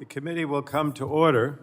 The committee will come to order.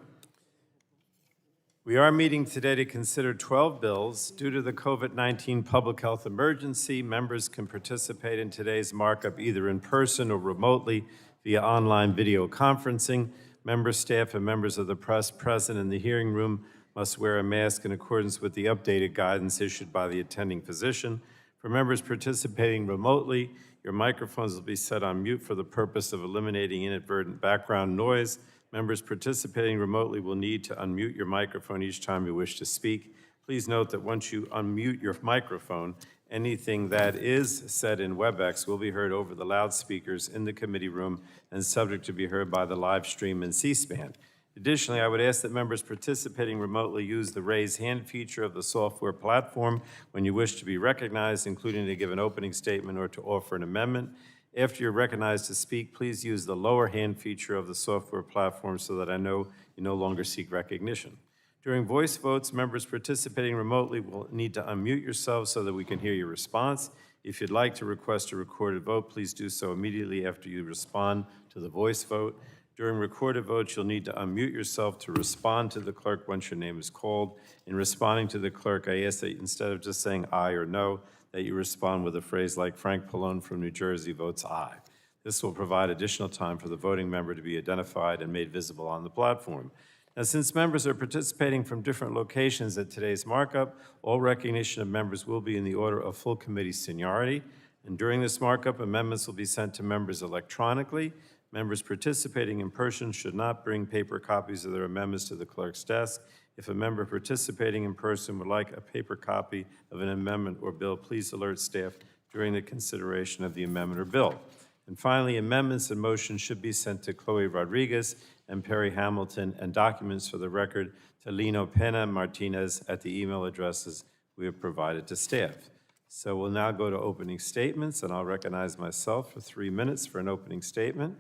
We are meeting today to consider 12 bills. Due to the COVID-19 public health emergency, members can participate in today's markup either in person or remotely via online video conferencing. Members, staff, and members of the press present in the hearing room must wear a mask in accordance with the updated guidance issued by the attending physician. For members participating remotely, your microphones will be set on mute for the purpose of eliminating inadvertent background noise. Members participating remotely will need to unmute your microphone each time you wish to speak. Please note that once you unmute your microphone, anything that is said in Webex will be heard over the loudspeakers in the committee room and subject to be heard by the live stream and C-SPAN. Additionally, I would ask that members participating remotely use the raise hand feature of the software platform when you wish to be recognized, including to give an opening statement or to offer an amendment. After you're recognized to speak, please use the lower hand feature of the software platform so that I know you no longer seek recognition. During voice votes, members participating remotely will need to unmute yourselves so that we can hear your response. If you'd like to request a recorded vote, please do so immediately after you respond to the voice vote. During recorded votes, you'll need to unmute yourself to respond to the clerk once your name is called. In responding to the clerk, I ask that instead of just saying aye or no, that you respond with a phrase like Frank Pallone from New Jersey votes aye. This will provide additional time for the voting member to be identified and made visible on the platform. Now, since members are participating from different locations at today's markup, all recognition of members will be in the order of full committee seniority. And during this markup, amendments will be sent to members electronically. Members participating in person should not bring paper copies of their amendments to the clerk's desk. If a member participating in person would like a paper copy of an amendment or bill, please alert staff during the consideration of the amendment or bill. And finally, amendments and motions should be sent to Chloe Rodriguez and Perry Hamilton, and documents for the record to Lino Pena Martinez at the email addresses we have provided to staff. So we'll now go to opening statements, and I'll recognize myself for 3 minutes for an opening statement.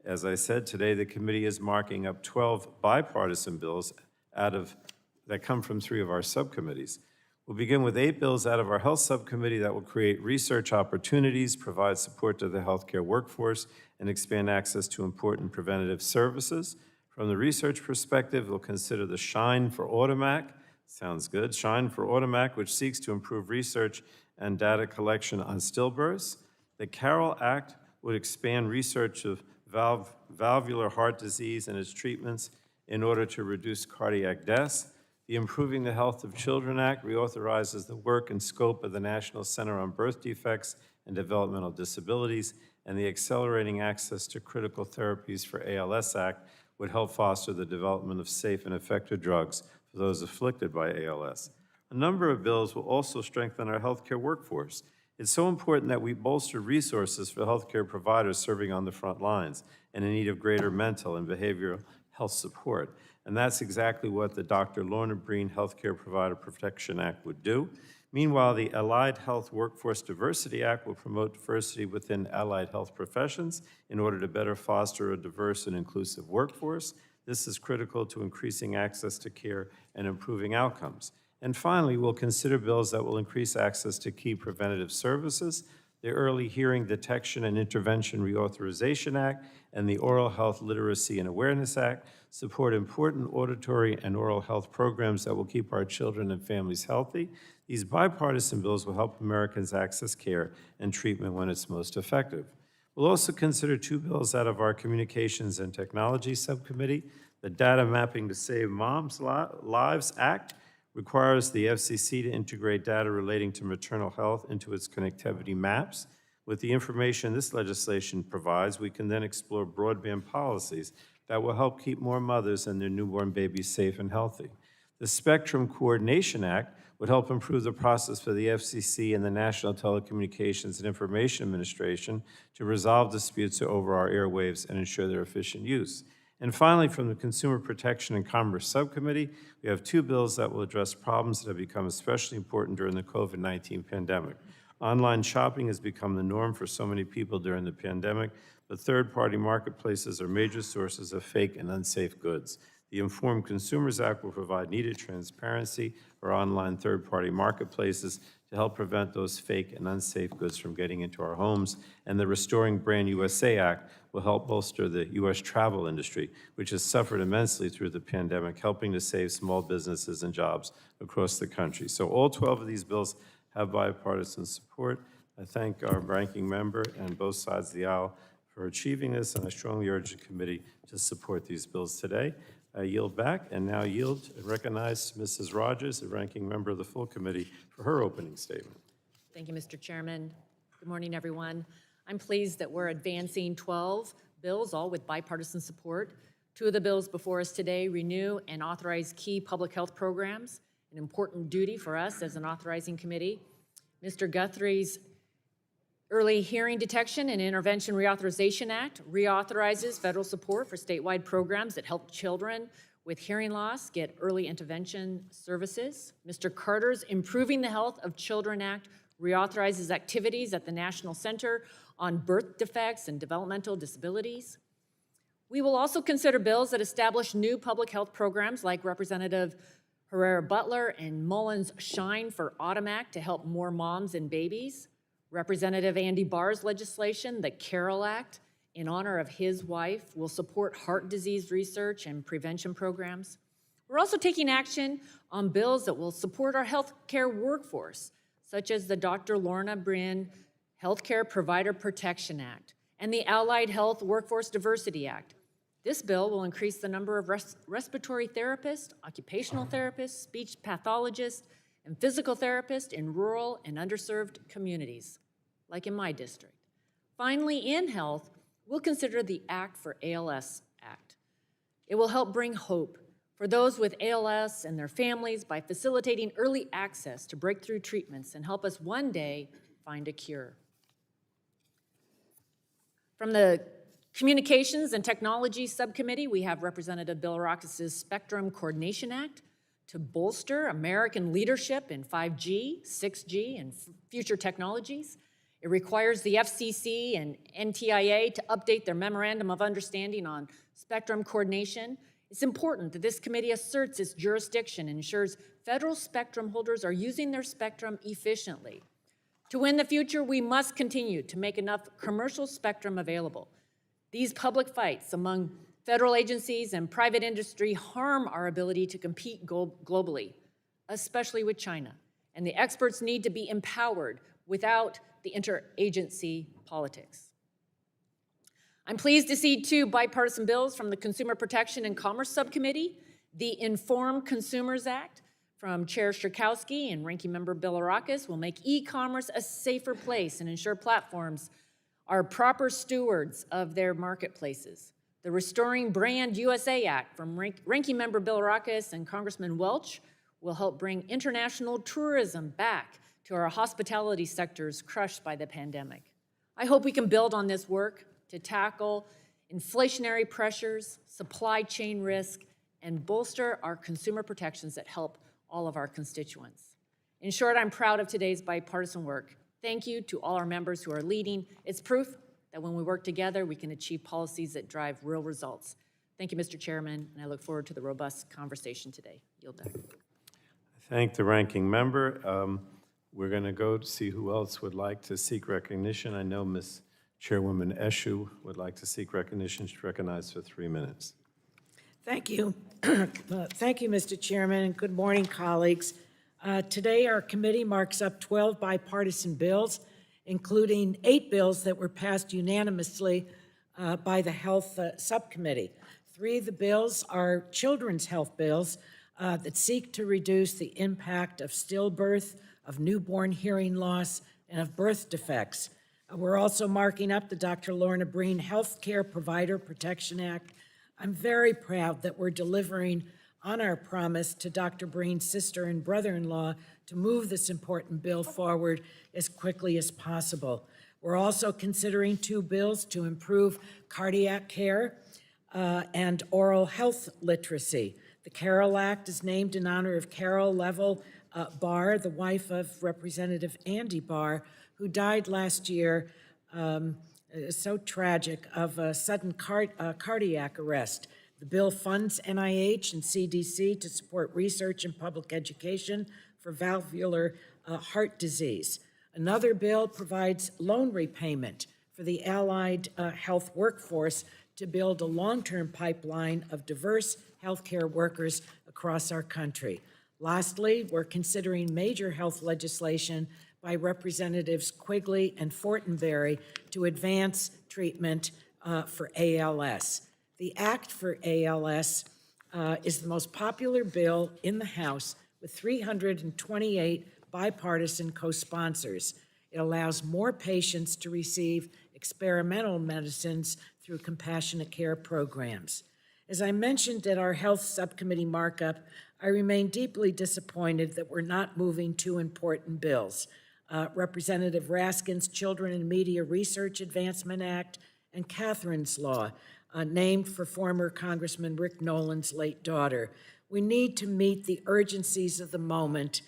As I said, today the committee is marking up 12 bipartisan bills that come from 3 of our subcommittees. We'll begin with 8 bills out of our health subcommittee that will create research opportunities, provide support to the healthcare workforce, and expand access to important preventative services. From the research perspective, we'll consider the Shine for Automac. Sounds good. Shine for Automac, which seeks to improve research and data collection on stillbirths. The Carroll Act would expand research of valvular heart disease and its treatments in order to reduce cardiac deaths. The Improving the Health of Children Act reauthorizes the work and scope of the National Center on Birth Defects and Developmental Disabilities, and the Accelerating Access to Critical Therapies for ALS Act would help foster the development of safe and effective drugs for those afflicted by ALS. A number of bills will also strengthen our healthcare workforce. It's so important that we bolster resources for healthcare providers serving on the front lines and in need of greater mental and behavioral health support. And that's exactly what the Dr. Lorna Breen Healthcare Provider Protection Act would do. Meanwhile, the Allied Health Workforce Diversity Act will promote diversity within allied health professions in order to better foster a diverse and inclusive workforce. This is critical to increasing access to care and improving outcomes. And finally, we'll consider bills that will increase access to key preventative services. The Early Hearing Detection and Intervention Reauthorization Act and the Oral Health Literacy and Awareness Act support important auditory and oral health programs that will keep our children and families healthy. These bipartisan bills will help Americans access care and treatment when it's most effective. We'll also consider 2 bills out of our Communications and Technology Subcommittee. The Data Mapping to Save Moms Lives Act requires the FCC to integrate data relating to maternal health into its connectivity maps. With the information this legislation provides, we can then explore broadband policies that will help keep more mothers and their newborn babies safe and healthy. The Spectrum Coordination Act would help improve the process for the FCC and the National Telecommunications and Information Administration to resolve disputes over our airwaves and ensure their efficient use. And finally, from the Consumer Protection and Commerce Subcommittee, we have 2 bills that will address problems that have become especially important during the COVID-19 pandemic. Online shopping has become the norm for so many people during the pandemic, but third-party marketplaces are major sources of fake and unsafe goods. The Informed Consumers Act will provide needed transparency for online third-party marketplaces to help prevent those fake and unsafe goods from getting into our homes. And the Restoring Brand USA Act will help bolster the U.S. travel industry, which has suffered immensely through the pandemic, helping to save small businesses and jobs across the country. So all 12 of these bills have bipartisan support. I thank our ranking member and both sides of the aisle for achieving this, and I strongly urge the committee to support these bills today. I yield back and now yield and recognize Mrs. Rogers, the ranking member of the full committee, for her opening statement. Thank you, Mr. Chairman. Good morning, everyone. I'm pleased that we're advancing 12 bills, all with bipartisan support. 2 of the bills before us today renew and authorize key public health programs, an important duty for us as an authorizing committee. Mr. Guthrie's Early Hearing Detection and Intervention Reauthorization Act reauthorizes federal support for statewide programs that help children with hearing loss get early intervention services. Mr. Carter's Improving the Health of Children Act reauthorizes activities at the National Center on Birth Defects and Developmental Disabilities. We will also consider bills that establish new public health programs like Representative Herrera-Butler and Mullins' Shine for Autumn Act to help more moms and babies. Representative Andy Barr's legislation, the Carroll Act, in honor of his wife, will support heart disease research and prevention programs. We're also taking action on bills that will support our healthcare workforce, such as the Dr. Lorna Breen Healthcare Provider Protection Act and the Allied Health Workforce Diversity Act. This bill will increase the number of respiratory therapists, occupational therapists, speech pathologists, and physical therapists in rural and underserved communities, like in my district. Finally, in health, we'll consider the Act for ALS Act. It will help bring hope for those with ALS and their families by facilitating early access to breakthrough treatments and help us one day find a cure. From the Communications and Technology Subcommittee, we have Representative Bilirakis' Spectrum Coordination Act to bolster American leadership in 5G, 6G, and future technologies. It requires the FCC and NTIA to update their Memorandum of Understanding on spectrum coordination. It's important that this committee asserts its jurisdiction and ensures federal spectrum holders are using their spectrum efficiently. To win the future, we must continue to make enough commercial spectrum available. These public fights among federal agencies and private industry harm our ability to compete globally, especially with China. And the experts need to be empowered without the interagency politics. I'm pleased to see 2 bipartisan bills from the Consumer Protection and Commerce Subcommittee, the Informed Consumers Act from Chair Strakowski and Ranking Member Bilirakis will make e-commerce a safer place and ensure platforms are proper stewards of their marketplaces. The Restoring Brand USA Act from Ranking Member Bilirakis and Congressman Welch will help bring international tourism back to our hospitality sectors crushed by the pandemic. I hope we can build on this work to tackle inflationary pressures, supply chain risk, and bolster our consumer protections that help all of our constituents. In short, I'm proud of today's bipartisan work. Thank you to all our members who are leading. It's proof that when we work together, we can achieve policies that drive real results. Thank you, Mr. Chairman, and I look forward to the robust conversation today. Yield back. Thank the ranking member. We're going to go to see who else would like to seek recognition. I know Ms. Chairwoman Eshu would like to seek recognition. She's recognized for 3 minutes. Thank you. Thank you, Mr. Chairman, and good morning, colleagues. Today, our committee marks up 12 bipartisan bills, including 8 bills that were passed unanimously by the Health Subcommittee. 3 of the bills are children's health bills that seek to reduce the impact of stillbirth, of newborn hearing loss, and of birth defects. We're also marking up the Dr. Lorna Breen Healthcare Provider Protection Act. I'm very proud that we're delivering on our promise to Dr. Breen's sister and brother-in-law to move this important bill forward as quickly as possible. We're also considering 2 bills to improve cardiac care and oral health literacy. The Carroll Act is named in honor of Carol Level Barr, the wife of Representative Andy Barr, who died last year, so tragic, of a sudden cardiac arrest. The bill funds NIH and CDC to support research and public education for valvular heart disease. Another bill provides loan repayment for the allied health workforce to build a long-term pipeline of diverse healthcare workers across our country. Lastly, we're considering major health legislation by Representatives Quigley and Fortenberry to advance treatment for ALS. The Act for ALS is the most popular bill in the House with 328 bipartisan co-sponsors. It allows more patients to receive experimental medicines through compassionate care programs. As I mentioned at our Health Subcommittee markup, I remain deeply disappointed that we're not moving two important bills, Representative Raskin's Children and Media Research Advancement Act and Catherine's Law, named for former Congressman Rick Nolan's late daughter. We need to meet the urgencies of the moment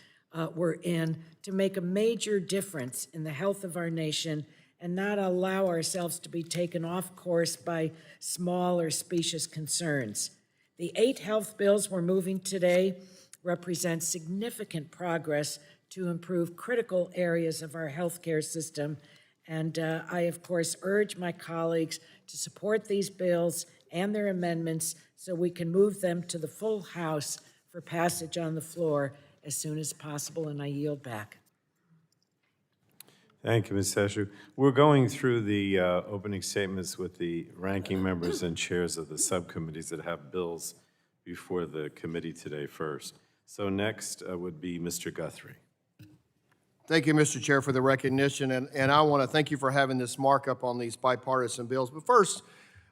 we're in to make a major difference in the health of our nation and not allow ourselves to be taken off course by small or specious concerns. The 8 health bills we're moving today represent significant progress to improve critical areas of our healthcare system. And I, of course, urge my colleagues to support these bills and their amendments so we can move them to the full House for passage on the floor as soon as possible, and I yield back. Thank you, Ms. Seshu. We're going through the opening statements with the ranking members and chairs of the subcommittees that have bills before the committee today first. So next would be Mr. Guthrie. Thank you, Mr. Chair, for the recognition, and I want to thank you for having this markup on these bipartisan bills. But first,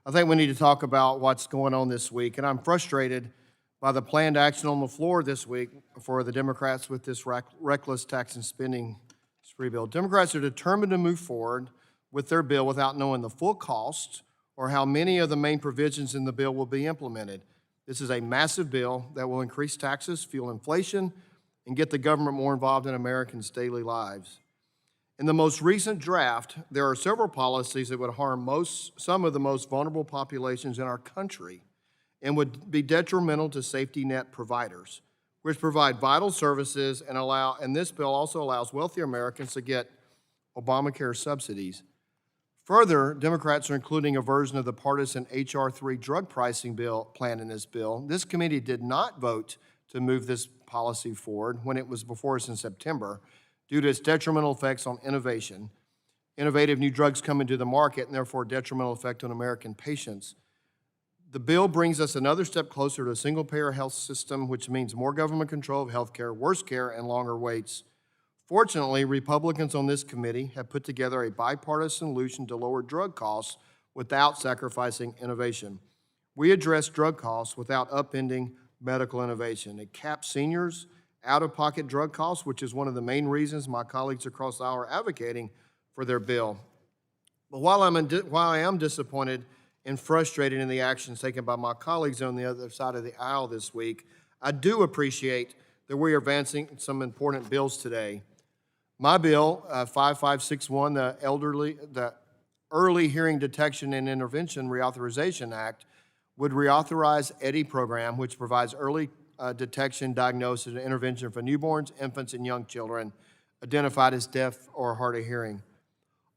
I think we need to talk about what's going on this week, and I'm frustrated by the planned action on the floor this week for the Democrats with this reckless tax and spending spree bill. Democrats are determined to move forward with their bill without knowing the full cost or how many of the main provisions in the bill will be implemented. This is a massive bill that will increase taxes, fuel inflation, and get the government more involved in Americans' daily lives. In the most recent draft, there are several policies that would harm some of the most vulnerable populations in our country and would be detrimental to safety net providers, which provide vital services and this bill also allows wealthier Americans to get Obamacare subsidies. Further, Democrats are including a version of the partisan H.R. 3 drug pricing bill plan in this bill. This committee did not vote to move this policy forward when it was before us in September due to its detrimental effects on innovation. Innovative new drugs come into the market and therefore detrimental effect on American patients. The bill brings us another step closer to a single-payer health system, which means more government control of health care, worse care, and longer waits. Fortunately, Republicans on this committee have put together a bipartisan solution to lower drug costs without sacrificing innovation. We address drug costs without upending medical innovation. It caps seniors' out-of-pocket drug costs, which is one of the main reasons my colleagues across the aisle are advocating for their bill. But while I am disappointed and frustrated in the actions taken by my colleagues on the other side of the aisle this week, I do appreciate that we are advancing some important bills today. My bill, 5561, the Early Hearing Detection and Intervention Reauthorization Act, would reauthorize EDI program, which provides early detection, diagnosis, and intervention for newborns, infants, and young children identified as deaf or hard of hearing.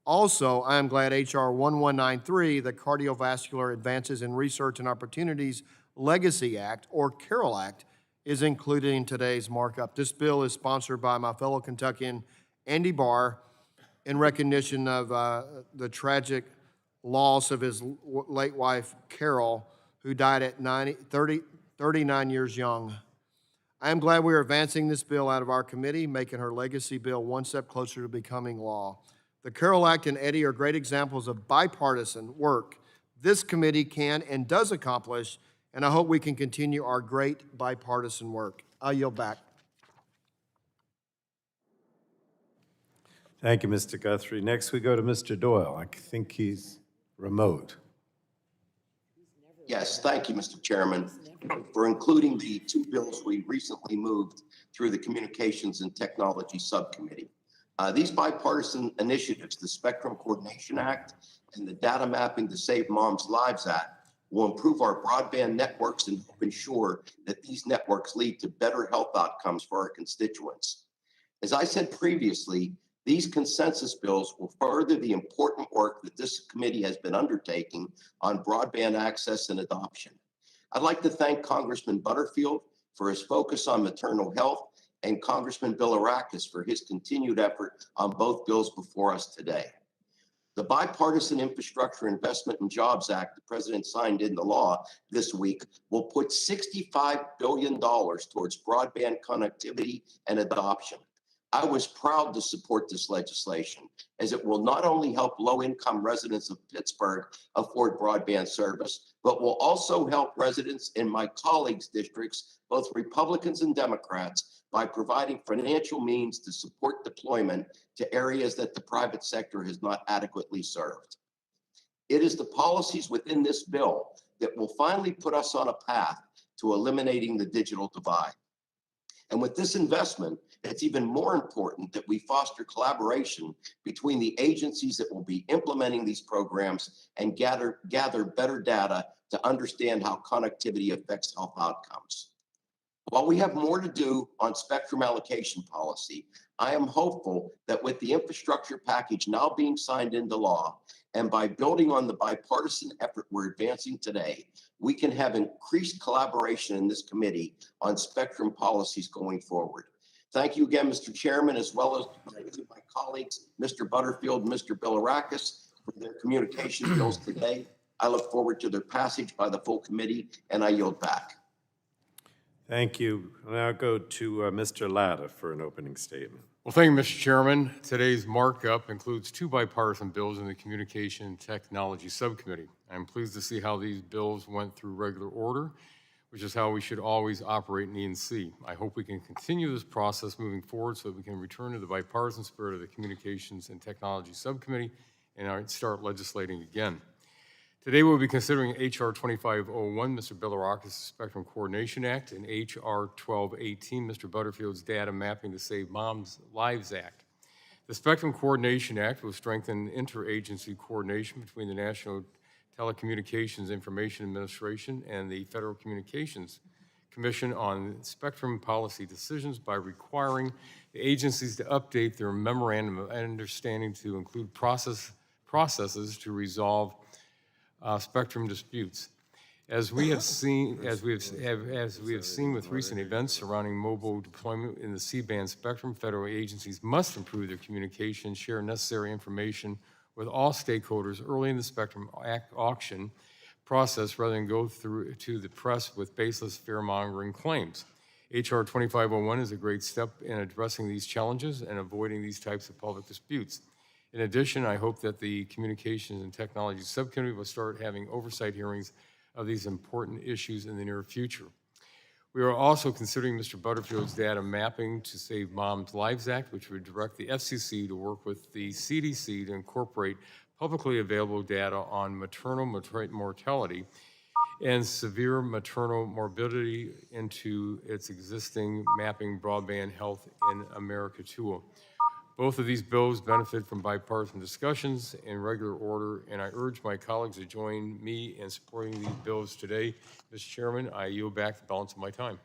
Also, I am glad H.R. 1193, the Cardiovascular Advances in Research and Opportunities Legacy Act, or CAROL Act, is included in today's markup. This bill is sponsored by my fellow Kentuckian, Andy Barr, in recognition of the tragic loss of his late wife, Carol, who died at 39 years young. I am glad we are advancing this bill out of our committee, making her legacy bill one step closer to becoming law. The CAROL Act and EDI are great examples of bipartisan work this committee can and does accomplish, and I hope we can continue our great bipartisan work. I'll yield back. Thank you, Mr. Guthrie. Next, we go to Mr. Doyle. I think he's remote. Yes, thank you, Mr. Chairman, for including the 2 bills we recently moved through the Communications and Technology Subcommittee. These bipartisan initiatives, the Spectrum Coordination Act and the Data Mapping to Save Moms' Lives Act, will improve our broadband networks and help ensure that these networks lead to better health outcomes for our constituents. As I said previously, these consensus bills will further the important work that this committee has been undertaking on broadband access and adoption. I'd like to thank Congressman Butterfield for his focus on maternal health and Congressman Bilirakis for his continued effort on both bills before us today. The Bipartisan Infrastructure Investment and Jobs Act the President signed into law this week will put $65 billion towards broadband connectivity and adoption. I was proud to support this legislation, as it will not only help low-income residents of Pittsburgh afford broadband service, but will also help residents in my colleagues' districts, both Republicans and Democrats, by providing financial means to support deployment to areas that the private sector has not adequately served. It is the policies within this bill that will finally put us on a path to eliminating the digital divide. And with this investment, it's even more important that we foster collaboration between the agencies that will be implementing these programs and gather better data to understand how connectivity affects health outcomes. While we have more to do on spectrum allocation policy, I am hopeful that with the infrastructure package now being signed into law, and by building on the bipartisan effort we're advancing today, we can have increased collaboration in this committee on spectrum policies going forward. Thank you again, Mr. Chairman, as well as to my colleagues, Mr. Butterfield and Mr. Bilirakis, for their communication bills today. I look forward to their passage by the full committee, and I yield back. Thank you. I'll now go to Mr. Latta for an opening statement. Well, thank you, Mr. Chairman. Today's markup includes two bipartisan bills in the Communication and Technology Subcommittee. I'm pleased to see how these bills went through regular order, which is how we should always operate in E&C. I hope we can continue this process moving forward so that we can return to the bipartisan spirit of the Communications and Technology Subcommittee and start legislating again. Today we'll be considering H.R. 2501, Mr. Bilirakis' Spectrum Coordination Act, and H.R. 1218, Mr. Butterfield's Data Mapping to Save Moms' Lives Act. The Spectrum Coordination Act will strengthen interagency coordination between the National Telecommunications Information Administration and the Federal Communications Commission on spectrum policy decisions by requiring the agencies to update their memorandum of understanding to include processes to resolve spectrum disputes. As we have seen with recent events surrounding mobile deployment in the C-band spectrum, federal agencies must improve their communication, share necessary information with all stakeholders early in the spectrum auction process rather than go through to the press with baseless fear-mongering claims. H.R. 2501 is a great step in addressing these challenges and avoiding these types of public disputes. In addition, I hope that the Communications and Technology Subcommittee will start having oversight hearings of these important issues in the near future. We are also considering Mr. Butterfield's Data Mapping to Save Moms' Lives Act, which would direct the FCC to work with the CDC to incorporate publicly available data on maternal mortality and severe maternal morbidity into its existing Mapping Broadband Health in America tool. Both of these bills benefit from bipartisan discussions in regular order, and I urge my colleagues to join me in supporting these bills today. Mr. Chairman, I yield back the balance of my time.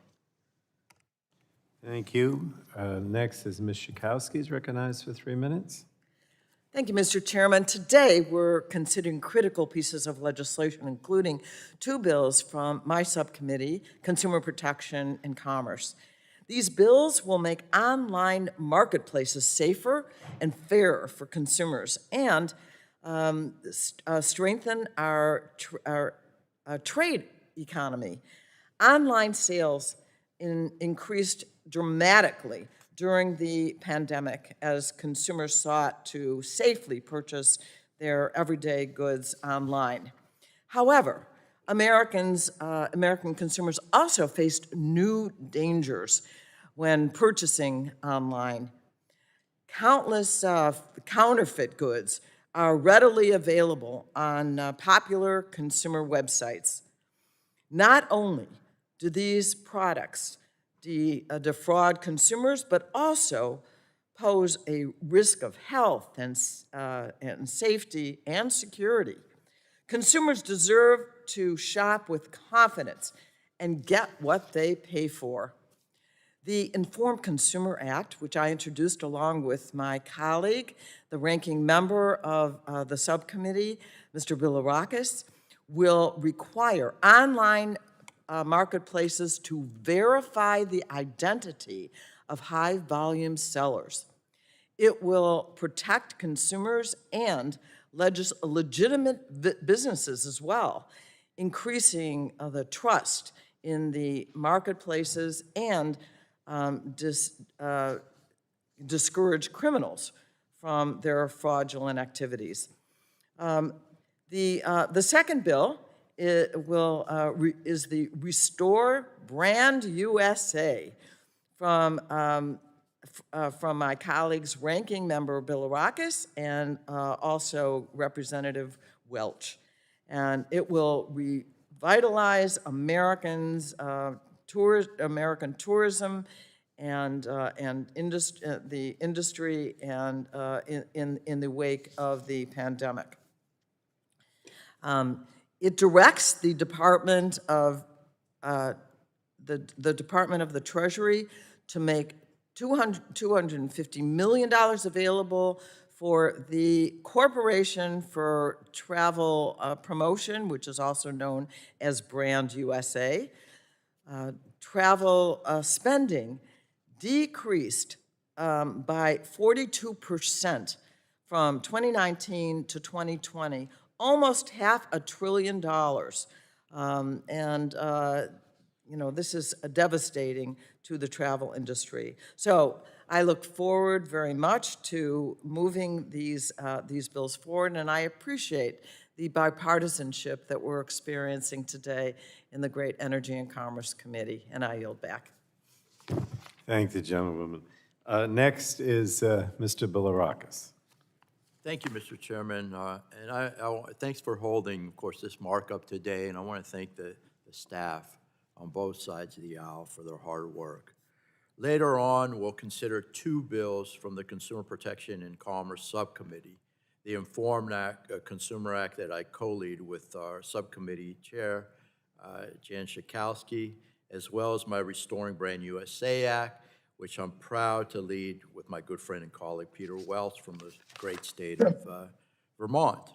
Thank you. Next is Ms. Schakowsky is recognized for 3 minutes. Thank you, Mr. Chairman. Today, we're considering critical pieces of legislation, including two bills from my subcommittee, Consumer Protection and Commerce. These bills will make online marketplaces safer and fairer for consumers and strengthen our trade economy. Online sales increased dramatically during the pandemic as consumers sought to safely purchase their everyday goods online. However, American consumers also faced new dangers when purchasing online. Countless counterfeit goods are readily available on popular consumer websites. Not only do these products defraud consumers, but also pose a risk of health and safety and security. Consumers deserve to shop with confidence and get what they pay for. The Informed Consumer Act, which I introduced along with my colleague, the ranking member of the subcommittee, Mr. Bilirakis, will require online marketplaces to verify the identity of high-volume sellers. It will protect consumers and legitimate businesses as well, increasing the trust in the marketplaces and discourage criminals from their fraudulent activities. The second bill is the Restore Brand USA from my colleagues, ranking member Bilirakis and also Representative Welch. And it will revitalize American tourism and the industry and in the wake of the pandemic. It directs the Department of the Department of the Treasury to make $250 million available for the Corporation for Travel Promotion, which is also known as Brand USA. Travel spending decreased by 42% from 2019 to 2020, almost $500 billion. This is devastating to the travel industry. So I look forward very much to moving these bills forward, and I appreciate the bipartisanship that we're experiencing today in the great Energy and Commerce Committee, and I yield back. Thank the gentlewoman. Next is Mr. Bilirakis. Thank you, Mr. Chairman, and thanks for holding, of course, this markup today, and I want to thank the staff on both sides of the aisle for their hard work. Later on, we'll consider two bills from the Consumer Protection and Commerce Subcommittee, the Informed Consumer Act that I co-lead with our subcommittee chair, Jan Schakowsky, as well as my Restoring Brand USA Act, which I'm proud to lead with my good friend and colleague, Peter Welch, from the great state of Vermont.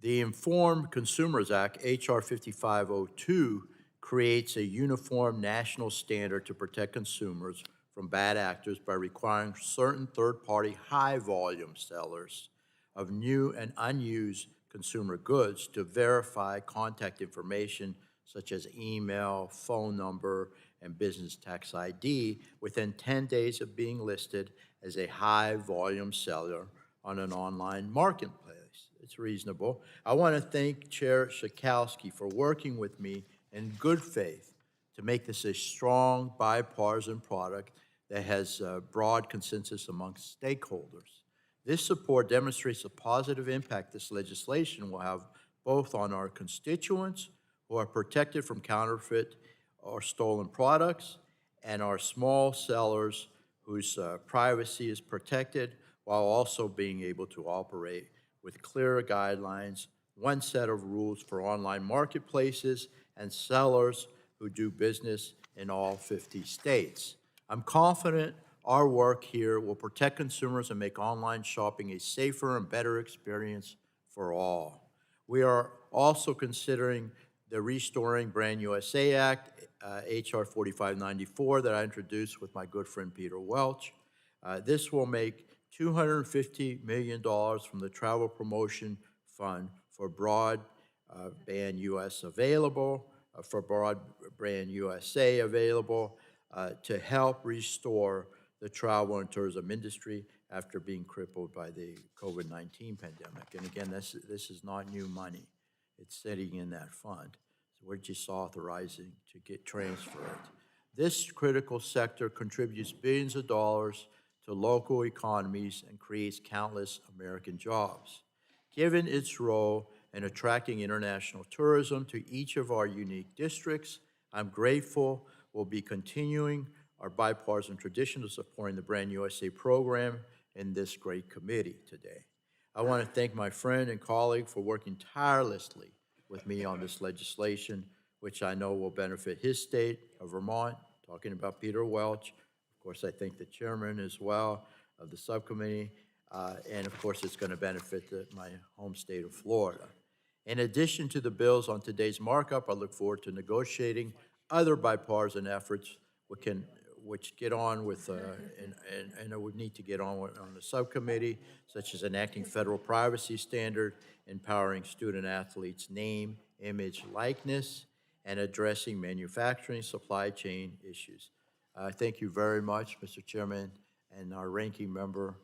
The Informed Consumers Act, H.R. 5502, creates a uniform national standard to protect consumers from bad actors by requiring certain third-party high-volume sellers of new and unused consumer goods to verify contact information such as email, phone number, and business tax ID within 10 days of being listed as a high-volume seller on an online marketplace. It's reasonable. I want to thank Chair Schakowsky for working with me in good faith to make this a strong bipartisan product that has broad consensus amongst stakeholders. This support demonstrates the positive impact this legislation will have both on our constituents who are protected from counterfeit or stolen products and our small sellers whose privacy is protected while also being able to operate with clearer guidelines, one set of rules for online marketplaces and sellers who do business in all 50 states. I'm confident our work here will protect consumers and make online shopping a safer and better experience for all. We are also considering the Restoring Brand USA Act, H.R. 4594, that I introduced with my good friend Peter Welch. This will make $250 million from the Travel Promotion Fund for Broadband US available, for Broadband USA available, to help restore the travel and tourism industry after being crippled by the COVID-19 pandemic. And again, this is not new money. It's sitting in that fund. So we're just authorizing to get transferred. This critical sector contributes billions of dollars to local economies and creates countless American jobs. Given its role in attracting international tourism to each of our unique districts, I'm grateful we'll be continuing our bipartisan tradition of supporting the Brand USA program in this great committee today. I want to thank my friend and colleague for working tirelessly with me on this legislation, which I know will benefit his state of Vermont, talking about Peter Welch. Of course, I thank the chairman as well of the subcommittee, and of course, it's going to benefit my home state of Florida. In addition to the bills on today's markup, I look forward to negotiating other bipartisan efforts which get on with, and would need to get on the subcommittee, such as enacting federal privacy standard, empowering student athletes' name, image, likeness, and addressing manufacturing supply chain issues. Thank you very much, Mr. Chairman, and our ranking member,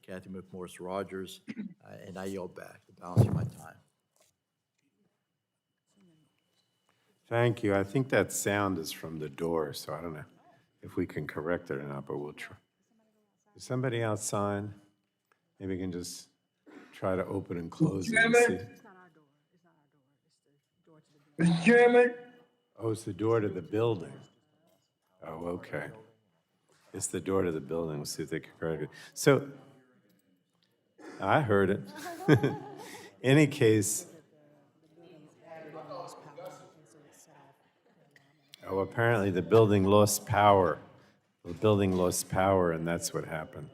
Kathy McMorris-Rogers, and I yield back the balance of my time. Thank you. I think that sound is from the door, so I don't know if we can correct it or not, but we'll try. Is somebody outside? Maybe we can just try to open and close it and see. Mr. Chairman, Oh, it's the door to the building. Oh, okay. It's the door to the building. We'll see if they can correct it. So, I heard it. Any case. Oh, apparently the building lost power. The building lost power, and that's what happened.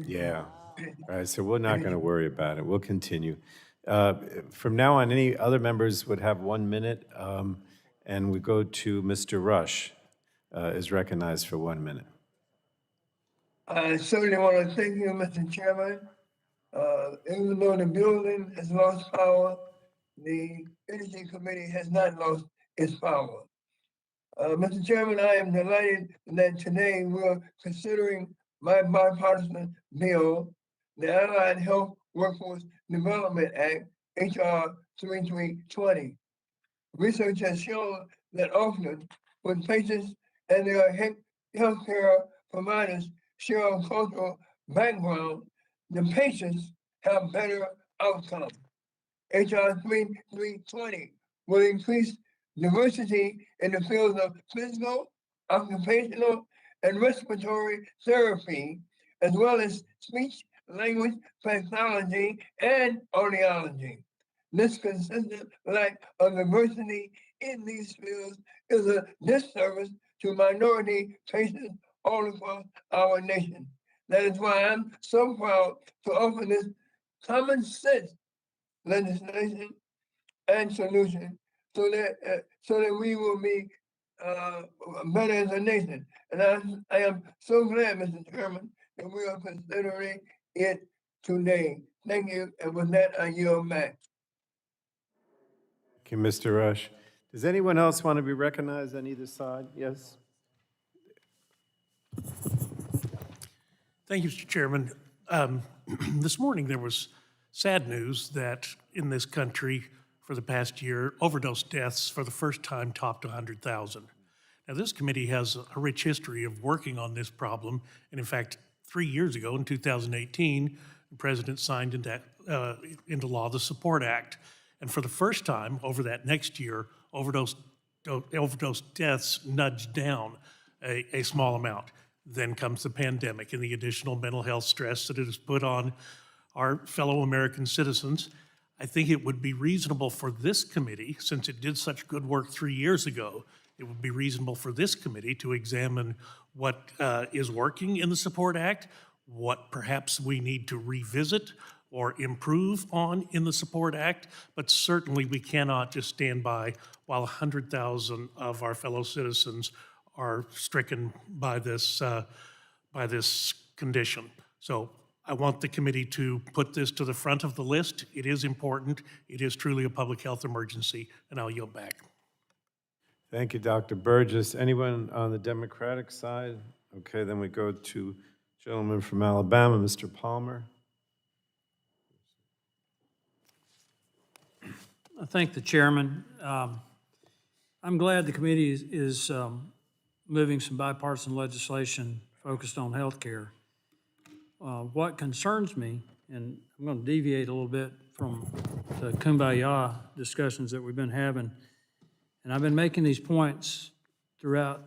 Yeah. All right, so we're not going to worry about it. We'll continue. From now on, any other members would have 1 minute, and we go to Mr. Rush is recognized for 1 minute. I certainly want to thank you, Mr. Chairman. Even though the building has lost power, the Energy Committee has not lost its power. Mr. Chairman, I am delighted that today we're considering my bipartisan bill, the Allied Health Workforce Development Act, HR 3320. Research has shown that often when patients and their healthcare providers share a cultural background, the patients have better outcomes. HR 3320 will increase diversity in the fields of physical, occupational, and respiratory therapy, as well as speech, language, pathology, and audiology. This consistent lack of diversity in these fields is a disservice to minority patients all across our nation. That is why I'm so proud to offer this common sense legislation and solution so that we will be better as a nation. And I am so glad, Mr. Chairman, that we are considering it today. Thank you, and with that, I yield back. Thank you, Mr. Rush. Does anyone else want to be recognized on either side? Yes? Thank you, Mr. Chairman. This morning, there was sad news that in this country, for the past year, overdose deaths for the first time topped 100,000. Now, this committee has a rich history of working on this problem, and in fact, 3 years ago, in 2018, the President signed into law the Support Act. And for the first time, over that next year, overdose deaths nudged down a small amount. Then comes the pandemic and the additional mental health stress that it has put on our fellow American citizens. I think it would be reasonable for this committee, since it did such good work 3 years ago, it would be reasonable for this committee to examine what is working in the Support Act, what perhaps we need to revisit or improve on in the Support Act, but certainly we cannot just stand by while 100,000 of our fellow citizens are stricken by this condition. So I want the committee to put this to the front of the list. It is important. It is truly a public health emergency, and I'll yield back. Thank you, Dr. Burgess. Anyone on the Democratic side? Okay, then we go to gentleman from Alabama, Mr. Palmer. I thank the chairman. I'm glad the committee is moving some bipartisan legislation focused on health care. What concerns me, and I'm going to deviate a little bit from the kumbaya discussions that we've been having, and I've been making these points throughout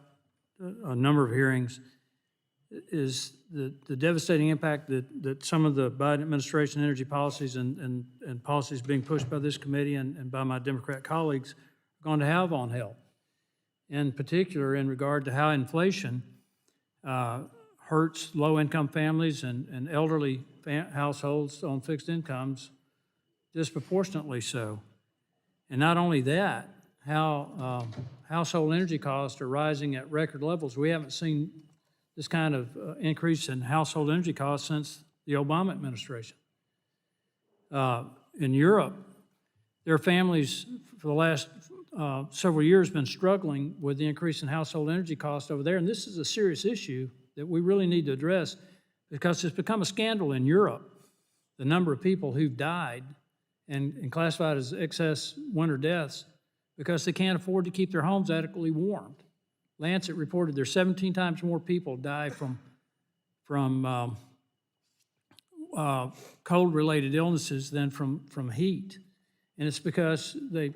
a number of hearings, is the devastating impact that some of the Biden administration energy policies and policies being pushed by this committee and by my Democrat colleagues are going to have on health, in particular in regard to how inflation hurts low-income families and elderly households on fixed incomes disproportionately so. And not only that, how household energy costs are rising at record levels. We haven't seen this kind of increase in household energy costs since the Obama administration. In Europe, their families for the last several years been struggling with the increase in household energy costs over there, and this is a serious issue that we really need to address because it's become a scandal in Europe, the number of people who've died and classified as excess winter deaths because they can't afford to keep their homes adequately warmed. Lancet reported there's 17 times more people die from cold-related illnesses than from heat. And it's because they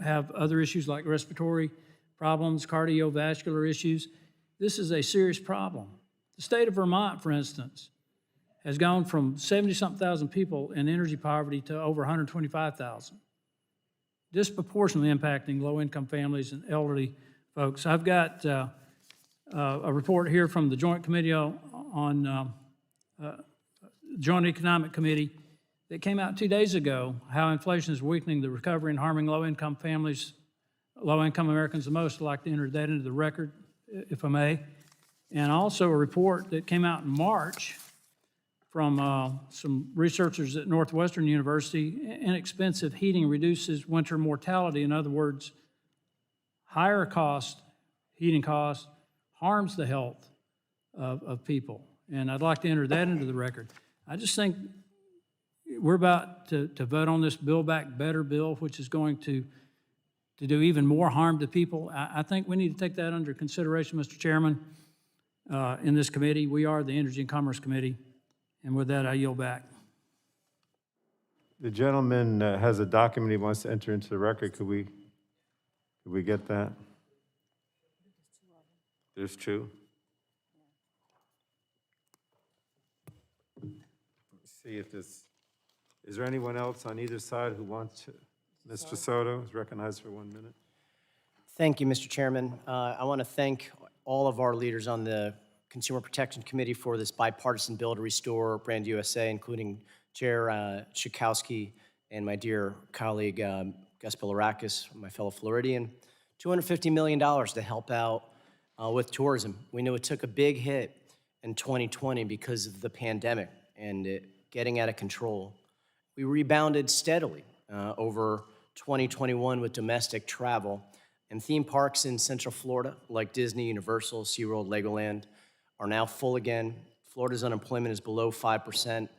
have other issues like respiratory problems, cardiovascular issues. This is a serious problem. The state of Vermont, for instance, has gone from 70-something thousand people in energy poverty to over 125,000, disproportionately impacting low-income families and elderly folks. I've got a report here from the Joint Committee on Joint Economic Committee that came out 2 days ago, how inflation is weakening the recovery and harming low-income families, low-income Americans the most. I'd like to enter that into the record, if I may. And also a report that came out in March from some researchers at Northwestern University. Inexpensive heating reduces winter mortality. In other words, higher cost, heating costs, harms the health of people. And I'd like to enter that into the record. I just think we're about to vote on this Build Back Better bill, which is going to do even more harm to people. I think we need to take that under consideration, Mr. Chairman, in this committee. We are the Energy and Commerce Committee. And with that, I yield back. The gentleman has a document he wants to enter into the record. Could we get that? There's two. Let's see if this, is there anyone else on either side who wants to? Mr. Soto is recognized for 1 minute. Thank you, Mr. Chairman. I want to thank all of our leaders on the Consumer Protection Committee for this bipartisan bill to restore Brand USA, including Chair Schakowsky and my dear colleague Gus Bilirakis, my fellow Floridian. $250 million to help out with tourism. We know it took a big hit in 2020 because of the pandemic and it getting out of control. We rebounded steadily over 2021 with domestic travel, and theme parks in Central Florida, like Disney, Universal, SeaWorld, Legoland, are now full again. Florida's unemployment is below 5%.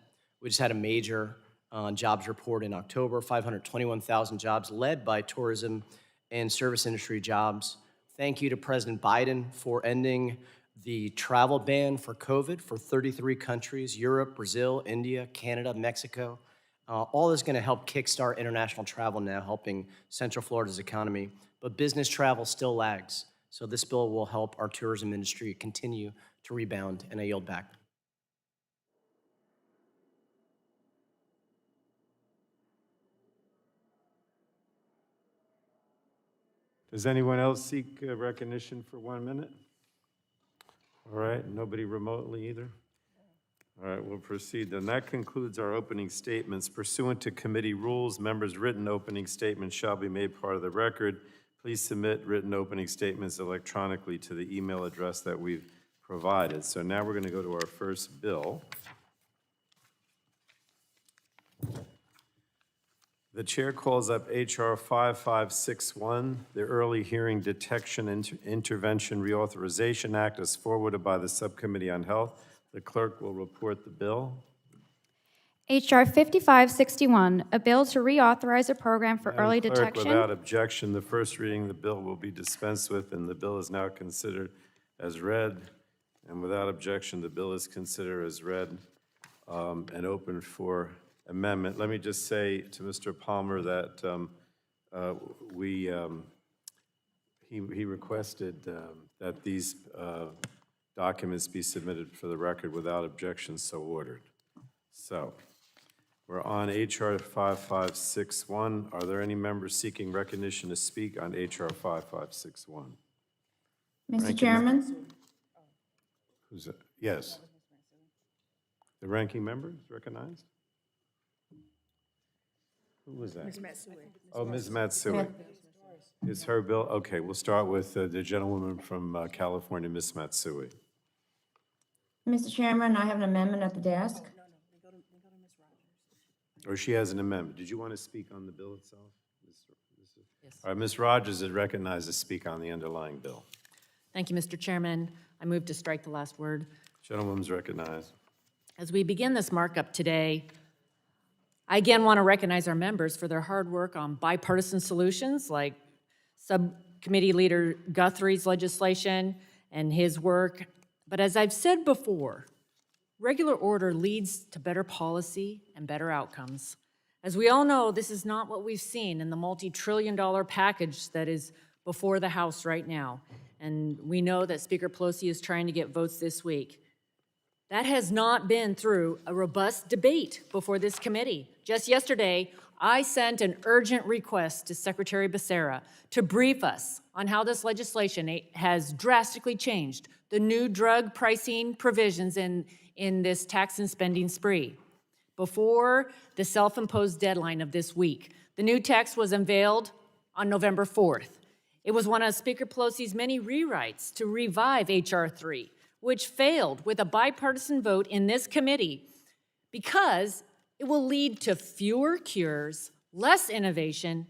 We just had a major jobs report in October, 521,000 jobs led by tourism and service industry jobs. Thank you to President Biden for ending the travel ban for COVID for 33 countries, Europe, Brazil, India, Canada, Mexico. All is going to help kickstart international travel now, helping Central Florida's economy. But business travel still lags. So this bill will help our tourism industry continue to rebound, and I yield back. Does anyone else seek recognition for 1 minute? All right, nobody remotely either? All right, we'll proceed then. That concludes our opening statements. Pursuant to committee rules, members' written opening statements shall be made part of the record. Please submit written opening statements electronically to the email address that we've provided. So now we're going to go to our first bill. The chair calls up H.R. 5561, the Early Hearing Detection Intervention Reauthorization Act, as forwarded by the Subcommittee on Health. The clerk will report the bill. H.R. 5561, a bill to reauthorize a program for early Madam Clerk, detection. without objection, the first reading of the bill will be dispensed with, and the bill is now considered as read. And without objection, the bill is considered as read and open for amendment. Let me just say to Mr. Palmer that he requested that these documents be submitted for the record without objection, so ordered. So We're on HR 5561. Are there any members seeking recognition to speak on HR 5561? Mr. Chairman, Who's that? Yes. The ranking member is recognized? Who was that? Ms. Matsui. Oh, Ms. Matsui. Is her bill? Okay, we'll start with the gentlewoman from California, Ms. Matsui. Mr. Chairman, I have an amendment at the desk. Or she has an amendment. Did you want to speak on the bill itself? Yes. All right, Ms. Rogers is recognized to speak on the underlying bill. Thank you, Mr. Chairman. I move to strike the last word. Gentlewoman's recognized. As we begin this markup today, I again want to recognize our members for their hard work on bipartisan solutions like Subcommittee Leader Guthrie's legislation and his work. But as I've said before, regular order leads to better policy and better outcomes. As we all know, this is not what we've seen in the multi-trillion-dollar package that is before the House right now. And we know that Speaker Pelosi is trying to get votes this week. That has not been through a robust debate before this committee. Just yesterday, I sent an urgent request to Secretary Becerra to brief us on how this legislation has drastically changed the new drug pricing provisions in this tax and spending spree before the self-imposed deadline of this week. The new text was unveiled on November 4th. It was one of Speaker Pelosi's many rewrites to revive H.R. 3, which failed with a bipartisan vote in this committee because it will lead to fewer cures, less innovation,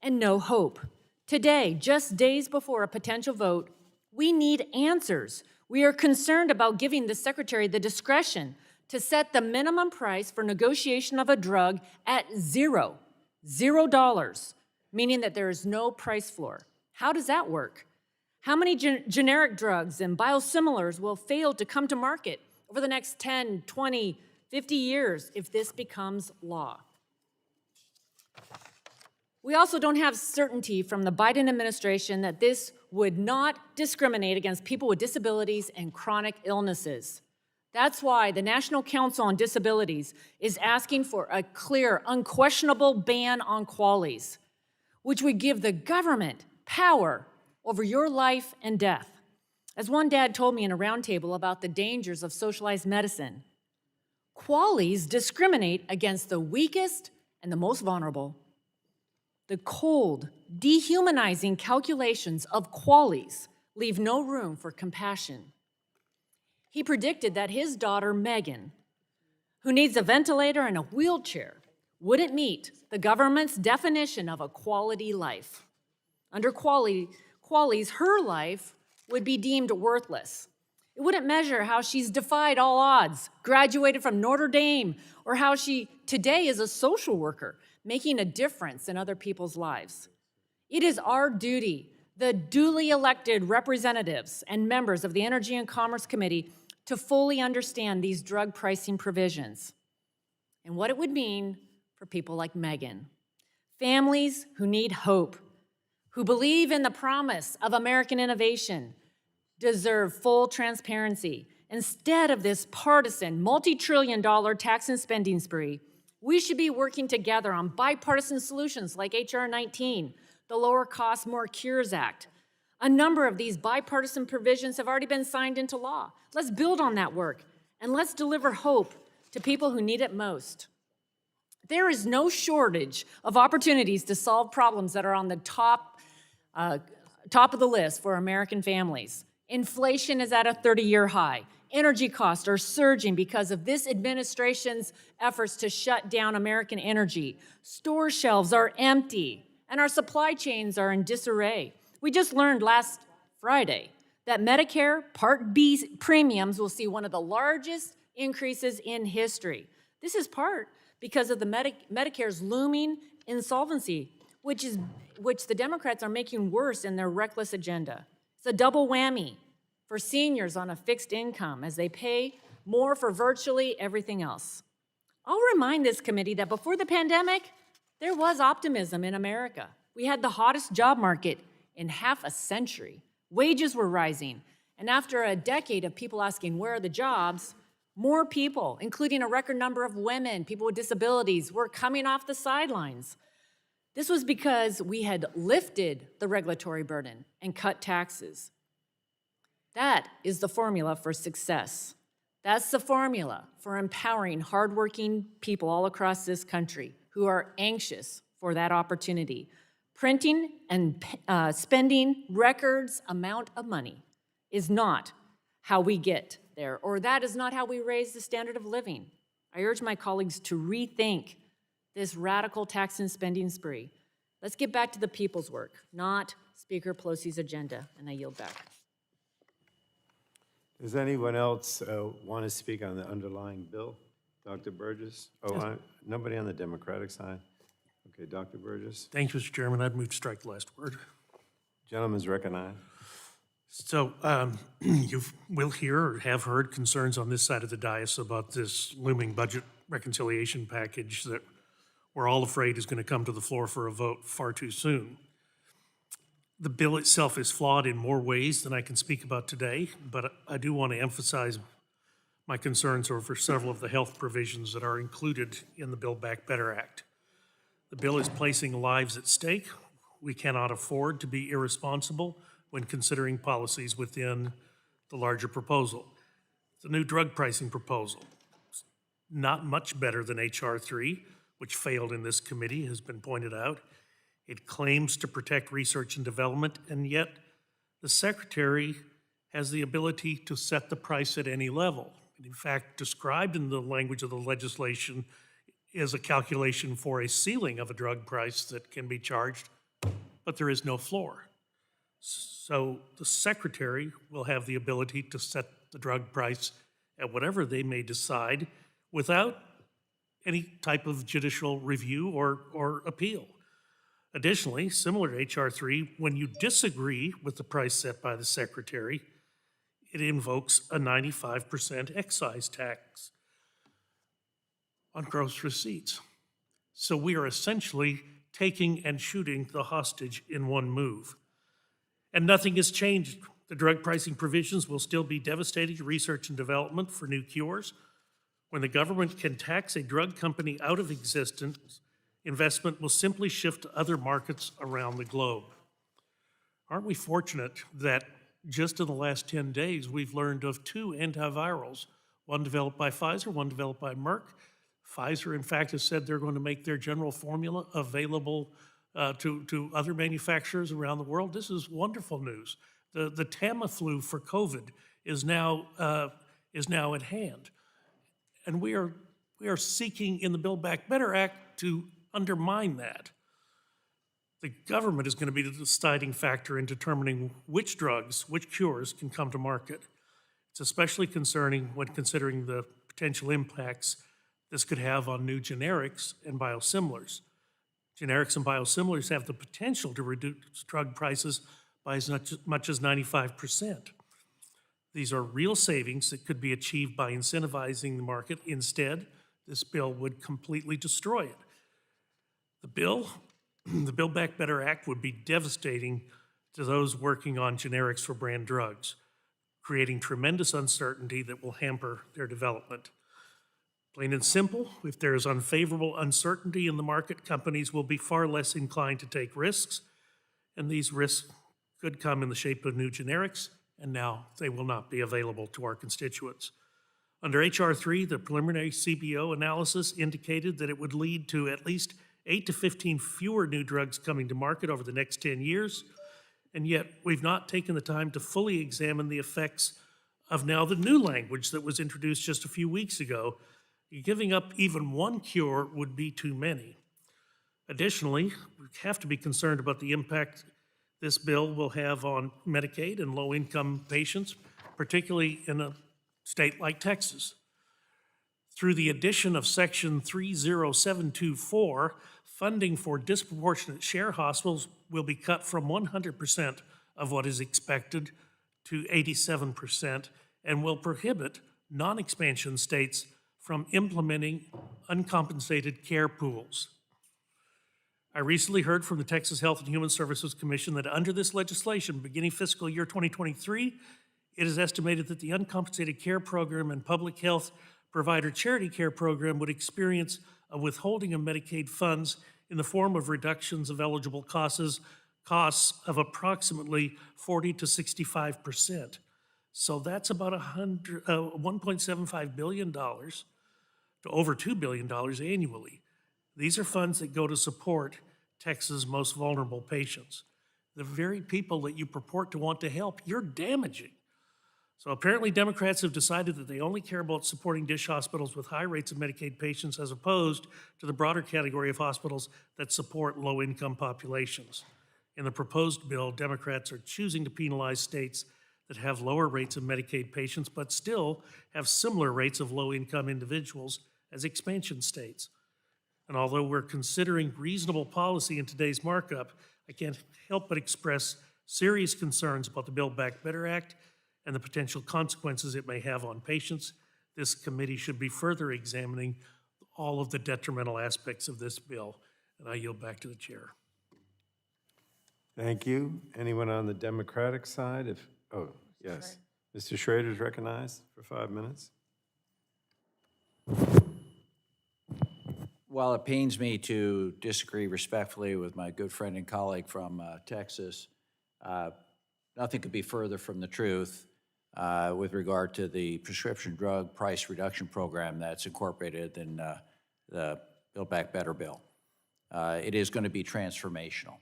and no hope. Today, just days before a potential vote, we need answers. We are concerned about giving the Secretary the discretion to set the minimum price for negotiation of a drug at $0, meaning that there is no price floor. How does that work? How many generic drugs and biosimilars will fail to come to market over the next 10, 20, 50 years if this becomes law? We also don't have certainty from the Biden administration that this would not discriminate against people with disabilities and chronic illnesses. That's why the National Council on Disabilities is asking for a clear, unquestionable ban on QALYs, which would give the government power over your life and death. As one dad told me in a roundtable about the dangers of socialized medicine, QALYs discriminate against the weakest and the most vulnerable. The cold, dehumanizing calculations of QALYs leave no room for compassion. He predicted that his daughter, Megan, who needs a ventilator and a wheelchair, wouldn't meet the government's definition of a quality life. Under QALYs, her life would be deemed worthless. It wouldn't measure how she's defied all odds, graduated from Notre Dame, or how she today is a social worker, making a difference in other people's lives. It is our duty, the duly elected representatives and members of the Energy and Commerce Committee, to fully understand these drug pricing provisions and what it would mean for people like Megan. Families who need hope, who believe in the promise of American innovation, deserve full transparency. Instead of this partisan, multi-trillion-dollar tax and spending spree, we should be working together on bipartisan solutions like H.R. 19, the Lower Cost, More Cures Act. A number of these bipartisan provisions have already been signed into law. Let's build on that work, and let's deliver hope to people who need it most. There is no shortage of opportunities to solve problems that are on the top of the list for American families. Inflation is at a 30-year high. Energy costs are surging because of this administration's efforts to shut down American energy. Store shelves are empty, and our supply chains are in disarray. We just learned last Friday that Medicare Part B premiums will see one of the largest increases in history. This is part because of the Medicare's looming insolvency, which the Democrats are making worse in their reckless agenda. It's a double whammy for seniors on a fixed income as they pay more for virtually everything else. I'll remind this committee that before the pandemic, there was optimism in America. We had the hottest job market in half a century. Wages were rising. And after a decade of people asking, where are the jobs? More people, including a record number of women, people with disabilities, were coming off the sidelines. This was because we had lifted the regulatory burden and cut taxes. That is the formula for success. That's the formula for empowering hardworking people all across this country who are anxious for that opportunity. Printing and spending records amount of money is not how we get there, or that is not how we raise the standard of living. I urge my colleagues to rethink this radical tax and spending spree. Let's get back to the people's work, not Speaker Pelosi's agenda, and I yield back. Does anyone else want to speak on the underlying bill? Dr. Burgess? Oh, nobody on the Democratic side? Okay, Dr. Burgess. Thank you, Mr. Chairman. I'd move to strike the last word. Gentleman's recognized. So you will hear or have heard concerns on this side of the dais about this looming budget reconciliation package that we're all afraid is going to come to the floor for a vote far too soon. The bill itself is flawed in more ways than I can speak about today, but I do want to emphasize my concerns over several of the health provisions that are included in the Build Back Better Act. The bill is placing lives at stake. We cannot afford to be irresponsible when considering policies within the larger proposal. The new drug pricing proposal, not much better than H.R. 3, which failed in this committee, has been pointed out. It claims to protect research and development, and yet the Secretary has the ability to set the price at any level. In fact, described in the language of the legislation is a calculation for a ceiling of a drug price that can be charged, but there is no floor. So the Secretary will have the ability to set the drug price at whatever they may decide without any type of judicial review or appeal. Additionally, similar to H.R. 3, when you disagree with the price set by the Secretary, it invokes a 95% excise tax on gross receipts. So we are essentially taking and shooting the hostage in one move. And nothing has changed. The drug pricing provisions will still be devastating to research and development for new cures. When the government can tax a drug company out of existence, investment will simply shift to other markets around the globe. Aren't we fortunate that just in the last 10 days, we've learned of 2 antivirals, one developed by Pfizer, one developed by Merck. Pfizer, in fact, has said they're going to make their general formula available to other manufacturers around the world. This is wonderful news. The Tamiflu for COVID is now at hand. And we are seeking in the Build Back Better Act to undermine that. The government is going to be the deciding factor in determining which drugs, which cures can come to market. It's especially concerning when considering the potential impacts this could have on new generics and biosimilars. Generics and biosimilars have the potential to reduce drug prices by as much as 95%. These are real savings that could be achieved by incentivizing the market. Instead, this bill would completely destroy it. The Build Back Better Act would be devastating to those working on generics for brand drugs, creating tremendous uncertainty that will hamper their development. Plain and simple, if there is unfavorable uncertainty in the market, companies will be far less inclined to take risks, and these risks could come in the shape of new generics, and now they will not be available to our constituents. Under H.R. 3, the preliminary CBO analysis indicated that it would lead to at least 8 to 15 fewer new drugs coming to market over the next 10 years, and yet we've not taken the time to fully examine the effects of now the new language that was introduced just a few weeks ago. Giving up even one cure would be too many. Additionally, we have to be concerned about the impact this bill will have on Medicaid and low-income patients, particularly in a state like Texas. Through the addition of Section 30724, funding for disproportionate share hospitals will be cut from 100% of what is expected to 87% and will prohibit non-expansion states from implementing uncompensated care pools. I recently heard from the Texas Health and Human Services Commission that under this legislation, beginning fiscal year 2023, It is estimated that the uncompensated care program and public health provider charity care program would experience a withholding of Medicaid funds in the form of reductions of eligible costs of approximately 40 to 65%. So that's about $1.75 billion to over $2 billion annually. These are funds that go to support Texas' most vulnerable patients. The very people that you purport to want to help, you're damaging. So apparently Democrats have decided that they only care about supporting DSH hospitals with high rates of Medicaid patients as opposed to the broader category of hospitals that support low-income populations. In the proposed bill, Democrats are choosing to penalize states that have lower rates of Medicaid patients but still have similar rates of low-income individuals as expansion states. And although we're considering reasonable policy in today's markup, I can't help but express serious concerns about the Build Back Better Act and the potential consequences it may have on patients. This committee should be further examining all of the detrimental aspects of this bill. And I yield back to the chair. Thank you. Anyone on the Democratic side? Oh, yes. Mr. Schrader is recognized for 5 minutes. While it pains me to disagree respectfully with my good friend and colleague from Texas, nothing could be further from the truth with regard to the prescription drug price reduction program that's incorporated in the Build Back Better bill. It is going to be transformational.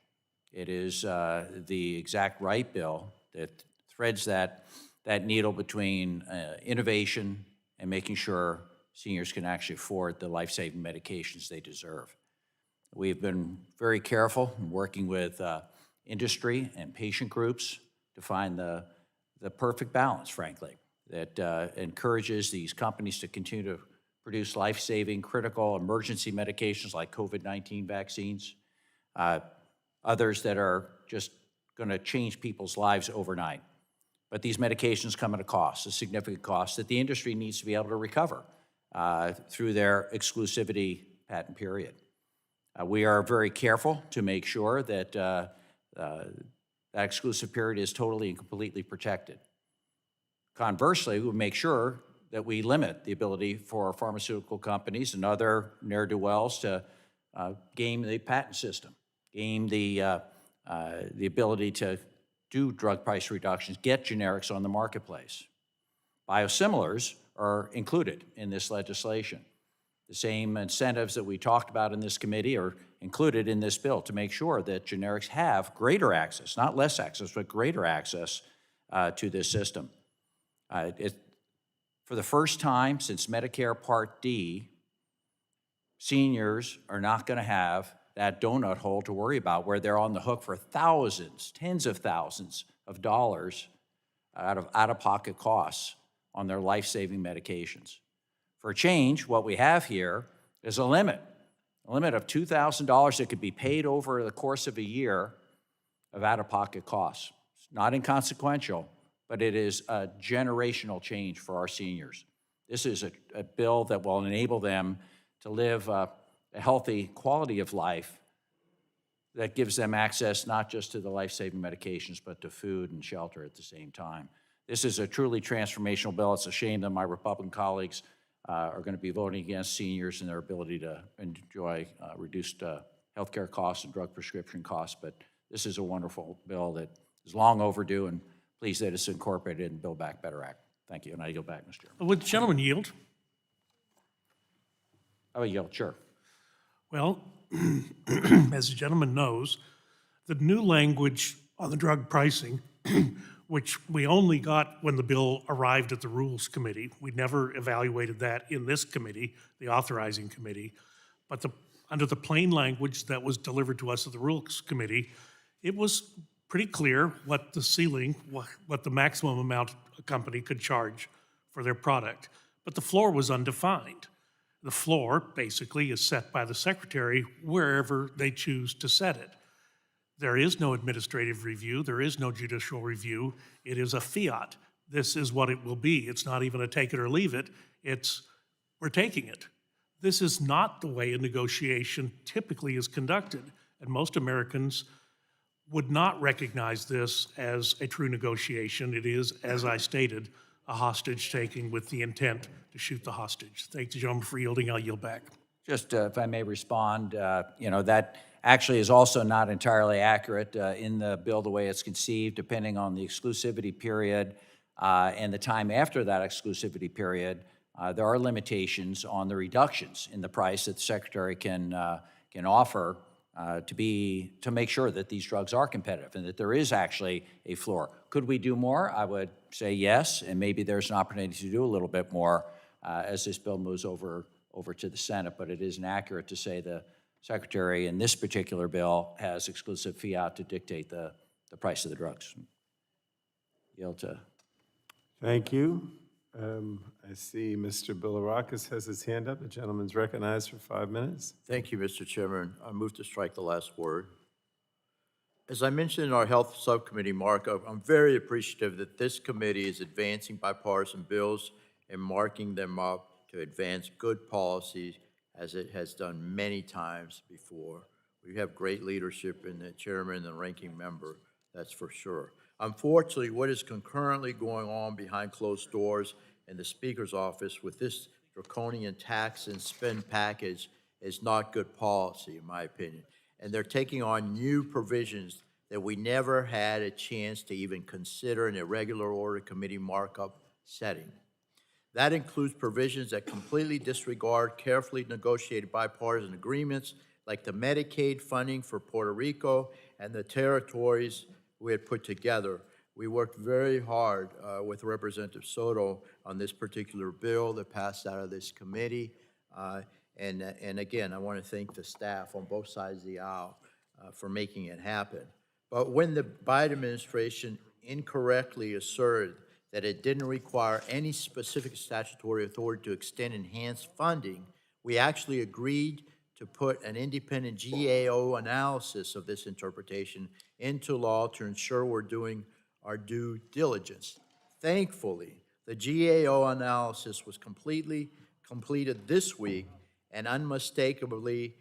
It is the exact right bill that threads that needle between innovation and making sure seniors can actually afford the life-saving medications they deserve. We've been very careful in working with industry and patient groups to find the perfect balance, frankly, that encourages these companies to continue to produce life-saving, critical emergency medications like COVID-19 vaccines, others that are just going to change people's lives overnight. But these medications come at a cost, a significant cost that the industry needs to be able to recover through their exclusivity patent period. We are very careful to make sure that that exclusive period is totally and completely protected. Conversely, we make sure that we limit the ability for pharmaceutical companies and other ne'er-do-wells to game the patent system, game the ability to do drug price reductions, get generics on the marketplace. Biosimilars are included in this legislation. The same incentives that we talked about in this committee are included in this bill to make sure that generics have greater access, not less access, but greater access to this system. For the first time since Medicare Part D, seniors are not going to have that donut hole to worry about where they're on the hook for thousands, tens of thousands of dollars out-of-pocket costs on their life-saving medications. For a change, what we have here is a limit of $2,000 that could be paid over the course of a year of out-of-pocket costs. It's not inconsequential, but it is a generational change for our seniors. This is a bill that will enable them to live a healthy quality of life that gives them access not just to the life-saving medications, but to food and shelter at the same time. This is a truly transformational bill. It's a shame that my Republican colleagues are going to be voting against seniors and their ability to enjoy reduced health care costs and drug prescription costs, but this is a wonderful bill that is long overdue, and pleased that it's incorporated in Build Back Better Act. Thank you, and I yield back, Mr. Chairman. Would the gentleman yield? I will yield, sure. Well, as the gentleman knows, the new language on the drug pricing, which we only got when the bill arrived at the Rules Committee. We never evaluated that in this committee, the authorizing committee. But under the plain language that was delivered to us at the Rules Committee, it was pretty clear what the ceiling, what the maximum amount a company could charge for their product. But the floor was undefined. The floor basically is set by the secretary wherever they choose to set it. There is no administrative review. There is no judicial review. It is a fiat. This is what it will be. It's not even a take it or leave it. It's we're taking it. This is not the way a negotiation typically is conducted. And most Americans would not recognize this as a true negotiation. It is, as I stated, a hostage taking with the intent to shoot the hostage. Thank the gentleman for yielding. I'll yield back. Just if I may respond, that actually is also not entirely accurate in the bill, the way it's conceived, depending on the exclusivity period and the time after that exclusivity period. There are limitations on the reductions in the price that the Secretary can offer to make sure that these drugs are competitive and that there is actually a floor. Could we do more? I would say yes, and maybe there's an opportunity to do a little bit more as this bill moves over to the Senate, but it is inaccurate to say the Secretary in this particular bill has exclusive fiat to dictate the price of the drugs. Yield to. Thank you. I see Mr. Bilirakis has his hand up. The gentleman's recognized for 5 minutes. Thank you, Mr. Chairman. I move to strike the last word. As I mentioned in our Health Subcommittee markup, I'm very appreciative that this committee is advancing bipartisan bills and marking them up to advance good policies as it has done many times before. We have great leadership in the chairman and the ranking member, that's for sure. Unfortunately, what is concurrently going on behind closed doors in the Speaker's office with this draconian tax and spend package is not good policy, in my opinion. And they're taking on new provisions that we never had a chance to even consider in a regular order committee markup setting. That includes provisions that completely disregard carefully negotiated bipartisan agreements like the Medicaid funding for Puerto Rico and the territories we had put together. We worked very hard with Representative Soto on this particular bill that passed out of this committee. And again, I want to thank the staff on both sides of the aisle for making it happen. But when the Biden administration incorrectly asserted that it didn't require any specific statutory authority to extend enhanced funding, we actually agreed to put an independent GAO analysis of this interpretation into law to ensure we're doing our due diligence. Thankfully, the GAO analysis was completed this week and unmistakably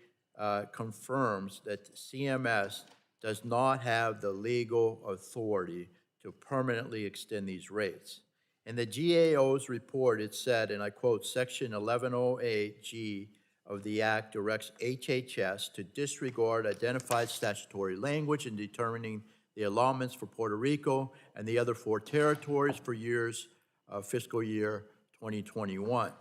confirms that CMS does not have the legal authority to permanently extend these rates. In the GAO's report, it said, and I quote, Section 1108G of the Act directs HHS to disregard identified statutory language in determining the allotments for Puerto Rico and the other 4 territories for years of fiscal year 2021.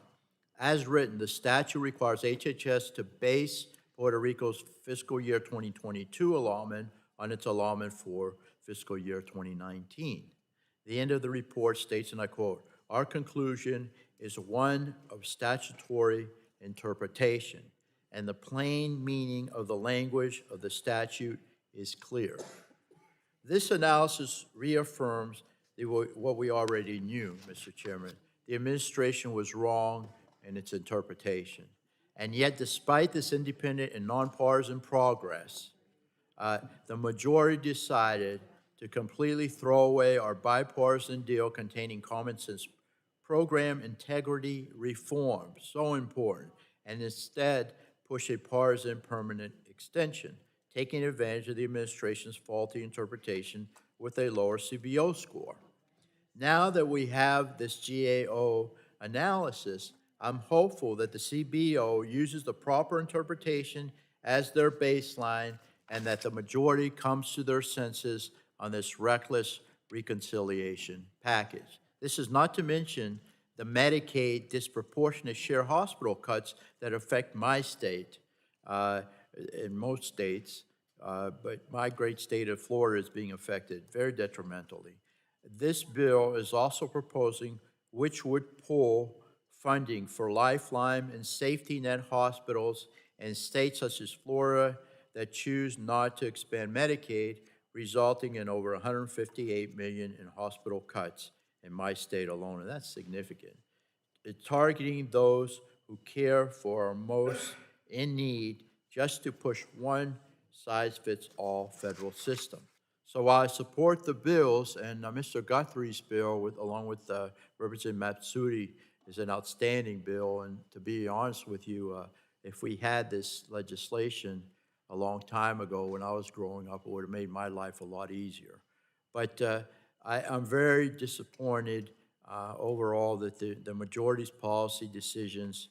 As written, the statute requires HHS to base Puerto Rico's fiscal year 2022 allotment on its allotment for fiscal year 2019. The end of the report states, and I quote, our conclusion is one of statutory interpretation, and the plain meaning of the language of the statute is clear. This analysis reaffirms what we already knew, Mr. Chairman. The administration was wrong in its interpretation. And yet, despite this independent and nonpartisan progress, the majority decided to completely throw away our bipartisan deal containing common sense program integrity reform, so important, and instead push a partisan permanent extension, taking advantage of the administration's faulty interpretation with a lower CBO score. Now that we have this GAO analysis, I'm hopeful that the CBO uses the proper interpretation as their baseline and that the majority comes to their senses on this reckless reconciliation package. This is not to mention the Medicaid disproportionate share hospital cuts that affect my state, in most states, but my great state of Florida is being affected very detrimentally. This bill is also proposing which would pull funding for Lifeline and safety net hospitals in states such as Florida that choose not to expand Medicaid, resulting in over $158 million in hospital cuts in my state alone, and that's significant. It's targeting those who care for our most in need just to push one size-fits-all federal system. So while I support the bills, and Mr. Guthrie's bill, along with Representative Matsudi, is an outstanding bill, and to be honest with you, if we had this legislation a long time ago when I was growing up. It would have made my life a lot easier. But I'm very disappointed overall that the majority's policy decisions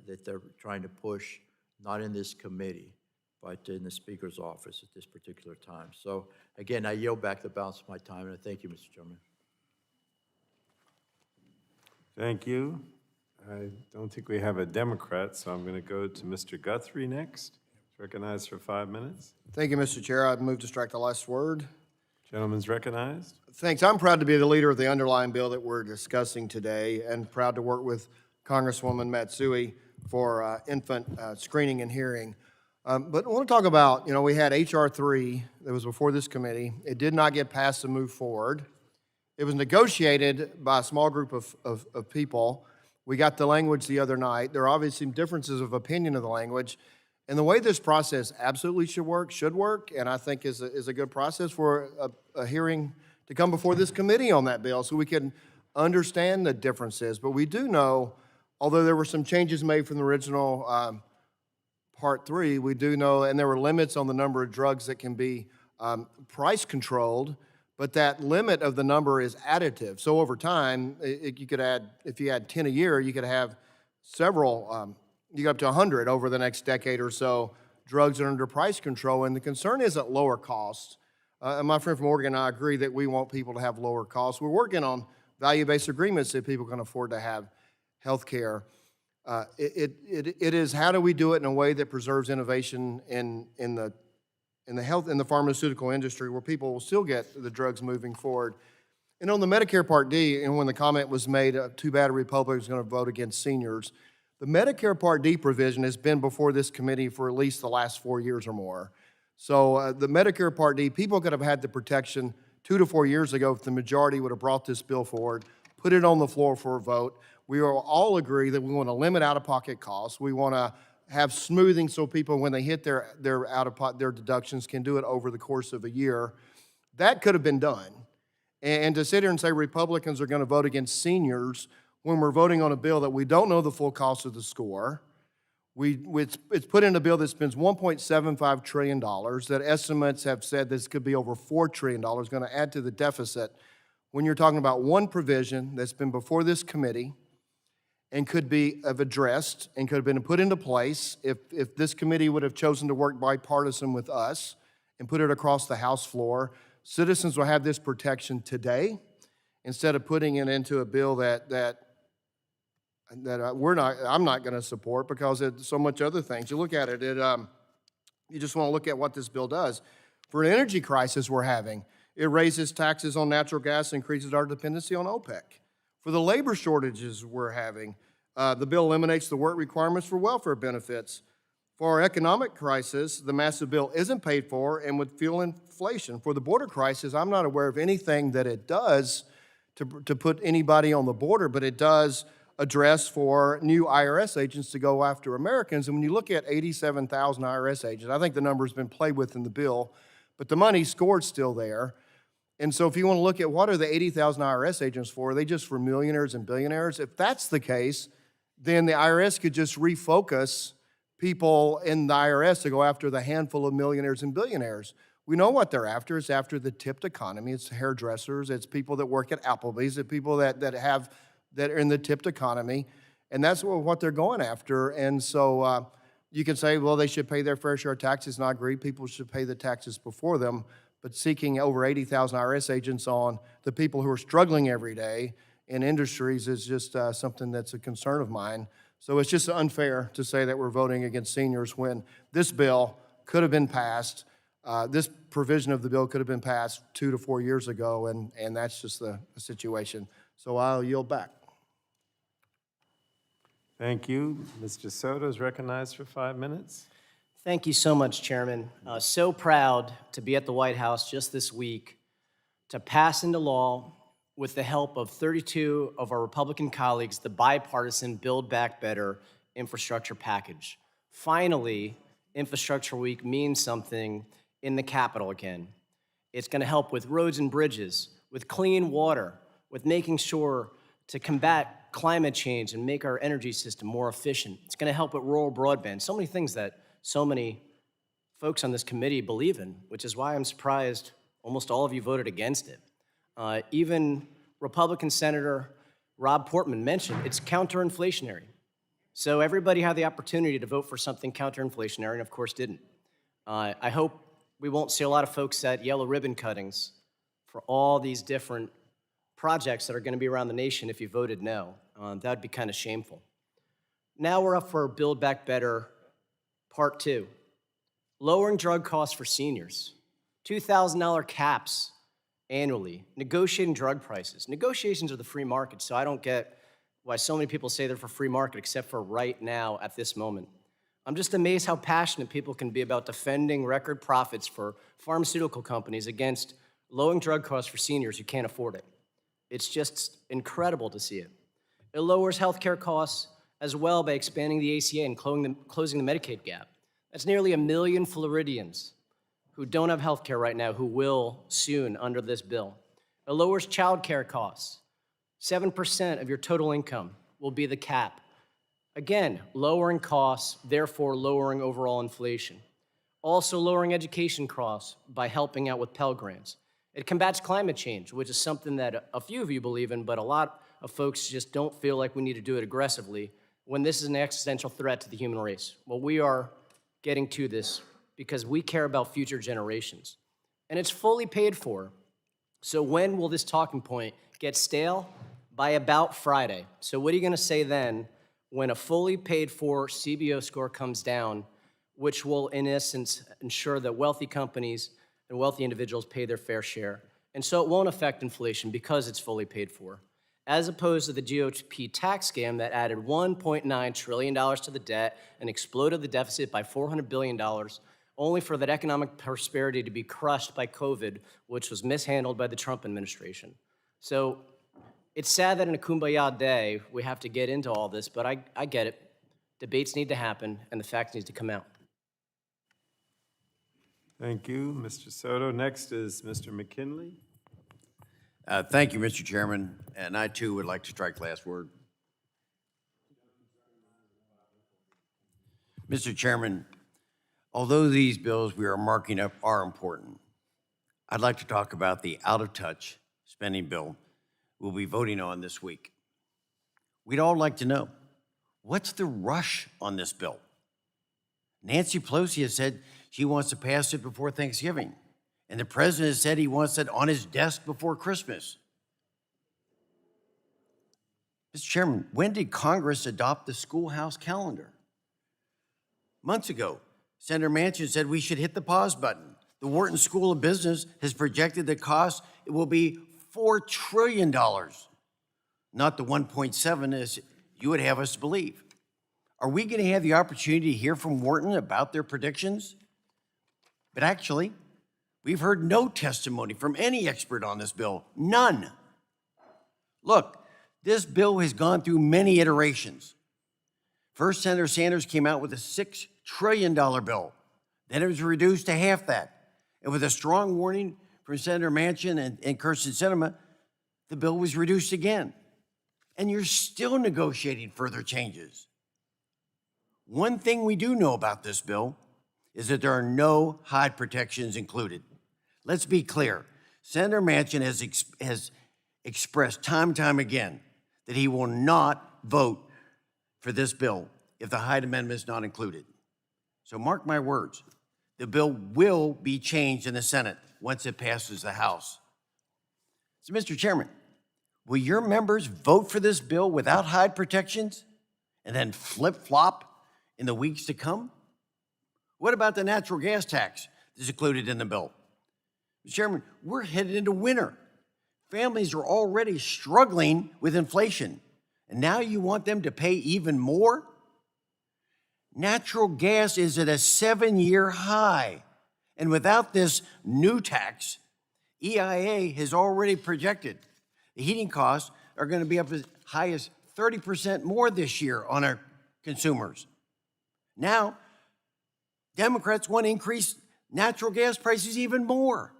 that they're trying to push, not in this committee, but in the Speaker's office at this particular time. So again, I yield back the balance of my time, and I thank you, Mr. Chairman. Thank you. I don't think we have a Democrat, so I'm going to go to Mr. Guthrie next. Recognized for 5 minutes. Thank you, Mr. Chair. I move to strike the last word. Gentleman's recognized. Thanks. I'm proud to be the leader of the underlying bill that we're discussing today, and proud to work with Congresswoman Matsui for infant screening and hearing. But I want to talk about, we had H.R. 3 that was before this committee. It did not get passed to move forward. It was negotiated by a small group of people. We got the language the other night. There are obviously differences of opinion of the language. And the way this process absolutely should work, and I think is a good process for a hearing to come before this committee on that bill so we can understand the differences. But we do know, although there were some changes made from the original Part 3, we do know, and there were limits on the number of drugs that can be price controlled, but that limit of the number is additive. So over time, you could add, if you had 10 a year, you could have several, you get up to 100 over the next decade or so, drugs that are under price control. And the concern isn't lower costs. And my friend from Oregon and I agree that we want people to have lower costs. We're working on value-based agreements that people can afford to have health care. It is how do we do it in a way that preserves innovation in the pharmaceutical industry where people will still get the drugs moving forward. And on the Medicare Part D, and when the comment was made, too bad a Republican is going to vote against seniors, the Medicare Part D provision has been before this committee for at least the last 4 years or more. So the Medicare Part D, people could have had the protection 2 to 4 years ago if the majority would have brought this bill forward, put it on the floor for a vote. We all agree that we want to limit out-of-pocket costs. We want to have smoothing so people, when they hit their deductions, can do it over the course of a year. That could have been done. And to sit here and say Republicans are going to vote against seniors when we're voting on a bill that we don't know the full cost of the score. It's put in a bill that spends $1.75 trillion, that estimates have said this could be over $4 trillion, going to add to the deficit. When you're talking about one provision that's been before this committee and could be addressed and could have been put into place if this committee would have chosen to work bipartisan with us and put it across the House floor, citizens will have this protection today instead of putting it into a bill that I'm not going to support because it's so much other things. You look at it, you just want to look at what this bill does. For an energy crisis we're having, it raises taxes on natural gas, increases our dependency on OPEC. For the labor shortages we're having, the bill eliminates the work requirements for welfare benefits. For our economic crisis, the massive bill isn't paid for and would fuel inflation. For the border crisis, I'm not aware of anything that it does to put anybody on the border, but it does address for new IRS agents to go after Americans. And when you look at 87,000 IRS agents, I think the number's been played with in the bill, but the money scored still there. And so if you want to look at what are the 80,000 IRS agents for, are they just for millionaires and billionaires? If that's the case, then the IRS could just refocus people in the IRS to go after the handful of millionaires and billionaires. We know what they're after. It's after the tipped economy. It's hairdressers. It's people that work at Applebee's. It's people that are in the tipped economy. And that's what they're going after. And so you can say, well, they should pay their fair share of taxes, and I agree. People should pay the taxes before them. But seeking over 80,000 IRS agents on the people who are struggling every day in industries is just something that's a concern of mine. So it's just unfair to say that we're voting against seniors when this bill could have been passed. This provision of the bill could have been passed 2 to 4 years ago, and that's just the situation. So I'll yield back. Thank you. Mr. Soto is recognized for 5 minutes. Thank you so much, Chairman. So proud to be at the White House just this week to pass into law, with the help of 32 of our Republican colleagues, the bipartisan Build Back Better infrastructure package. Finally, Infrastructure Week means something in the Capitol again. It's going to help with roads and bridges, with clean water, with making sure to combat climate change and make our energy system more efficient. It's going to help with rural broadband, so many things that so many folks on this committee believe in, which is why I'm surprised almost all of you voted against it. Even Republican Senator Rob Portman mentioned it's counterinflationary. So everybody had the opportunity to vote for something counterinflationary and of course didn't. I hope we won't see a lot of folks at yellow ribbon cuttings for all these different projects that are going to be around the nation if you voted no. That would be kind of shameful. Now we're up for Build Back Better Part 2. Lowering drug costs for seniors. $2,000 caps annually. Negotiating drug prices. Negotiations are the free market, so I don't get why so many people say they're for free market except for right now at this moment. I'm just amazed how passionate people can be about defending record profits for pharmaceutical companies against lowering drug costs for seniors who can't afford it. It's just incredible to see it. It lowers healthcare costs as well by expanding the ACA and closing the Medicaid gap. That's nearly 1 million Floridians who don't have healthcare right now who will soon under this bill. It lowers childcare costs. 7% of your total income will be the cap. Again, lowering costs, therefore lowering overall inflation. Also lowering education costs by helping out with Pell Grants. It combats climate change, which is something that a few of you believe in, but a lot of folks just don't feel like we need to do it aggressively when this is an existential threat to the human race. Well, we are getting to this because we care about future generations. And it's fully paid for. So when will this talking point get stale? By about Friday. So what are you going to say then when a fully paid for CBO score comes down, which will in essence ensure that wealthy companies and wealthy individuals pay their fair share? And so it won't affect inflation because it's fully paid for, as opposed to the GOP tax scam that added $1.9 trillion to the debt and exploded the deficit by $400 billion, only for that economic prosperity to be crushed by COVID, which was mishandled by the Trump administration. So it's sad that in a kumbaya day, we have to get into all this, but I get it. Debates need to happen, and the facts need to come out. Thank you, Mr. Soto. Next is Mr. McKinley. Thank you, Mr. Chairman, and I too would like to strike last word. Mr. Chairman, although these bills we are marking up are important, I'd like to talk about the out-of-touch spending bill we'll be voting on this week. We'd all like to know, what's the rush on this bill? Nancy Pelosi has said she wants to pass it before Thanksgiving, and the president has said he wants it on his desk before Christmas. Mr. Chairman, when did Congress adopt the schoolhouse calendar? Months ago, Senator Manchin said we should hit the pause button. The Wharton School of Business has projected the cost it will be $4 trillion, not the 1.7 as you would have us believe. Are we going to have the opportunity to hear from Wharton about their predictions? But actually, we've heard no testimony from any expert on this bill, none. Look, this bill has gone through many iterations. First, Senator Sanders came out with a $6 trillion bill. Then it was reduced to half that. And with a strong warning from Senator Manchin and Kyrsten Sinema, the bill was reduced again. And you're still negotiating further changes. One thing we do know about this bill is that there are no hide protections included. Let's be clear. Senator Manchin has expressed time and time again that he will not vote for this bill if the Hyde Amendment is not included. So mark my words, the bill will be changed in the Senate once it passes the House. So, Mr. Chairman, will your members vote for this bill without Hyde protections and then flip-flop in the weeks to come? What about the natural gas tax that's included in the bill? Mr. Chairman, we're headed into winter. Families are already struggling with inflation, and now you want them to pay even more? Natural gas is at a 7-year high, and without this new tax, EIA has already projected the heating costs are going to be up as high as 30% more this year on our consumers. Now, Democrats want to increase natural gas prices even more.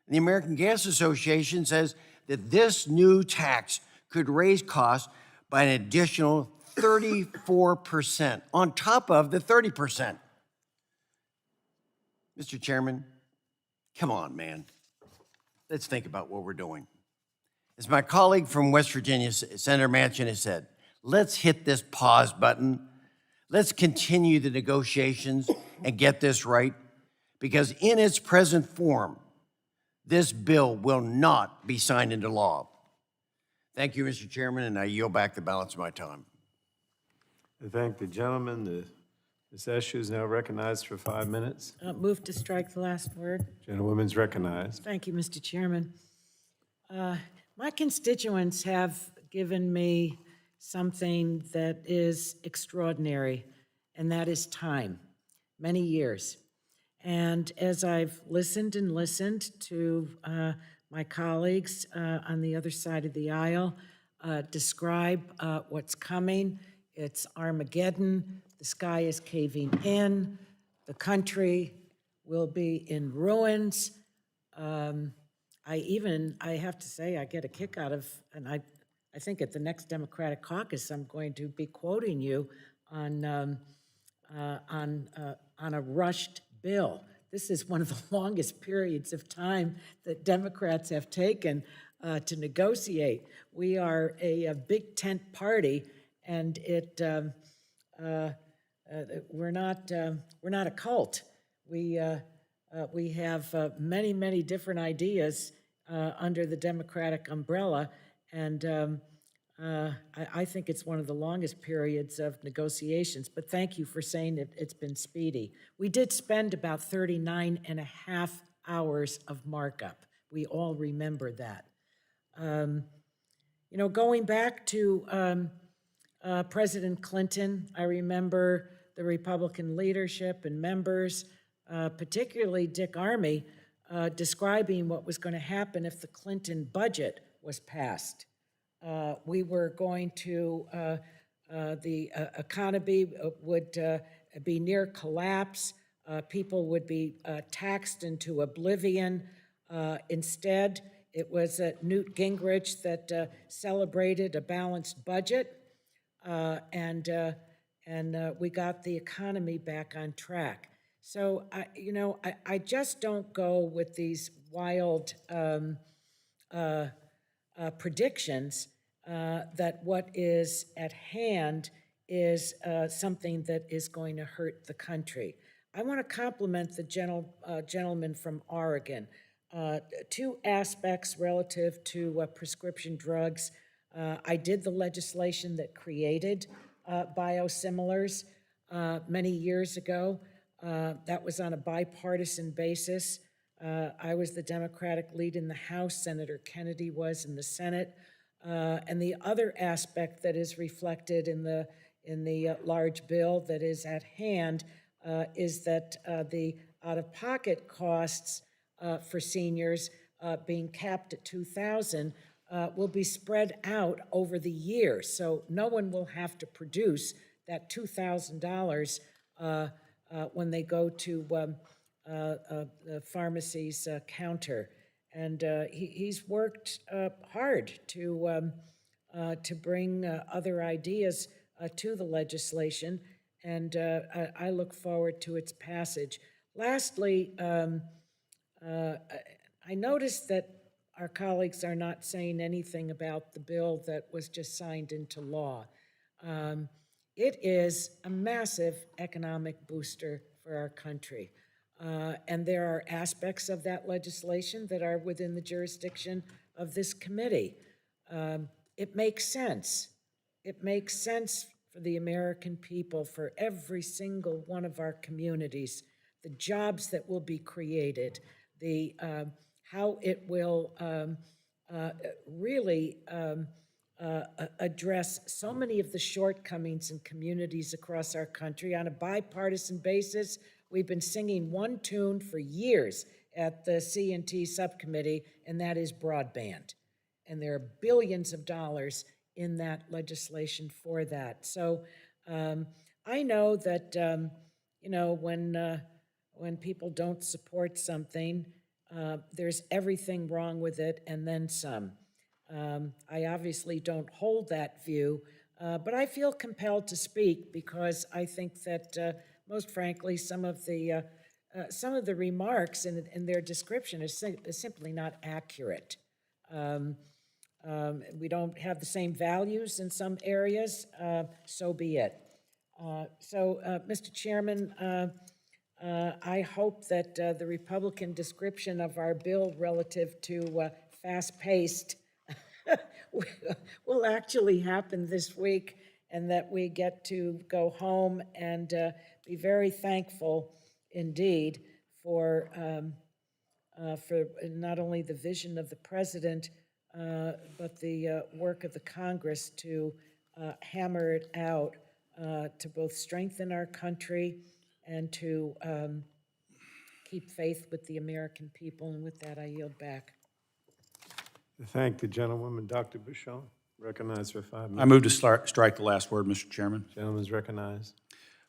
And the American Gas Association says that this new tax could raise costs by an additional 34% on top of the 30%. Mr. Chairman, come on, man. Let's think about what we're doing. As my colleague from West Virginia, Senator Manchin, has said, let's hit this pause button. Let's continue the negotiations and get this right, because in its present form, this bill will not be signed into law. Thank you, Mr. Chairman, and I yield back the balance of my time. I thank the gentleman. Ms. Eshu is now recognized for 5 minutes. Move to strike the last word. Gentlewoman's recognized. Thank you, Mr. Chairman. My constituents have given me something that is extraordinary, and that is time, many years. And as I've listened and listened to my colleagues on the other side of the aisle describe what's coming, it's Armageddon, the sky is caving in, the country will be in ruins. I have to say, I get a kick out of, and I think at the next Democratic caucus, I'm going to be quoting you on a rushed bill. This is one of the longest periods of time that Democrats have taken to negotiate. We are a big tent party, and we're not a cult. We have many different ideas under the Democratic umbrella, and I think it's one of the longest periods of negotiations, but thank you for saying it's been speedy. We did spend about 39 and a half hours of markup. We all remember that. Going back to President Clinton, I remember the Republican leadership and members, particularly Dick Armey, describing what was going to happen if the Clinton budget was passed. We were going to, the economy would be near collapse. People would be taxed into oblivion. Instead, it was Newt Gingrich that celebrated a balanced budget, and we got the economy back on track. So, I just don't go with these wild predictions that what is at hand is something that is going to hurt the country. I want to compliment the gentleman from Oregon. Two aspects relative to prescription drugs. I did the legislation that created biosimilars many years ago. That was on a bipartisan basis. I was the Democratic lead in the House, Senator Kennedy was in the Senate. And the other aspect that is reflected in the large bill that is at hand is that the out-of-pocket costs for seniors being capped at $2,000 will be spread out over the years. So no one will have to produce that $2,000 when they go to the pharmacy's counter. And he's worked hard to bring other ideas to the legislation, and I look forward to its passage. Lastly, I noticed that our colleagues are not saying anything about the bill that was just signed into law. It is a massive economic booster for our country. And there are aspects of that legislation that are within the jurisdiction of this committee. It makes sense. It makes sense for the American people, for every single one of our communities, the jobs that will be created, the how it will really address so many of the shortcomings in communities across our country on a bipartisan basis. We've been singing one tune for years at the C&T subcommittee, and that is broadband. And there are billions of dollars in that legislation for that. So I know that, when people don't support something, there's everything wrong with it and then some. I obviously don't hold that view, but I feel compelled to speak because I think that most frankly, some of the some of the remarks in their description is simply not accurate. We don't have the same values in some areas, so be it. Mr. Chairman, I hope that the Republican description of our bill relative to fast-paced will actually happen this week, and that we get to go home and be very thankful indeed for not only the vision of the president, but the work of the Congress to hammer it out to both strengthen our country and to keep faith with the American people. And with that, I yield back. Thank the gentlewoman. Dr. Bouchon, recognized for 5 minutes. I move to strike the last word, Mr. Chairman. Gentleman's recognized.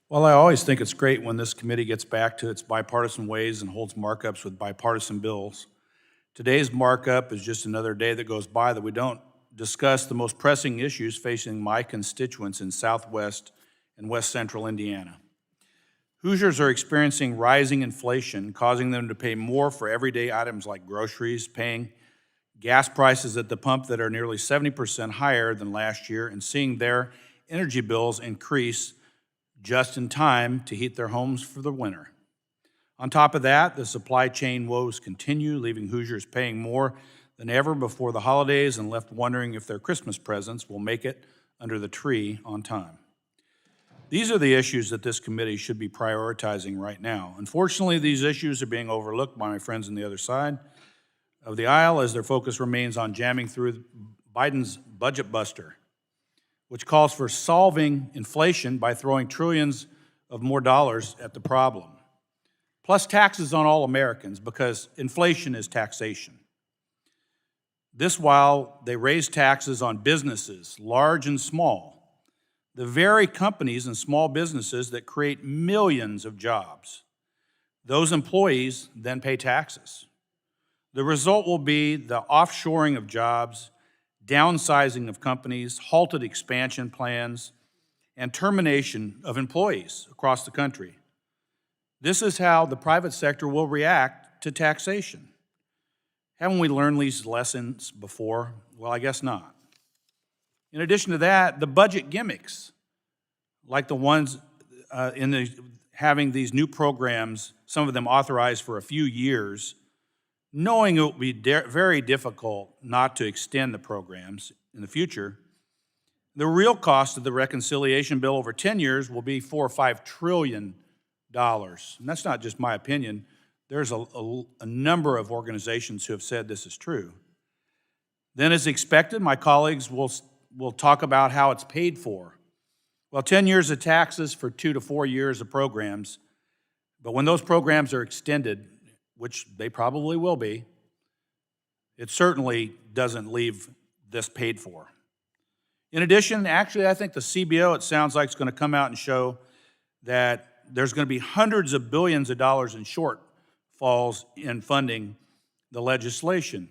Well, I always think it's great when this committee gets back to its bipartisan ways and holds markups with bipartisan bills. Today's markup is just another day that goes by that we don't discuss the most pressing issues facing my constituents in Southwest and West Central Indiana. Hoosiers are experiencing rising inflation, causing them to pay more for everyday items like groceries, paying gas prices at the pump that are nearly 70% higher than last year, and seeing their energy bills increase just in time to heat their homes for the winter. On top of that, the supply chain woes continue, leaving Hoosiers paying more than ever before the holidays and left wondering if their Christmas presents will make it under the tree on time. These are the issues that this committee should be prioritizing right now. Unfortunately, these issues are being overlooked by my friends on the other side of the aisle as their focus remains on jamming through Biden's budget buster, which calls for solving inflation by throwing trillions of more dollars at the problem, plus taxes on all Americans, because inflation is taxation. This while they raise taxes on businesses, large and small, the very companies and small businesses that create millions of jobs. Those employees then pay taxes. The result will be the offshoring of jobs, downsizing of companies, halted expansion plans, and termination of employees across the country. This is how the private sector will react to taxation. Haven't we learned these lessons before? Well, I guess not. In addition to that, the budget gimmicks, like the ones having these new programs, some of them authorized for a few years, knowing it will be very difficult not to extend the programs in the future. The real cost of the reconciliation bill over 10 years will be $4 or $5 trillion. And that's not just my opinion. There's a number of organizations who have said this is true. Then, as expected, my colleagues will talk about how it's paid for. Well, 10 years of taxes for 2 to 4 years of programs, but when those programs are extended, which they probably will be, it certainly doesn't leave this paid for. In addition, actually, I think the CBO, it sounds like, is going to come out and show that there's going to be hundreds of billions of dollars in shortfalls in funding the legislation.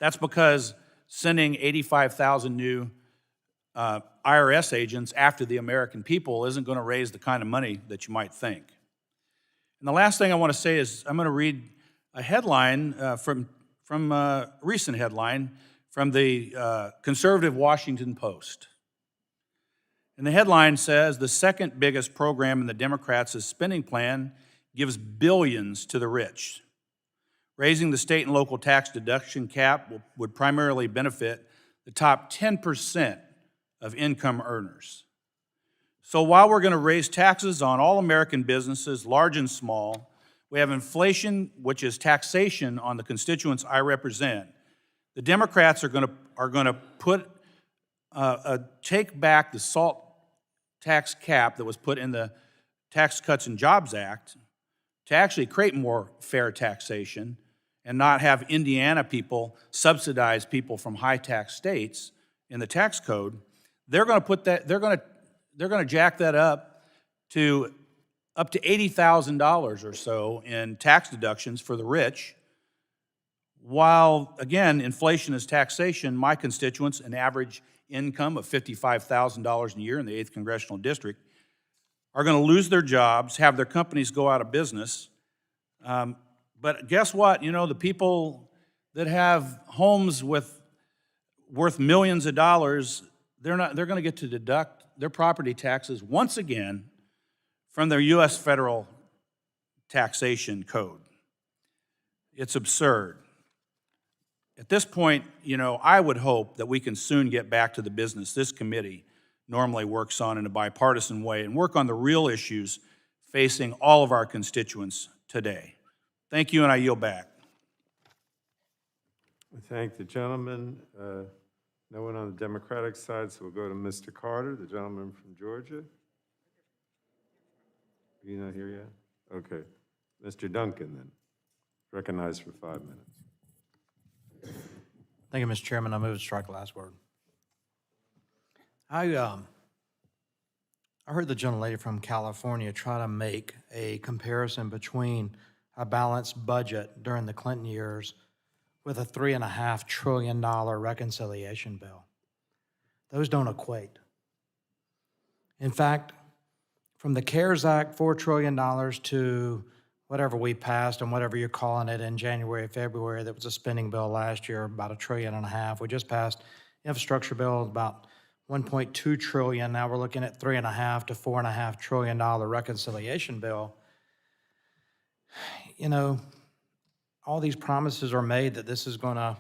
That's because sending 85,000 new IRS agents after the American people isn't going to raise the kind of money that you might think. And the last thing I want to say is I'm going to read a headline from a recent headline from the conservative Washington Post. And the headline says, "The second biggest program in the Democrats' spending plan gives billions to the rich. Raising the state and local tax deduction cap would primarily benefit the top 10% of income earners." So while we're going to raise taxes on all American businesses, large and small, we have inflation, which is taxation on the constituents I represent. The Democrats are going to take back the SALT tax cap that was put in the Tax Cuts and Jobs Act to actually create more fair taxation and not have Indiana people subsidize people from high tax states in the tax code. They're going to put that. They're going to jack that up to $80,000 or so in tax deductions for the rich. While, again, inflation is taxation, my constituents, an average income of $55,000 a year in the 8th Congressional District, are going to lose their jobs, have their companies go out of business. But guess what? You know, the people that have homes worth millions of dollars, they're going to get to deduct their property taxes once again from their U.S. federal taxation code. It's absurd. At this point, you know, I would hope that we can soon get back to the business this committee normally works on in a bipartisan way and work on the real issues facing all of our constituents today. Thank you, and I yield back. I thank the gentleman. No one on the Democratic side, so we'll go to Mr. Carter, the gentleman from Georgia. Are you not here yet? Okay. Mr. Duncan, then. Recognized for 5 minutes. Thank you, Mr. Chairman. I move to strike the last word. I heard the gentlelady from California try to make a comparison between a balanced budget during the Clinton years with a $3.5 trillion reconciliation bill. Those don't equate. In fact, from the CARES Act, $4 trillion to whatever we passed and whatever you're calling it in January, February, that was a spending bill last year, about $1.5 trillion. We just passed infrastructure bill about $1.2 trillion. Now we're looking at $3.5 to $4.5 trillion reconciliation bill. You know, all these promises are made that this is going to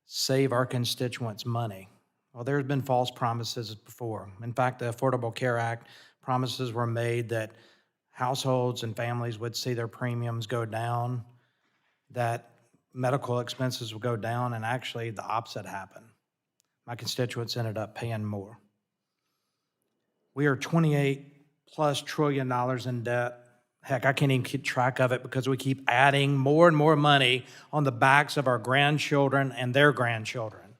save our constituents money. Well, there's been false promises before. In fact, the Affordable Care Act promises were made that households and families would see their premiums go down, that medical expenses would go down, and actually the opposite happened. My constituents ended up paying more. We are $28+ trillion in debt. Heck, I can't even keep track of it because we keep adding more and more money on the backs of our grandchildren and their grandchildren.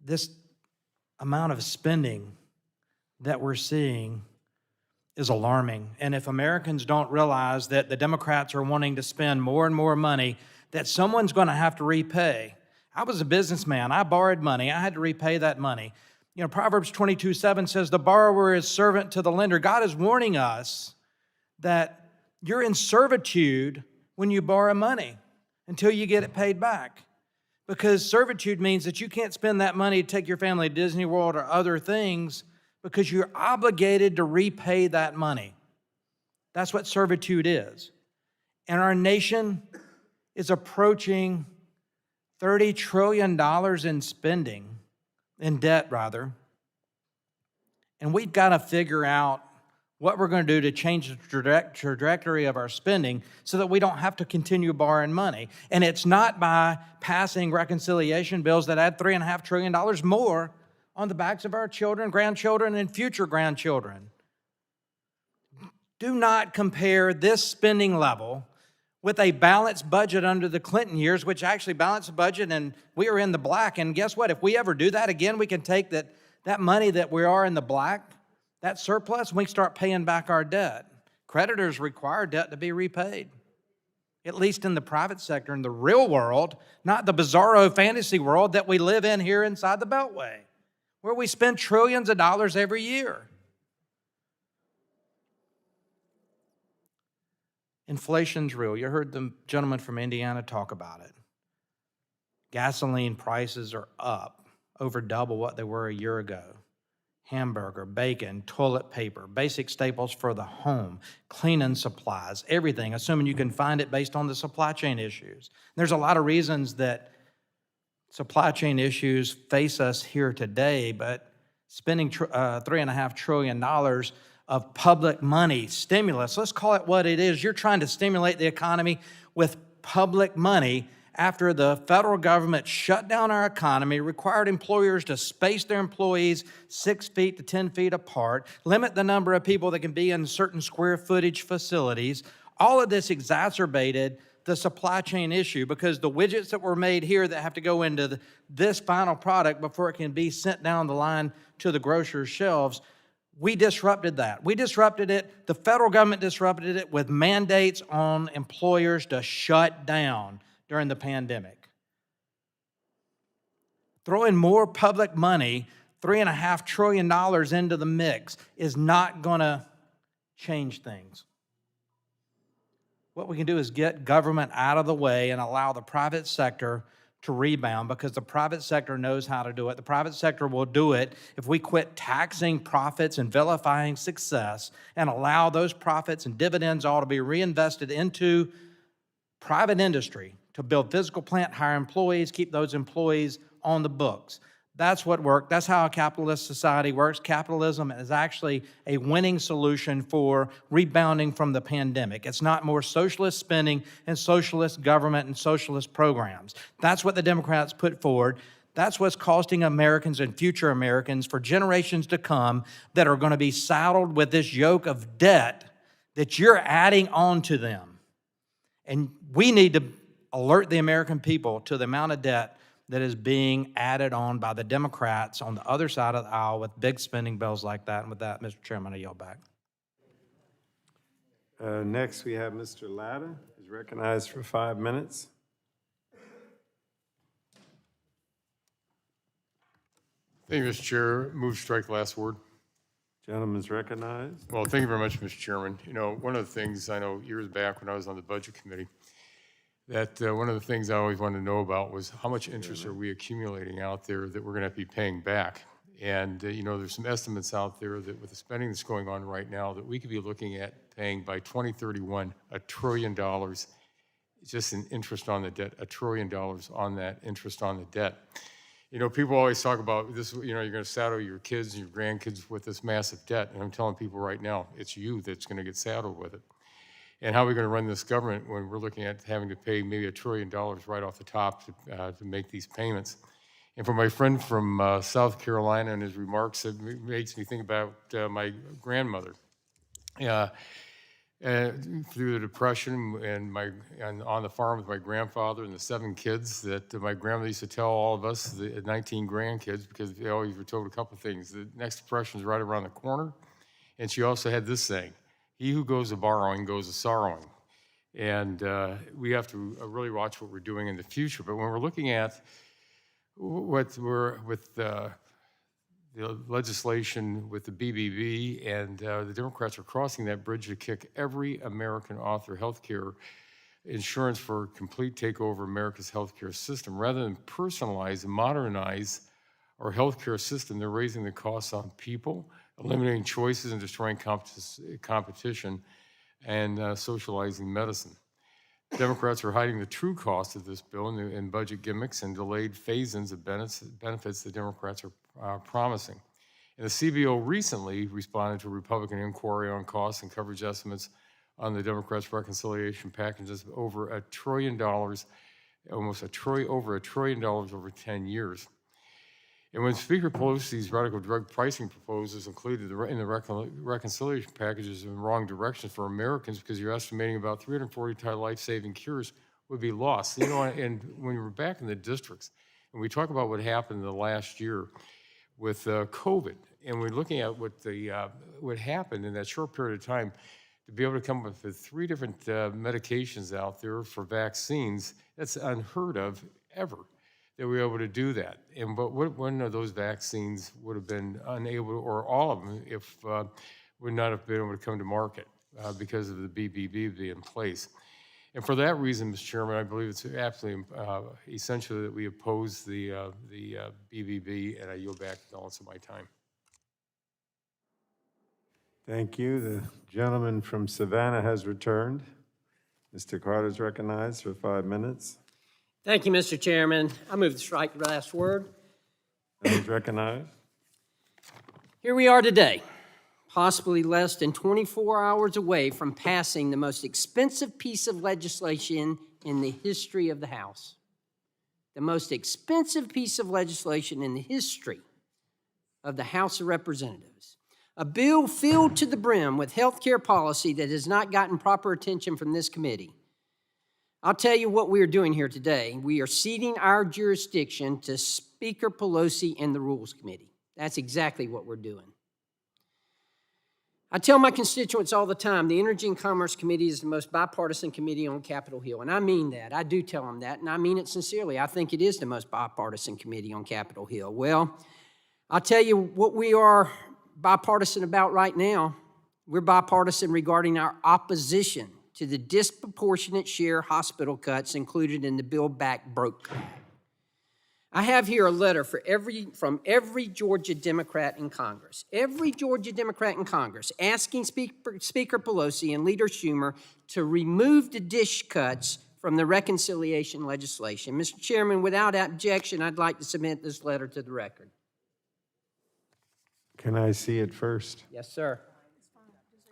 This amount of spending that we're seeing is alarming. And if Americans don't realize that the Democrats are wanting to spend more and more money that someone's going to have to repay. I was a businessman. I borrowed money. I had to repay that money. You know, Proverbs 22:7 says, the borrower is servant to the lender. God is warning us that you're in servitude when you borrow money until you get it paid back. Because servitude means that you can't spend that money to take your family to Disney World or other things because you're obligated to repay that money. That's what servitude is. And our nation is approaching $30 trillion in spending, in debt rather. And we've got to figure out what we're going to do to change the trajectory of our spending so that we don't have to continue borrowing money. And it's not by passing reconciliation bills that add $3.5 trillion more on the backs of our children, grandchildren, and future grandchildren. Do not compare this spending level with a balanced budget under the Clinton years, which actually balanced the budget and we are in the black. And guess what? If we ever do that again, we can take that money that we are in the black, that surplus, and we start paying back our debt. Creditors require debt to be repaid, at least in the private sector, in the real world, not the bizarro fantasy world that we live in here inside the Beltway, where we spend trillions of dollars every year. Inflation's real. You heard the gentleman from Indiana talk about it. Gasoline prices are up over double what they were a year ago. Hamburger, bacon, toilet paper, basic staples for the home, cleaning supplies, everything, assuming you can find it based on the supply chain issues. There's a lot of reasons that supply chain issues face us here today, but spending $3.5 trillion of public money, stimulus, let's call it what it is. You're trying to stimulate the economy with public money after the federal government shut down our economy, required employers to space their employees 6 feet to 10 feet apart, limit the number of people that can be in certain square footage facilities. All of this exacerbated the supply chain issue because the widgets that were made here that have to go into this final product before it can be sent down the line to the grocer's shelves, we disrupted that. We disrupted it. The federal government disrupted it with mandates on employers to shut down during the pandemic. Throwing more public money $3.5 trillion into the mix is not going to change things. What we can do is get government out of the way and allow the private sector to rebound, because the private sector knows how to do it. The private sector will do it if we quit taxing profits and vilifying success and allow those profits and dividends all to be reinvested into private industry to build physical plant, hire employees, keep those employees on the books. That's what works. That's how a capitalist society works. Capitalism is actually a winning solution for rebounding from the pandemic. It's not more socialist spending and socialist government and socialist programs. That's what the Democrats put forward. That's what's costing Americans and future Americans for generations to come that are going to be saddled with this yoke of debt that you're adding on to them. And we need to alert the American people to the amount of debt that is being added on by the Democrats on the other side of the aisle with big spending bills like that. And with that, Mr. Chairman, I yield back. Next, we have Mr. Latta, who's recognized for 5 minutes. Thank you, Mr. Chair. Move to strike the last word. Gentleman's recognized. Well, thank you very much, Mr. Chairman. You know, one of the things I know years back when I was on the Budget Committee, that one of the things I always wanted to know about was how much interest are we accumulating out there that we're going to have to be paying back. And, you know, there's some estimates out there that with the spending that's going on right now, that we could be looking at paying by 2031 $1 trillion just in interest on the debt, $1 trillion on that interest on the debt. You know, people always talk about this, you know, you're going to saddle your kids and your grandkids with this massive debt. And I'm telling people right now, it's you that's going to get saddled with it. And how are we going to run this government when we're looking at having to pay maybe $1 trillion right off the top to make these payments? And for my friend from South Carolina and his remarks, it makes me think about my grandmother. Through the Depression and on the farm with my grandfather and the 7 kids that my grandmother used to tell all of us, the 19 grandkids, because they always were told a couple of things. The next Depression is right around the corner. And she also had this saying, "He who goes a-borrowing goes a-sorrowing." And we have to really watch what we're doing in the future. But when we're looking at what we're with the legislation with the BBB, and the Democrats are crossing that bridge to kick every American off their health care insurance for a complete takeover of America's healthcare system. Rather than personalize and modernize our healthcare system, they're raising the costs on people, eliminating choices and destroying competition, and socializing medicine. Democrats are hiding the true cost of this bill in budget gimmicks and delayed phase-ins of benefits the Democrats are promising. And the CBO recently responded to a Republican inquiry on costs and coverage estimates on the Democrats' reconciliation packages of over $1 trillion, over $1 trillion over 10 years. And when Speaker Pelosi's radical drug pricing proposals included in the reconciliation packages in the wrong direction for Americans, because you're estimating about 340 life-saving cures would be lost. You know, and when we're back in the districts, and we talk about what happened in the last year with COVID, and we're looking at what happened in that short period of time, to be able to come up with 3 different medications out there for vaccines, that's unheard of ever, that we were able to do that. But one of those vaccines would have been unable, or all of them, if would not have been able to come to market because of the BBB being in place. And for that reason, Mr. Chairman, I believe it's absolutely essential that we oppose the BBB, and I yield back the balance of my time. Thank you. The gentleman from Savannah has returned. Mr. Carter's recognized for 5 minutes. Thank you, Mr. Chairman. I move to strike the last word. Gentleman's recognized. Here we are today, possibly less than 24 hours away from passing the most expensive piece of legislation in the history of the House. The most expensive piece of legislation in the history of the House of Representatives. A bill filled to the brim with health care policy that has not gotten proper attention from this committee. I'll tell you what we are doing here today. We are ceding our jurisdiction to Speaker Pelosi and the Rules Committee. That's exactly what we're doing. I tell my constituents all the time, the Energy and Commerce Committee is the most bipartisan committee on Capitol Hill, and I mean that. I do tell them that, and I mean it sincerely. I think it is the most bipartisan committee on Capitol Hill. Well, I'll tell you what we are bipartisan about right now. We're bipartisan regarding our opposition to the disproportionate share hospital cuts included in the Build Back Broke Act. I have here a letter from every Georgia Democrat in Congress, asking Speaker Pelosi and Leader Schumer to remove the DISH cuts from the reconciliation legislation. Mr. Chairman, without objection, I'd like to submit this letter to the record. Can I see it first? Yes, sir.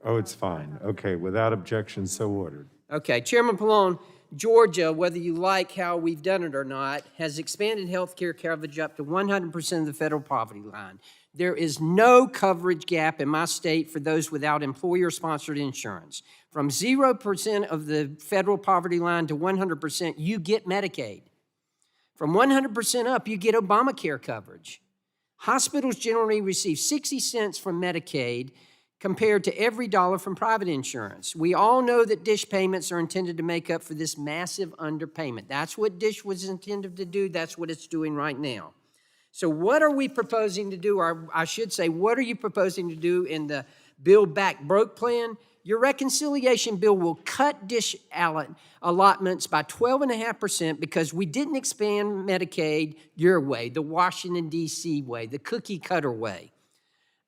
Oh, it's fine. Okay, without objection, so ordered. Okay, Chairman Pallone, Georgia, whether you like how we've done it or not, has expanded health care coverage up to 100% of the federal poverty line. There is no coverage gap in my state for those without employer-sponsored insurance. From 0% of the federal poverty line to 100%, you get Medicaid. From 100% up, you get Obamacare coverage. Hospitals generally receive 60 cents from Medicaid compared to every dollar from private insurance. We all know that DISH payments are intended to make up for this massive underpayment. That's what DISH was intended to do. That's what it's doing right now. So what are we proposing to do, or I should say, what are you proposing to do in the Build Back Broke plan? Your reconciliation bill will cut DISH allotments by 12.5% because we didn't expand Medicaid your way, the Washington, D.C. way, the cookie cutter way.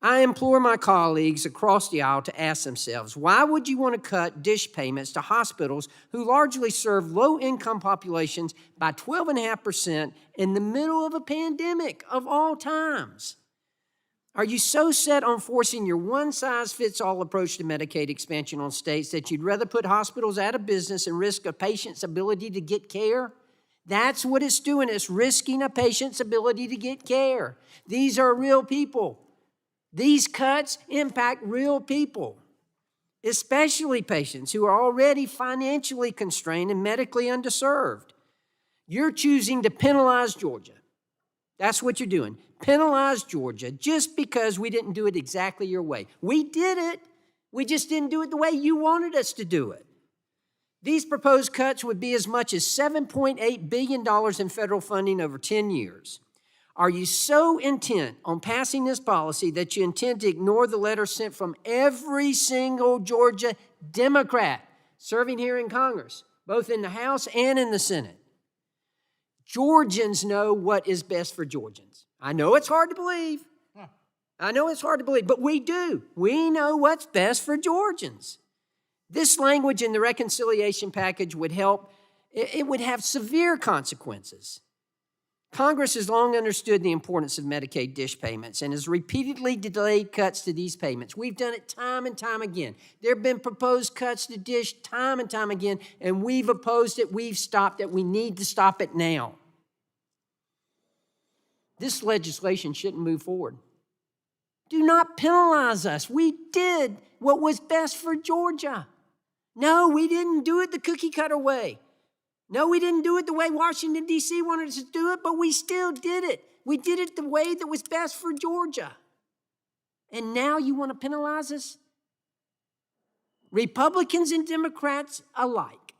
I implore my colleagues across the aisle to ask themselves, why would you want to cut DISH payments to hospitals who largely serve low-income populations by 12.5% in the middle of a pandemic of all times? Are you so set on forcing your one-size-fits-all approach to Medicaid expansion on states that you'd rather put hospitals out of business and risk a patient's ability to get care? That's what it's doing. It's risking a patient's ability to get care. These are real people. These cuts impact real people, especially patients who are already financially constrained and medically underserved. You're choosing to penalize Georgia. That's what you're doing. Penalize Georgia just because we didn't do it exactly your way. We did it. We just didn't do it the way you wanted us to do it. These proposed cuts would be as much as $7.8 billion in federal funding over 10 years. Are you so intent on passing this policy that you intend to ignore the letter sent from every single Georgia Democrat serving here in Congress, both in the House and in the Senate? Georgians know what is best for Georgians. I know it's hard to believe. But we do. We know what's best for Georgians. This language in the reconciliation package would help. It would have severe consequences. Congress has long understood the importance of Medicaid DISH payments and has repeatedly delayed cuts to these payments. We've done it time and time again. There have been proposed cuts to DISH time and time again, and we've opposed it, we've stopped it, we need to stop it now. This legislation shouldn't move forward. Do not penalize us. We did what was best for Georgia. No, we didn't do it the cookie cutter way. No, we didn't do it the way Washington, D.C. wanted us to do it, but we still did it. We did it the way that was best for Georgia. And now you want to penalize us? Republicans and Democrats alike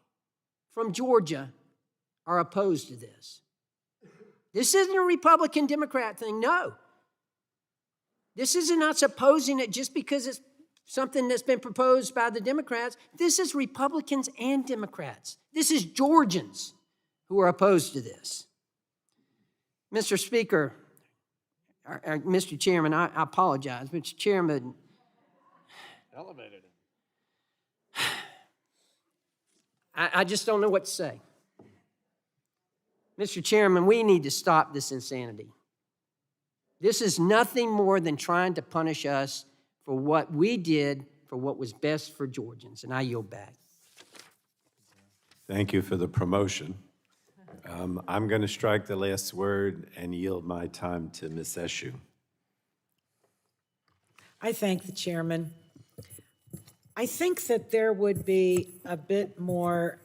from Georgia are opposed to this. This isn't a Republican-Democrat thing, no. This isn't us opposing it just because it's something that's been proposed by the Democrats. This is Republicans and Democrats. This is Georgians who are opposed to this. Mr. Speaker, Mr. Chairman, I apologize. Mr. Chairman. Elevated him. I just don't know what to say. Mr. Chairman, we need to stop this insanity. This is nothing more than trying to punish us for what we did, for what was best for Georgians. And I yield back. Thank you for the promotion. I'm going to strike the last word and yield my time to Ms. Eshoo. I thank the chairman. I think that there would be a bit more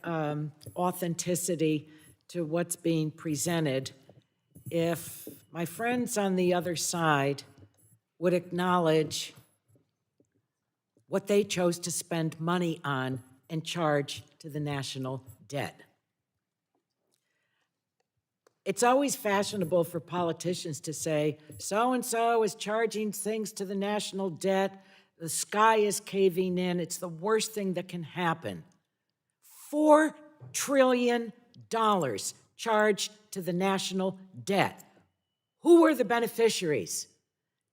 authenticity to what's being presented if my friends on the other side would acknowledge what they chose to spend money on and charge to the national debt. it's always fashionable for politicians to say, so-and-so is charging things to the national debt, the sky is caving in, it's the worst thing that can happen. $4 trillion charged to the national debt. Who are the beneficiaries?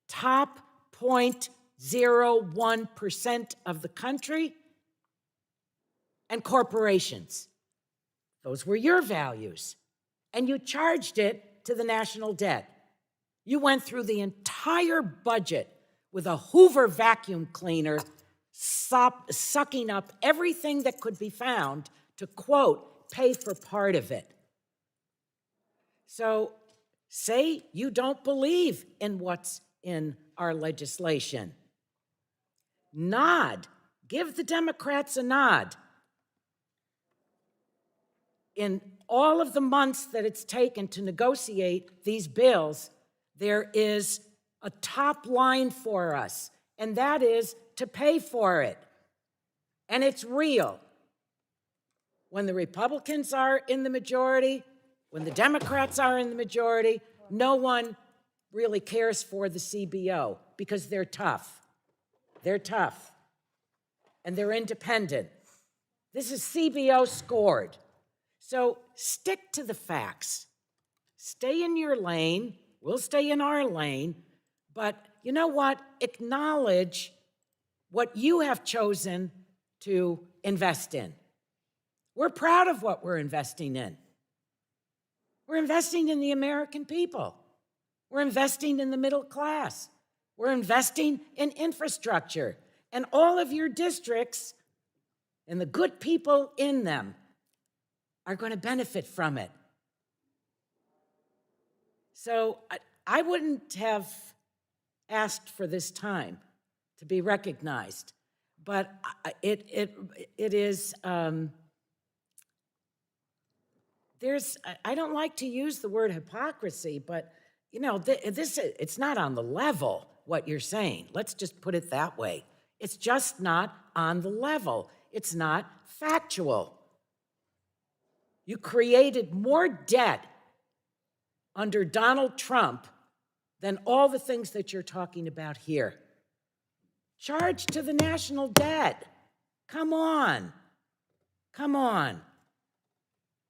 Top 0.01% of the country and corporations. Those were your values. And you charged it to the national debt. You went through the entire budget with a Hoover vacuum cleaner sucking up everything that could be found to, quote, pay for part of it. So say you don't believe in what's in our legislation. Nod. Give the Democrats a nod. In all of the months that it's taken to negotiate these bills, there is a top line for us, and that is to pay for it. And it's real. When the Republicans are in the majority, when the Democrats are in the majority, no one really cares for the CBO because they're tough. They're tough. And they're independent. This is CBO scored. So stick to the facts. Stay in your lane. We'll stay in our lane. But you know what? Acknowledge what you have chosen to invest in. We're proud of what we're investing in. We're investing in the American people. We're investing in the middle class. We're investing in infrastructure. And all of your districts and the good people in them are going to benefit from it. So I wouldn't have asked for this time to be recognized, but it is, I don't like to use the word hypocrisy, but you know, it's not on the level what you're saying. Let's just put it that way. It's just not on the level. It's not factual. You created more debt under Donald Trump than all the things that you're talking about here. Charge to the national debt. Come on. Come on.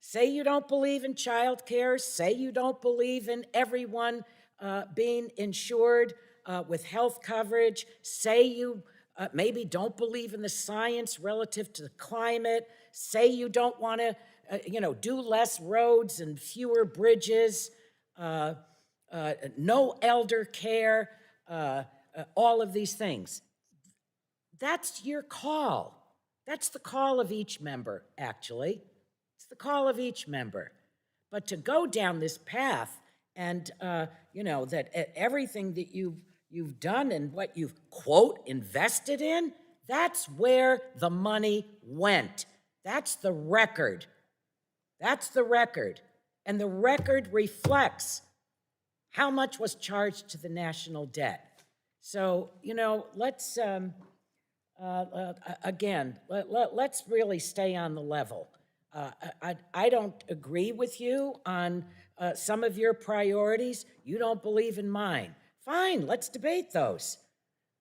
Say you don't believe in child care. Say you don't believe in everyone being insured with health coverage. Say you maybe don't believe in the science relative to the climate. Say you don't want to do less roads and fewer bridges, no elder care, all of these things. That's your call. That's the call of each member, actually. It's the call of each member. But to go down this path and, that everything that you've done and what you've, quote, invested in, that's where the money went. That's the record. That's the record. And the record reflects how much was charged to the national debt. So, let's, again, let's really stay on the level. I don't agree with you on some of your priorities. You don't believe in mine. Fine, let's debate those.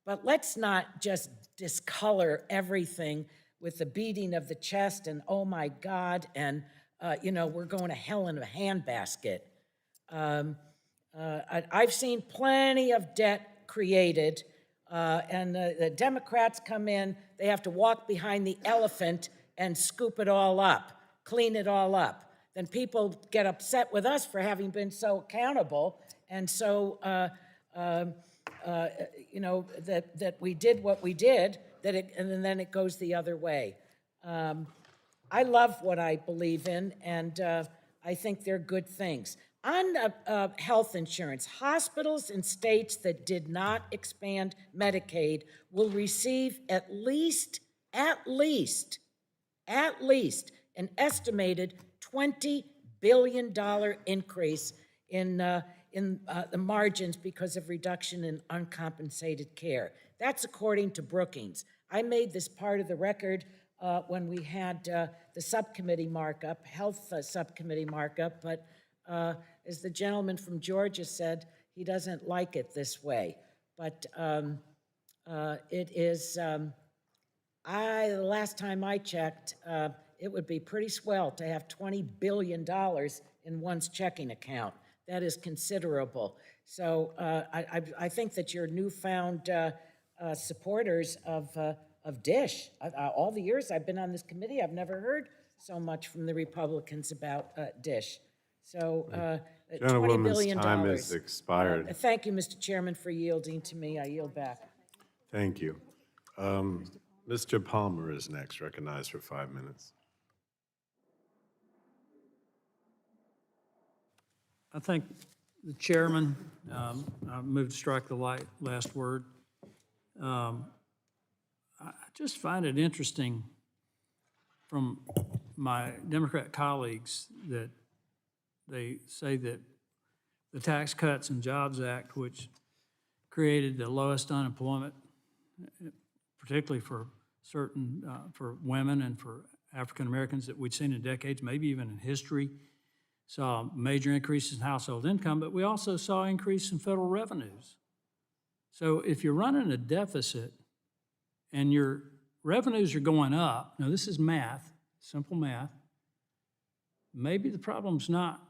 But let's not just discolor everything with the beating of the chest and, oh my God, and, we're going to hell in a handbasket. I've seen plenty of debt created, and the Democrats come in, they have to walk behind the elephant and scoop it all up, clean it all up. Then people get upset with us for having been so accountable, and so, that we did what we did, and then it goes the other way. I love what I believe in, and I think they're good things. On health insurance, hospitals in states that did not expand Medicaid will receive at least an estimated $20 billion increase in the margins because of reduction in uncompensated care. That's according to Brookings. I made this part of the record when we had the subcommittee markup, health subcommittee markup, but As the gentleman from Georgia said, he doesn't like it this way. But it is, the last time I checked, it would be pretty swell to have $20 billion in one's checking account. That is considerable. So I think that your newfound supporters of DISH, all the years I've been on this committee, I've never heard so much from the Republicans about DISH. So $20 Gentlewoman's billion. time has expired. Thank you, Mr. Chairman, for yielding to me. I yield back. Thank you. Mr. Palmer is next, recognized for 5 minutes. I think the chairman, I moved to strike the last word. I just find it interesting from my Democrat colleagues that they say that the Tax Cuts and Jobs Act, which created the lowest unemployment, particularly for certain, for women and for African Americans that we'd seen in decades, maybe even in history, saw major increases in household income, but we also saw an increase in federal revenues. So if you're running a deficit and your revenues are going up, now this is math, simple math, maybe the problem's not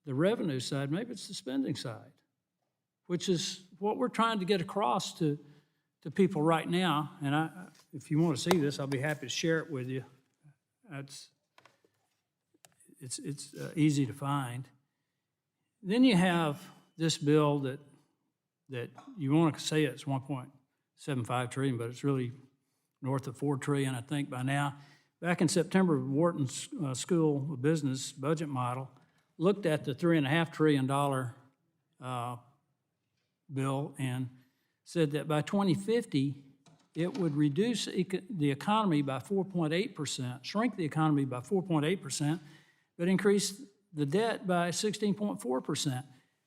the revenue side, maybe it's the spending side, which is what we're trying to get across to people right now. And if you want to see this, I'll be happy to share it with you. It's easy to find. Then you have this bill that you want to say it's 1.75 trillion, but it's really north of 4 trillion, I think, by now. Back in September, Wharton's School of Business budget model looked at the $3.5 trillion bill and said that by 2050, it would reduce the economy by 4.8%, shrink the economy by 4.8%, but increase the debt by 16.4%.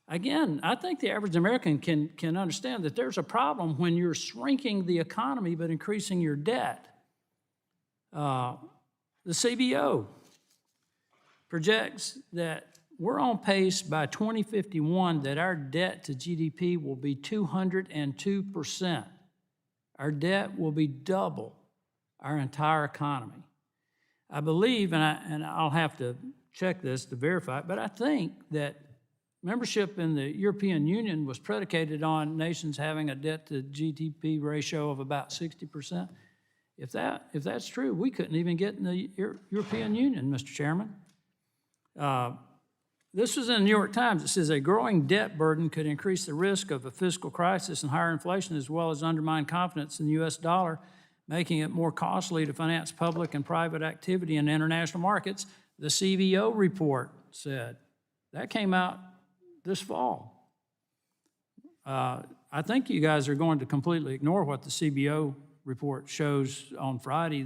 Again, I think the average American can understand that there's a problem when you're shrinking the economy but increasing your debt. The CBO projects that we're on pace by 2051 that our debt to GDP will be 202%. Our debt will be double our entire economy. I believe, and I'll have to check this to verify it, but I think that membership in the European Union was predicated on nations having a debt to GDP ratio of about 60%. If that's true, we couldn't even get in the European Union, Mr. Chairman. This was in the New York Times. It says a growing debt burden could increase the risk of a fiscal crisis and higher inflation, as well as undermine confidence in the U.S. dollar, making it more costly to finance public and private activity in international markets. The CBO report said. That came out this fall. I think you guys are going to completely ignore what the CBO report shows on Friday,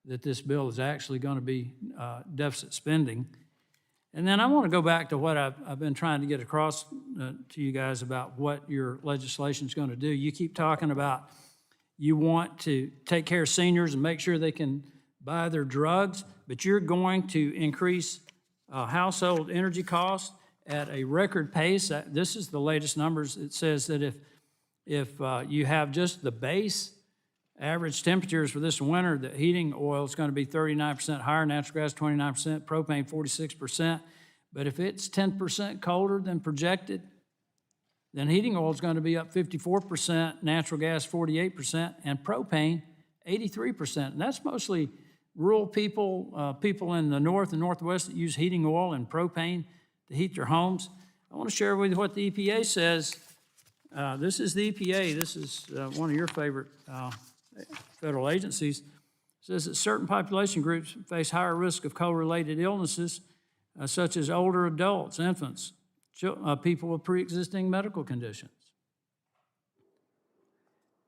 that this bill is actually going to be deficit spending. And then I want to go back to what I've been trying to get across to you guys about what your legislation is going to do. You keep talking about you want to take care of seniors and make sure they can buy their drugs, but you're going to increase household energy costs at a record pace. This is the latest numbers. It says that if you have just the base average temperatures for this winter, the heating oil is going to be 39% higher, natural gas 29%, propane 46%. But if it's 10% colder than projected, then heating oil is going to be up 54%, natural gas 48%, and propane 83%. And that's mostly rural people, people in the north and northwest that use heating oil and propane to heat their homes. I want to share with you what the EPA says. This is the EPA. This is one of your favorite federal agencies. It says that certain population groups face higher risk of coal-related illnesses, such as older adults, infants, people with pre-existing medical conditions.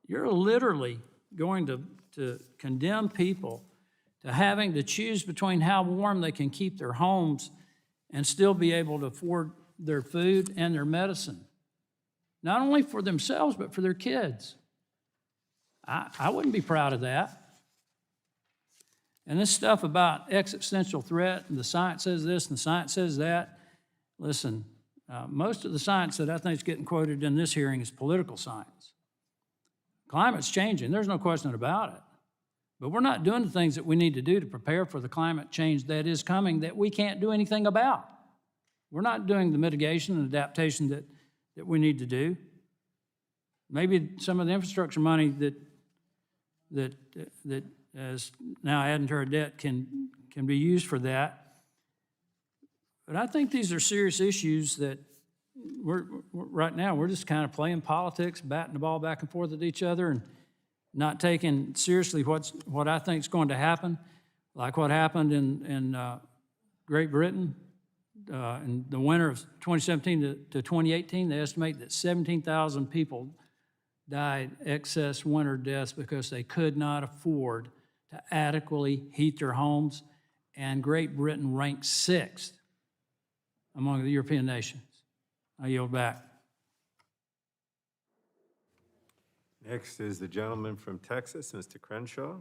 You're literally going to condemn people to having to choose between how warm they can keep their homes and still be able to afford their food and their medicine. Not only for themselves, but for their kids. I wouldn't be proud of that. And this stuff about existential threat, and the science says this and the science says that, listen, most of the science that I think is getting quoted in this hearing is political science. Climate's changing, there's no question about it. But we're not doing the things that we need to do to prepare for the climate change that is coming that we can't do anything about. We're not doing the mitigation and adaptation that we need to do. Maybe some of the infrastructure money that is now adding to our debt can be used for that. But I think these are serious issues that right now we're just kind of playing politics, batting the ball back and forth at each other, and not taking seriously what I think is going to happen, like what happened in Great Britain in the winter of 2017 to 2018. They estimate that 17,000 people died excess winter deaths because they could not afford to adequately heat their homes, and Great Britain ranked 6th among the European nations. I yield back. Next is the gentleman from Texas, Mr. Crenshaw.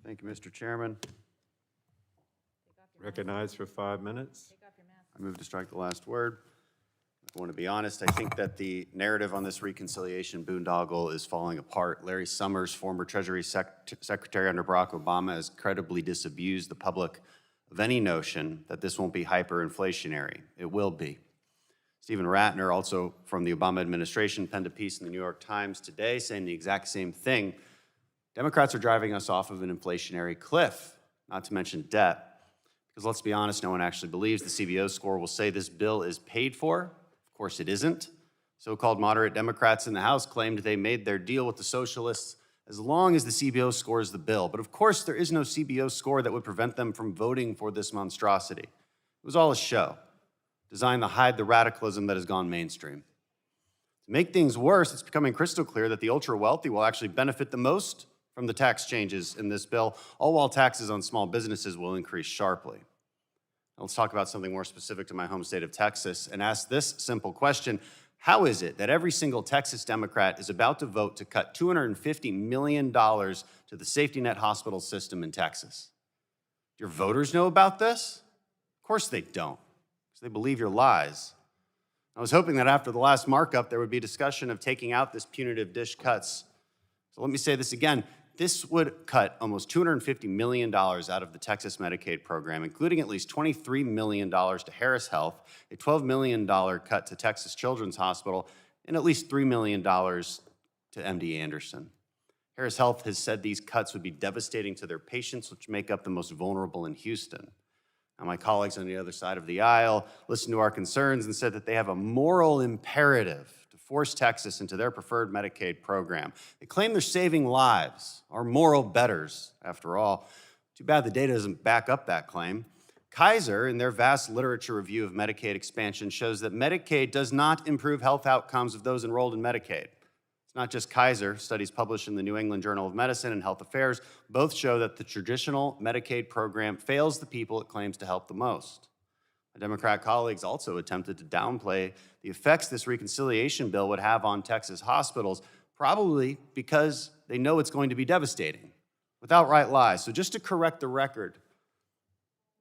Thank you, Mr. Chairman. Recognized for 5 minutes. I move to strike the last word. I want to be honest, I think that the narrative on this reconciliation boondoggle is falling apart. Larry Summers, former Treasury Secretary under Barack Obama, has credibly disabused the public of any notion that this won't be hyperinflationary. It will be. Stephen Ratner, also from the Obama administration, penned a piece in the New York Times today saying the exact same thing. Democrats are driving us off of an inflationary cliff, not to mention debt. Because let's be honest, no one actually believes the CBO score will say this bill is paid for. Of course it isn't. So-called moderate Democrats in the House claimed they made their deal with the socialists as long as the CBO scores the bill. But of course there is no CBO score that would prevent them from voting for this monstrosity. It was all a show, designed to hide the radicalism that has gone mainstream. To make things worse, it's becoming crystal clear that the ultra-wealthy will actually benefit the most from the tax changes in this bill, all while taxes on small businesses will increase sharply. Now, let's talk about something more specific to my home state of Texas and ask this simple question. How is it that every single Texas Democrat is about to vote to cut $250 million to the safety net hospital system in Texas? Do your voters know about this? Of course they don't, because they believe your lies. I was hoping that after the last markup, there would be discussion of taking out this punitive dish cuts. So let me say this again. This would cut almost $250 million out of the Texas Medicaid program, including at least $23 million to Harris Health, a $12 million cut to Texas Children's Hospital, and at least $3 million to MD Anderson. Harris Health has said these cuts would be devastating to their patients, which make up the most vulnerable in Houston. Now, my colleagues on the other side of the aisle listened to our concerns and said that they have a moral imperative to force Texas into their preferred Medicaid program. They claim they're saving lives, our moral betters, after all. Too bad the data doesn't back up that claim. Kaiser, in their vast literature review of Medicaid expansion, shows that Medicaid does not improve health outcomes of those enrolled in Medicaid. It's not just Kaiser. Studies published in the New England Journal of Medicine and Health Affairs both show that the traditional Medicaid program fails the people it claims to help the most. My Democrat colleagues also attempted to downplay the effects this reconciliation bill would have on Texas hospitals, probably because they know it's going to be devastating, with outright lies. So just to correct the record,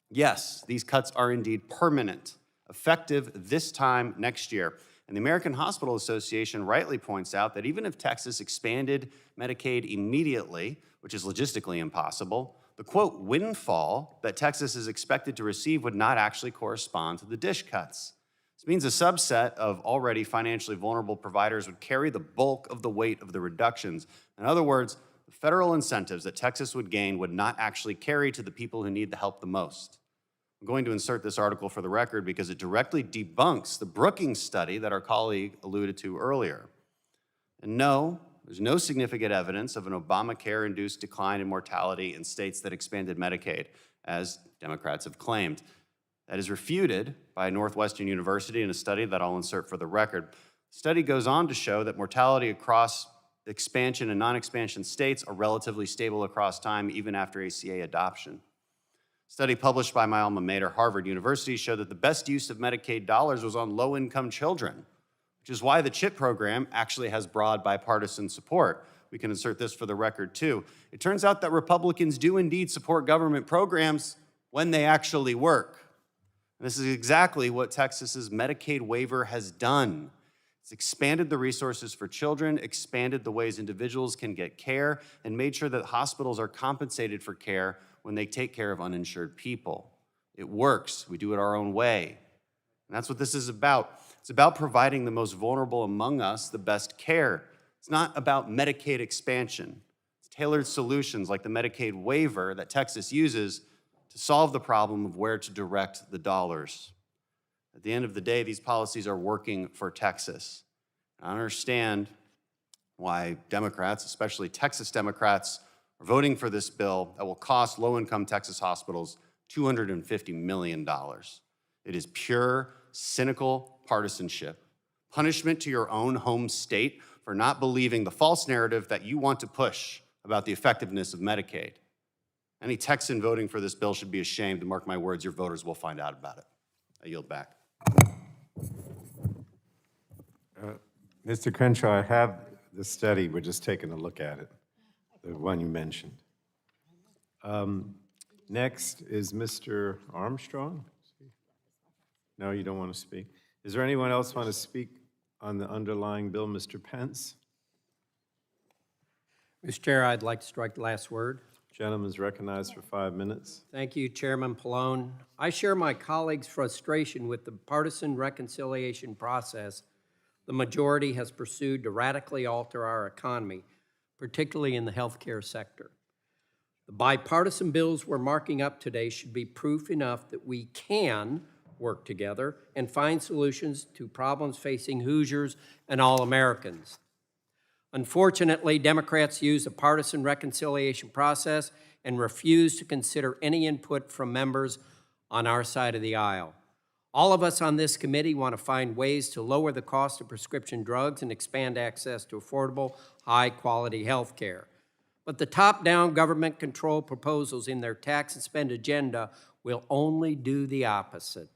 yes, these cuts are indeed permanent, effective this time next year. And the American Hospital Association rightly points out that even if Texas expanded Medicaid immediately, which is logistically impossible, the quote windfall that Texas is expected to receive would not actually correspond to the dish cuts. This means a subset of already financially vulnerable providers would carry the bulk of the weight of the reductions. In other words, the federal incentives that Texas would gain would not actually carry to the people who need the help the most. I'm going to insert this article for the record because it directly debunks the Brookings study that our colleague alluded to earlier. And no, there's no significant evidence of an Obamacare-induced decline in mortality in states that expanded Medicaid, as Democrats have claimed. That is refuted by Northwestern University in a study that I'll insert for the record. The study goes on to show that mortality across expansion and non-expansion states are relatively stable across time, even after ACA adoption. A study published by my alma mater, Harvard University, showed that the best use of Medicaid dollars was on low-income children, which is why the CHIP program actually has broad bipartisan support. We can insert this for the record too. It turns out that Republicans do indeed support government programs when they actually work. And this is exactly what Texas's Medicaid waiver has done. It's expanded the resources for children, expanded the ways individuals can get care, and made sure that hospitals are compensated for care when they take care of uninsured people. It works. We do it our own way. And that's what this is about. It's about providing the most vulnerable among us the best care. It's not about Medicaid expansion. It's tailored solutions like the Medicaid waiver that Texas uses to solve the problem of where to direct the dollars. At the end of the day, these policies are working for Texas. I understand why Democrats, especially Texas Democrats, are voting for this bill that will cost low-income Texas hospitals $250 million. It is pure, cynical partisanship, punishment to your own home state for not believing the false narrative that you want to push about the effectiveness of Medicaid. Any Texan voting for this bill should be ashamed, and mark my words, your voters will find out about it. I yield back. Mr. Crenshaw, I have the study. We're just taking a look at it, the one you mentioned. Next is Mr. Armstrong. No, you don't want to speak. Is there anyone else want to speak on the underlying bill? Mr. Pence? Mr. Chair, I'd like to strike the last word. Gentleman's recognized for 5 minutes. Thank you, Chairman Pallone. I share my colleagues' frustration with the partisan reconciliation process the majority has pursued to radically alter our economy, particularly in the healthcare sector. The bipartisan bills we're marking up today should be proof enough that we can work together and find solutions to problems facing Hoosiers and all Americans. Unfortunately, Democrats use the partisan reconciliation process and refuse to consider any input from members on our side of the aisle. All of us on this committee want to find ways to lower the cost of prescription drugs and expand access to affordable, high-quality health care. But the top-down government control proposals in their tax and spend agenda will only do the opposite.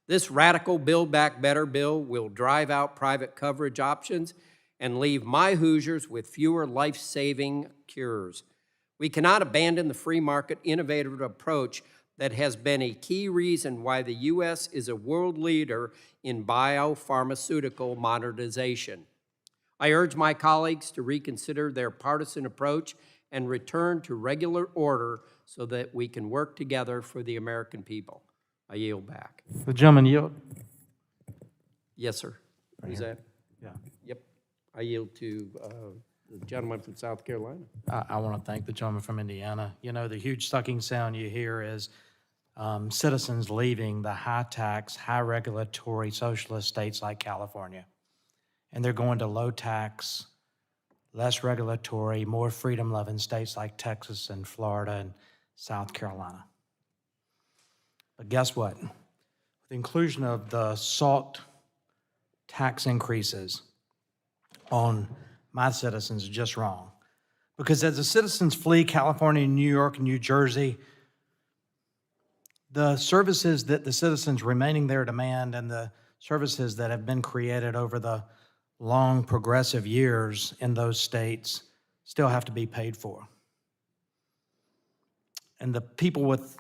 This radical Build Back Better bill will drive out private coverage options and leave my Hoosiers with fewer life-saving cures. We cannot abandon the free market innovative approach that has been a key reason why the U.S. is a world leader in biopharmaceutical modernization. I urge my colleagues to reconsider their partisan approach and return to regular order so that we can work together for the American people. I yield back. The gentleman yield. Yes, sir. Is that? Yeah. Yep. I yield to the gentleman from South Carolina. I want to thank the gentleman from Indiana. You know, the huge sucking sound you hear is citizens leaving the high-tax, high-regulatory socialist states like California. And they're going to low-tax, less regulatory, more freedom-loving states like Texas and Florida and South Carolina. But guess what? With the inclusion of the SALT tax increases on my citizens is just wrong. Because as the citizens flee California, New York, and New Jersey, the services that the citizens remaining there demand and the services that have been created over the long progressive years in those states still have to be paid for. And the people with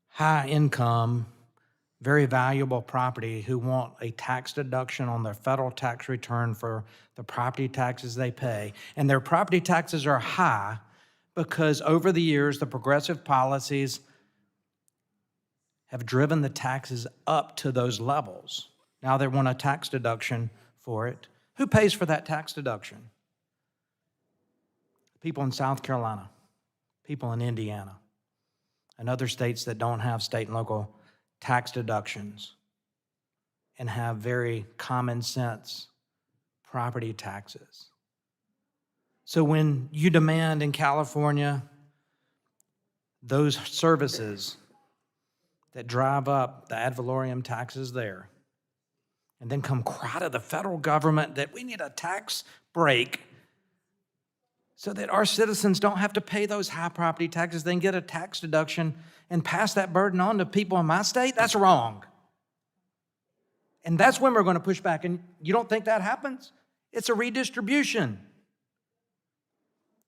high income, very valuable property who want a tax deduction on their federal tax return for the property taxes they pay. And their property taxes are high because over the years, the progressive policies have driven the taxes up to those levels. Now they want a tax deduction for it. Who pays for that tax deduction? People in South Carolina, people in Indiana, and other states that don't have state and local tax deductions and have very common sense property taxes. So when you demand in California those services that drive up the ad valorem taxes there, and then come cry to the federal government that we need a tax break so that our citizens don't have to pay those high property taxes, they can get a tax deduction and pass that burden on to people in my state, that's wrong. And that's when we're going to push back. And you don't think that happens? It's a redistribution.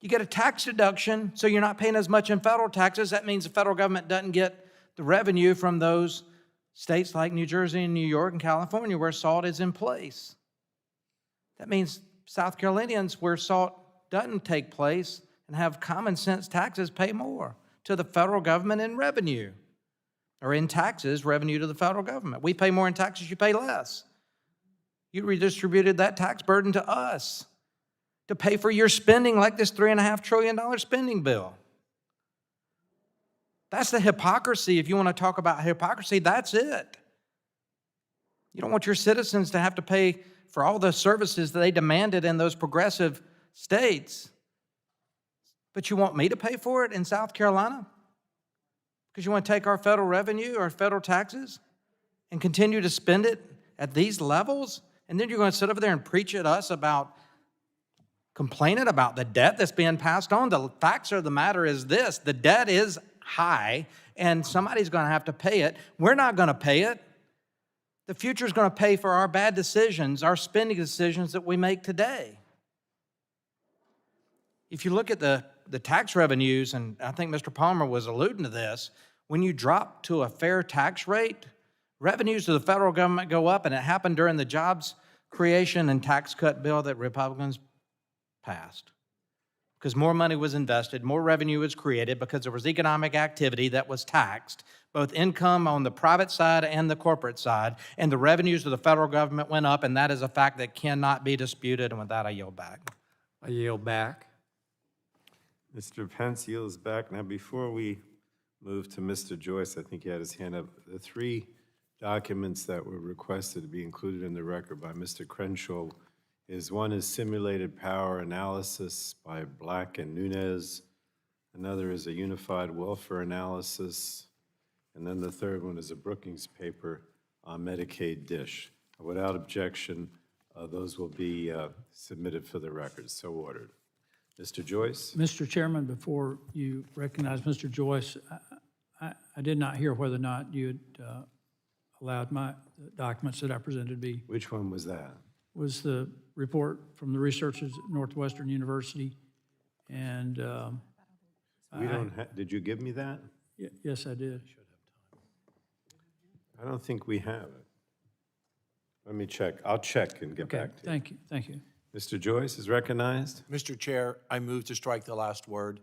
You get a tax deduction, so you're not paying as much in federal taxes. That means the federal government doesn't get the revenue from those states like New Jersey and New York and California where SALT is in place. That means South Carolinians where SALT doesn't take place and have common sense taxes pay more to the federal government in revenue, or in taxes, revenue to the federal government. We pay more in taxes, you pay less. You redistributed that tax burden to us to pay for your spending like this $3.5 trillion spending bill. That's the hypocrisy. If you want to talk about hypocrisy, that's it. You don't want your citizens to have to pay for all the services that they demanded in those progressive states, but you want me to pay for it in South Carolina? Because you want to take our federal revenue, our federal taxes, and continue to spend it at these levels? And then you're going to sit over there and preach at us about complaining about the debt that's being passed on. The facts of the matter is this: the debt is high, and somebody's going to have to pay it. We're not going to pay it. The future is going to pay for our bad decisions, our spending decisions that we make today. If you look at the tax revenues, and I think Mr. Palmer was alluding to this, when you drop to a fair tax rate, revenues to the federal government go up, and it happened during the jobs creation and tax cut bill that Republicans passed. Because more money was invested, more revenue was created because there was economic activity that was taxed, both income on the private side and the corporate side, and the revenues of the federal government went up, and that is a fact that cannot be disputed, and with that, I yield back. I yield back. Mr. Pence yields back. Now, before we move to Mr. Joyce, I think he had his hand up. The three documents that were requested to be included in the record by Mr. Crenshaw is one is simulated power analysis by Black and Nunez. Another is a unified welfare analysis. And then the third one is a Brookings paper on Medicaid DISH. Without objection, those will be submitted for the record. So ordered. Mr. Joyce? Mr. Chairman, before you recognize Mr. Joyce, I did not hear whether or not you had allowed my documents that I presented to be. Which one was that? Was the report from the researchers at Northwestern University, and Did you give me that? yes, I did. I don't think we have it. Let me check. I'll check and get Okay, back to you. thank you, thank you. Mr. Joyce is recognized. Mr. Chair, I move to strike the last word.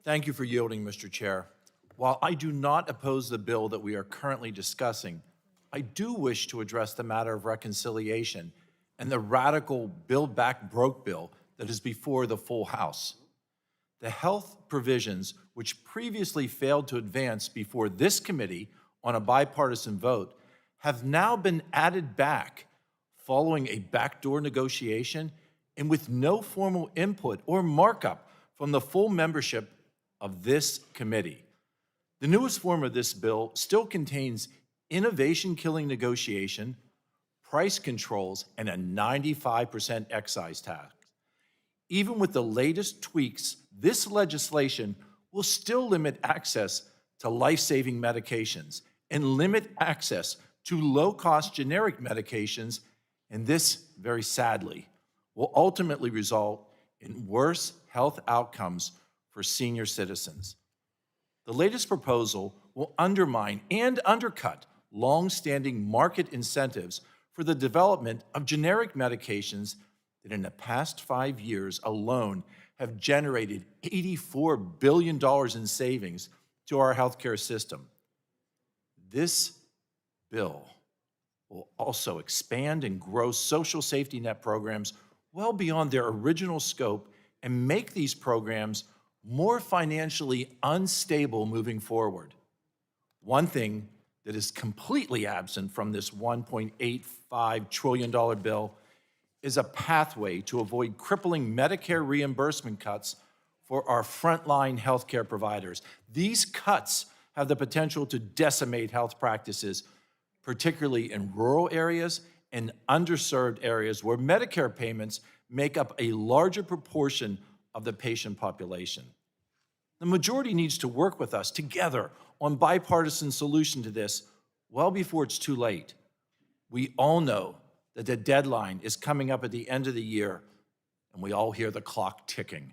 Thank you for yielding, Mr. Chair. While I do not oppose the bill that we are currently discussing, I do wish to address the matter of reconciliation and the radical Build Back Broke bill that is before the full House. The health provisions which previously failed to advance before this committee on a bipartisan vote have now been added back following a backdoor negotiation and with no formal input or markup from the full membership of this committee. The newest form of this bill still contains innovation-killing negotiation, price controls, and a 95% excise tax. Even with the latest tweaks, this legislation will still limit access to life-saving medications and limit access to low-cost generic medications, and this, very sadly, will ultimately result in worse health outcomes for senior citizens. The latest proposal will undermine and undercut long-standing market incentives for the development of generic medications that in the past 5 years alone have generated $84 billion in savings to our healthcare system. This bill will also expand and grow social safety net programs well beyond their original scope and make these programs more financially unstable moving forward. One thing that is completely absent from this $1.85 trillion bill is a pathway to avoid crippling Medicare reimbursement cuts for our frontline healthcare providers. These cuts have the potential to decimate health practices, particularly in rural areas and underserved areas where Medicare payments make up a larger proportion of the patient population. The majority needs to work with us together on bipartisan solution to this well before it's too late. We all know that the deadline is coming up at the end of the year, and we all hear the clock ticking.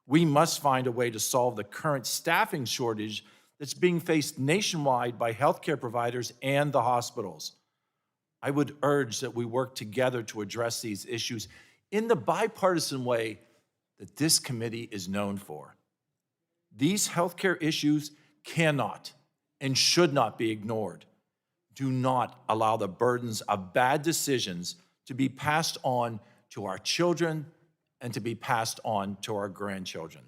We must find a way to solve the current staffing shortage that's being faced nationwide by healthcare providers and the hospitals. I would urge that we work together to address these issues in the bipartisan way that this committee is known for. These healthcare issues cannot and should not be ignored. Do not allow the burdens of bad decisions to be passed on to our children and to be passed on to our grandchildren.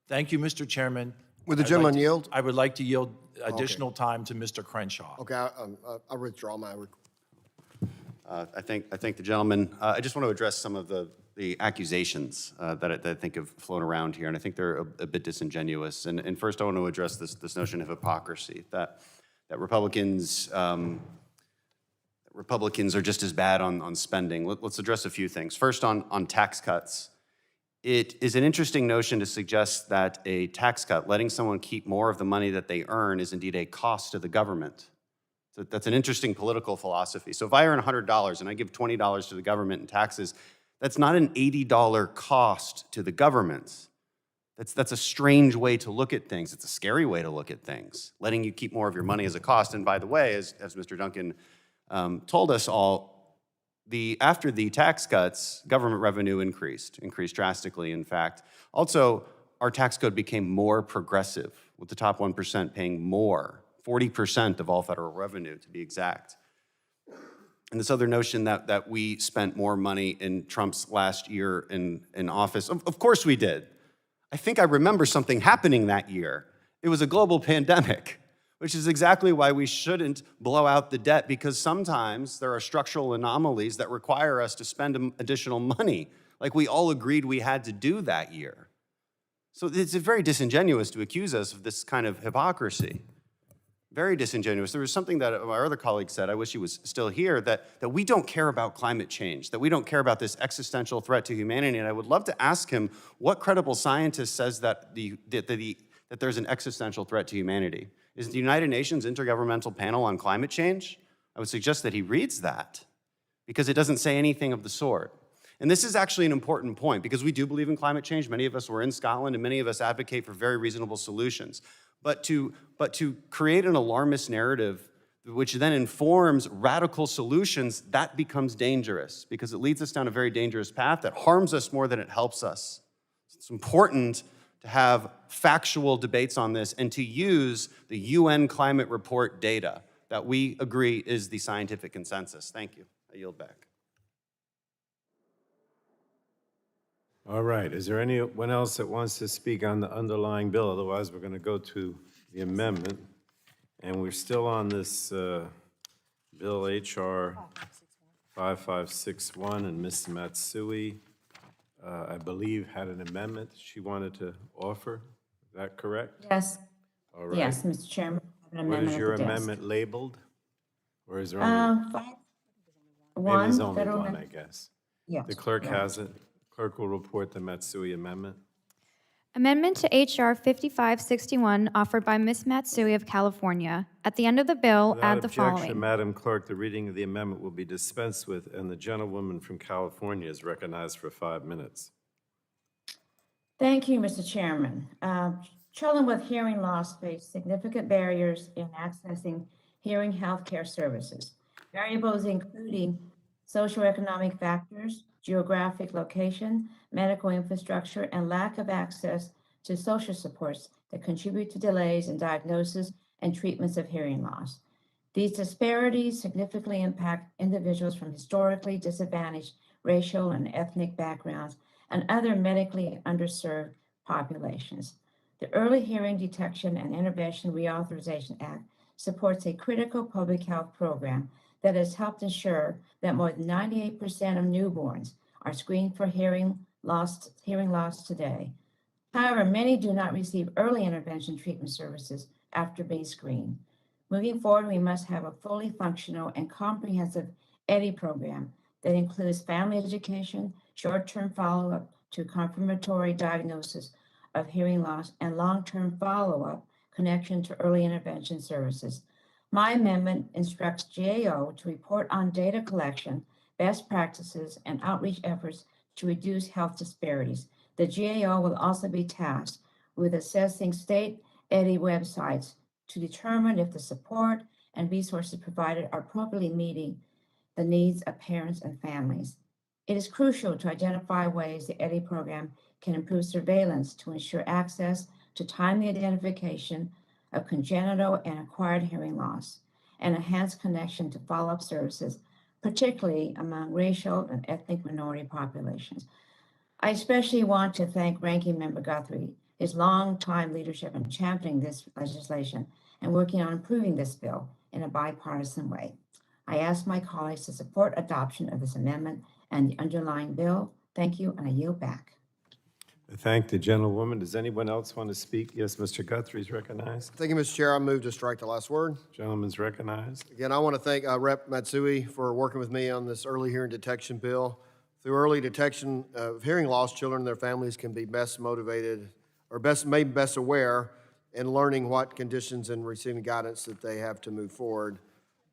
Thank you, Mr. Chairman. Would the gentleman yield? I would like to yield additional time to Mr. Crenshaw. Okay, I withdraw my request. I thank the gentleman. I just want to address some of the accusations that I think have flown around here, and I think they're a bit disingenuous. And first, I want to address this notion of hypocrisy, that Republicans are just as bad on spending. Let's address a few things. First, on tax cuts. It is an interesting notion to suggest that a tax cut, letting someone keep more of the money that they earn, is indeed a cost to the government. So that's an interesting political philosophy. So if I earn $100 and I give $20 to the government in taxes, that's not an $80 cost to the government. That's a strange way to look at things. It's a scary way to look at things, letting you keep more of your money as a cost. And by the way, as Mr. Duncan told us all, after the tax cuts, government revenue increased drastically, in fact. Also, our tax code became more progressive, with the top 1% paying more, 40% of all federal revenue, to be exact. And this other notion that we spent more money in Trump's last year in office, of course we did. I think I remember something happening that year. It was a global pandemic, which is exactly why we shouldn't blow out the debt, because sometimes there are structural anomalies that require us to spend additional money, like we all agreed we had to do that year. So it's very disingenuous to accuse us of this kind of hypocrisy. Very disingenuous. There was something that our other colleague said, I wish he was still here, that we don't care about climate change, that we don't care about this existential threat to humanity. And I would love to ask him what credible scientist says that there's an existential threat to humanity. Is the United Nations Intergovernmental Panel on Climate Change? I would suggest that he reads that, because it doesn't say anything of the sort. And this is actually an important point, because we do believe in climate change. Many of us were in Scotland, and many of us advocate for very reasonable solutions. But to create an alarmist narrative which then informs radical solutions, that becomes dangerous, because it leads us down a very dangerous path that harms us more than it helps us. It's important to have factual debates on this and to use the UN climate report data that we agree is the scientific consensus. Thank you. I yield back. All right, is there anyone else that wants to speak on the underlying bill? Otherwise, we're going to go to the amendment. And we're still on this bill HR 5561, and Ms. Matsui, I believe, had an amendment she wanted to offer. Is that correct? Yes. All right. Yes, Mr. Chairman. I have an What amendment is at your the desk. amendment labeled? Or is there only, maybe One, there's only federal one, min- I guess. Yes. The clerk yeah. has it. Clerk will report the Matsui amendment. Amendment to H.R. 5561, offered by Ms. Matsui of California. At the end of the bill, Without add the objection, following. Madam Clerk, the reading of the amendment will be dispensed with, and the gentlewoman from California is recognized for 5 minutes. Thank you, Mr. Chairman. Children with hearing loss face significant barriers in accessing hearing healthcare services. Variables including socioeconomic factors, geographic location, medical infrastructure, and lack of access to social supports that contribute to delays in diagnosis and treatments of hearing loss. These disparities significantly impact individuals from historically disadvantaged racial and ethnic backgrounds and other medically underserved populations. The Early Hearing Detection and Intervention Reauthorization Act supports a critical public health program that has helped ensure that more than 98% of newborns are screened for hearing loss today. However, many do not receive early intervention treatment services after being screened. Moving forward, we must have a fully functional and comprehensive EDI program that includes family education, short-term follow-up to confirmatory diagnosis of hearing loss, and long-term follow-up connection to early intervention services. My amendment instructs GAO to report on data collection, best practices, and outreach efforts to reduce health disparities. The GAO will also be tasked with assessing state EDI websites to determine if the support and resources provided are appropriately meeting the needs of parents and families. It is crucial to identify ways the EDI program can improve surveillance to ensure access to timely identification of congenital and acquired hearing loss and enhance connection to follow-up services, particularly among racial and ethnic minority populations. I especially want to thank Ranking Member Guthrie, his long-time leadership in championing this legislation and working on improving this bill in a bipartisan way. I ask my colleagues to support adoption of this amendment and the underlying bill. Thank you, and I yield back. I thank the gentlewoman. Does anyone else want to speak? Yes, Mr. Guthrie is recognized. Thank you, Mr. Chair. I move to strike the last word. Gentleman's recognized. Again, I want to thank Rep. Matsui for working with me on this early hearing detection bill. Through early detection of hearing loss, children and their families can be best motivated or made best aware in learning what conditions and receiving guidance that they have to move forward.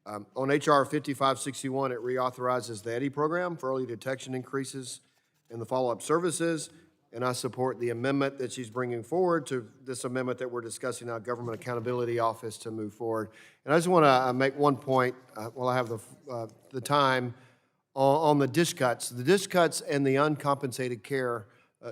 On HR 5561, it reauthorizes the EDI program for early detection increases in the follow-up services, and I support the amendment that she's bringing forward to this amendment that we're discussing now, Government Accountability Office, to move forward. And I just want to make one point while I have the time on the dish cuts. The dish cuts and the uncompensated care,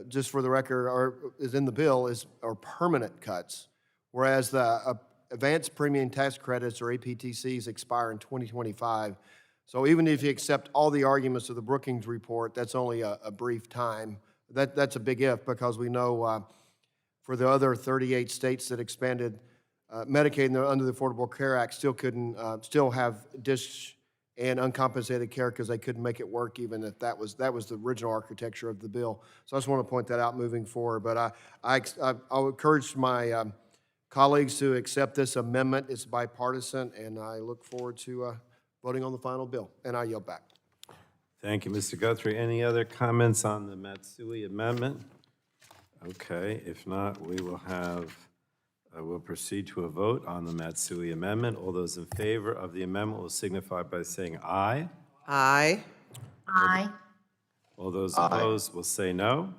just for the record, is in the bill, are permanent cuts, whereas the advanced premium tax credits, or APTCs, expire in 2025. So even if you accept all the arguments of the Brookings report, that's only a brief time. That's a big if, because we know for the other 38 states that expanded Medicaid under the Affordable Care Act still have dish and uncompensated care because they couldn't make it work, even if that was the original architecture of the bill. So I just want to point that out moving forward. But I'll encourage my colleagues to accept this amendment. It's bipartisan, and I look forward to voting on the final bill. And I yield back. Thank you, Mr. Guthrie. Any other comments on the Matsui amendment? Okay, if not, we'll proceed to a vote on the Matsui amendment. All those in favor of the amendment will signify by saying aye. Aye. Aye. All those opposed will say no.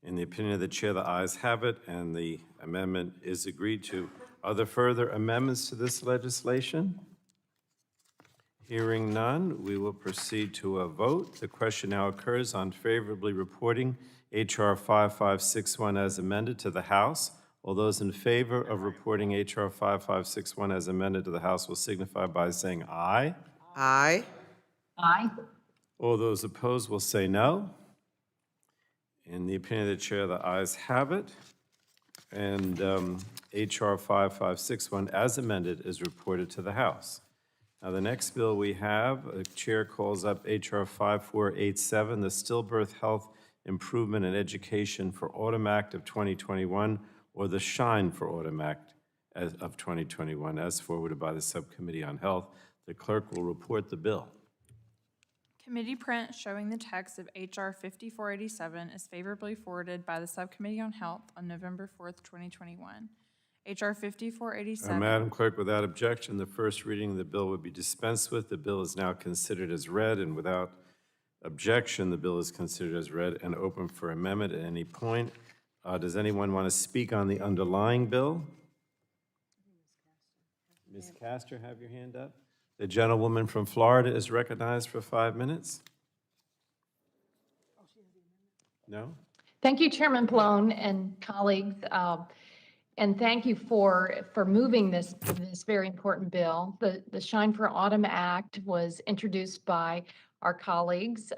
In the opinion of the chair, the ayes have it, and the amendment is agreed to. Are there further amendments to this legislation? Hearing none, we will proceed to a vote. The question now occurs on favorably reporting H.R. 5561 as amended to the House. All those in favor of reporting H.R. 5561 as amended to the House will signify by saying aye. Aye. Aye. All those opposed will say no. In the opinion of the chair, the ayes have it. And H.R. 5561 as amended is reported to the House. Now, the next bill we have, the chair calls up H.R. 5487, the Stillbirth Health Improvement and Education for Autumn Act of 2021, or the Shine for Autumn Act of 2021, as forwarded by the Subcommittee on Health. The clerk will report the bill. Committee print showing the text of H.R. 5487 is favorably forwarded by the Subcommittee on Health on November 4th, 2021. H.R. 5487. Madam Clerk, without objection, the first reading of the bill would be dispensed with. The bill is now considered as read, and without objection, the bill is considered as read and open for amendment at any point. Does anyone want to speak on the underlying bill? Ms. Castor, have your hand up. The gentlewoman from Florida is recognized for 5 minutes. No? Thank you, Chairman Pallone and colleagues. And thank you for moving this very important bill. The Shine for Autumn Act was introduced by our colleagues,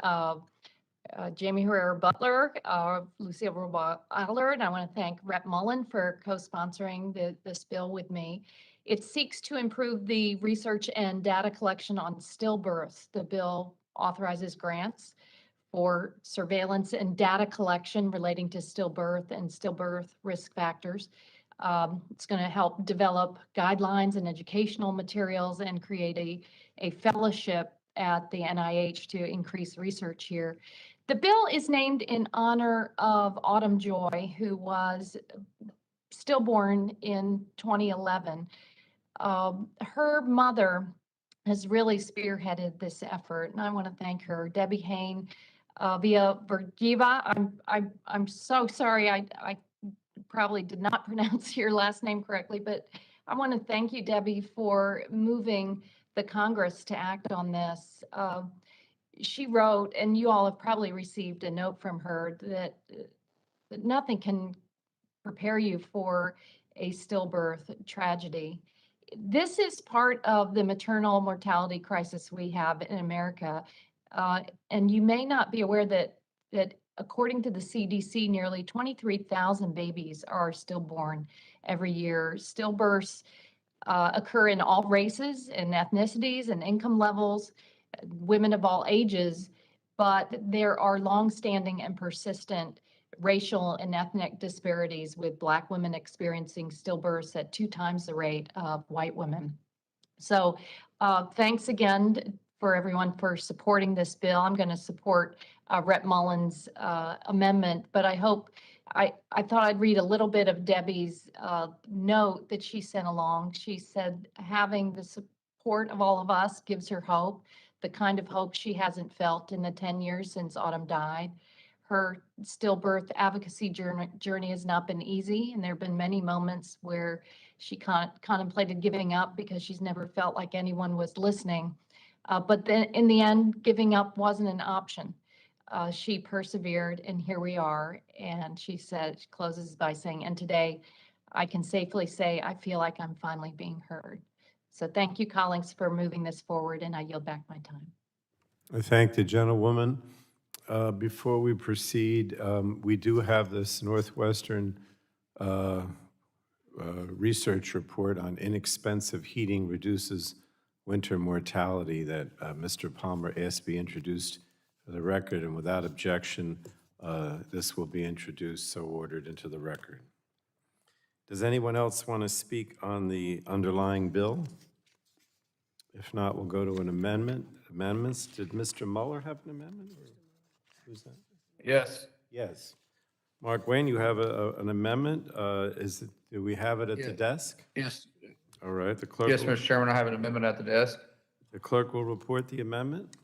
Jamie Herrera Butler, Lucille Robo-Adler, and I want to thank Rep. Mullen for co-sponsoring this bill with me. It seeks to improve the research and data collection on stillbirth. The bill authorizes grants for surveillance and data collection relating to stillbirth and stillbirth risk factors. It's going to help develop guidelines and educational materials and create a fellowship at the NIH to increase research here. The bill is named in honor of Autumn Joy, who was stillborn in 2011. Her mother has really spearheaded this effort, and I want to thank her. Debbie Hain, via Vergiva. I'm so sorry. I probably did not pronounce your last name correctly, but I want to thank you, Debbie, for moving the Congress to act on this. She wrote, and you all have probably received a note from her that nothing can prepare you for a stillbirth tragedy. This is part of the maternal mortality crisis we have in America. And you may not be aware that according to the CDC, nearly 23,000 babies are stillborn every year. Stillbirths occur in all races and ethnicities and income levels, women of all ages, but there are longstanding and persistent racial and ethnic disparities, with Black women experiencing stillbirths at 2 times the rate of white women. So thanks again for everyone for supporting this bill. I'm going to support Rep. Mullins' amendment, but I thought I'd read a little bit of Debbie's note that she sent along. She said, having the support of all of us gives her hope, the kind of hope she hasn't felt in the 10 years since Autumn died. Her stillbirth advocacy journey has not been easy, and there have been many moments where she contemplated giving up because she's never felt like anyone was listening. But then in the end, giving up wasn't an option. She persevered, and here we are. And she closes by saying, and today I can safely say I feel like I'm finally being heard. So thank you, colleagues, for moving this forward, and I yield back my time. I thank the gentlewoman. Before we proceed, we do have this Northwestern research report on inexpensive heating reduces winter mortality that Mr. Palmer asked be introduced for the record, and without objection, this will be introduced, so ordered into the record. Does anyone else want to speak on the underlying bill? If not, we'll go to an amendment. Amendments. Did Mr. Mueller have an amendment? Or who's that? Yes. Yes. Mark Wayne, you have an amendment. Do we have it at the desk? Yes. All right, the clerk. Yes, Mr. Chairman, I have an amendment at the desk. The clerk will report the amendment.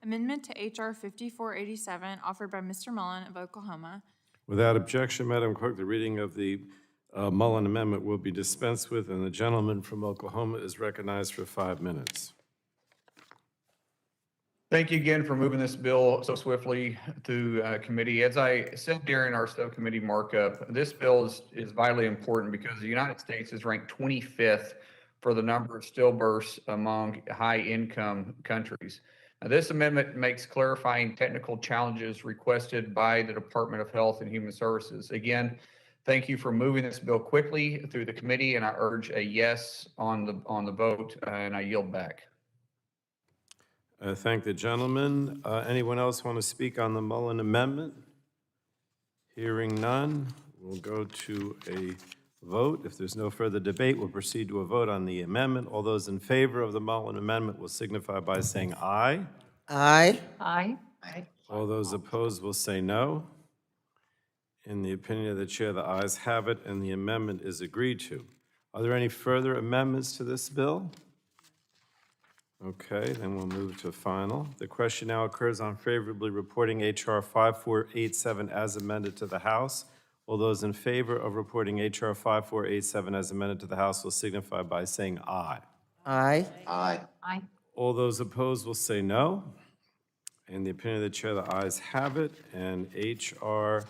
Amendment to H.R. 5487, offered by Mr. Mullen of Oklahoma. Without objection, Madam Clerk, the reading of the Mullen amendment will be dispensed with, and the gentleman from Oklahoma is recognized for 5 minutes. Thank you again for moving this bill so swiftly through committee. As I said during our subcommittee markup, this bill is vitally important because the United States is ranked 25th for the number of stillbirths among high-income countries. Now, this amendment makes clarifying technical challenges requested by the Department of Health and Human Services. Again, thank you for moving this bill quickly through the committee, and I urge a yes on the vote, and I yield back. Thank the gentleman. Anyone else want to speak on the Mullen amendment? Hearing none, we'll go to a vote. If there's no further debate, we'll proceed to a vote on the amendment. All those in favor of the Mullen amendment will signify by saying aye. Aye. Aye. All those opposed will say no. In the opinion of the chair, the ayes have it, and the amendment is agreed to. Are there any further amendments to this bill? Okay, then we'll move to final. The question now occurs on favorably reporting H.R. 5487 as amended to the House. All those in favor of reporting H.R. 5487 as amended to the House will signify by saying aye. Aye. Aye. Aye. All those opposed will say no. In the opinion of the chair, the ayes have it, and H.R.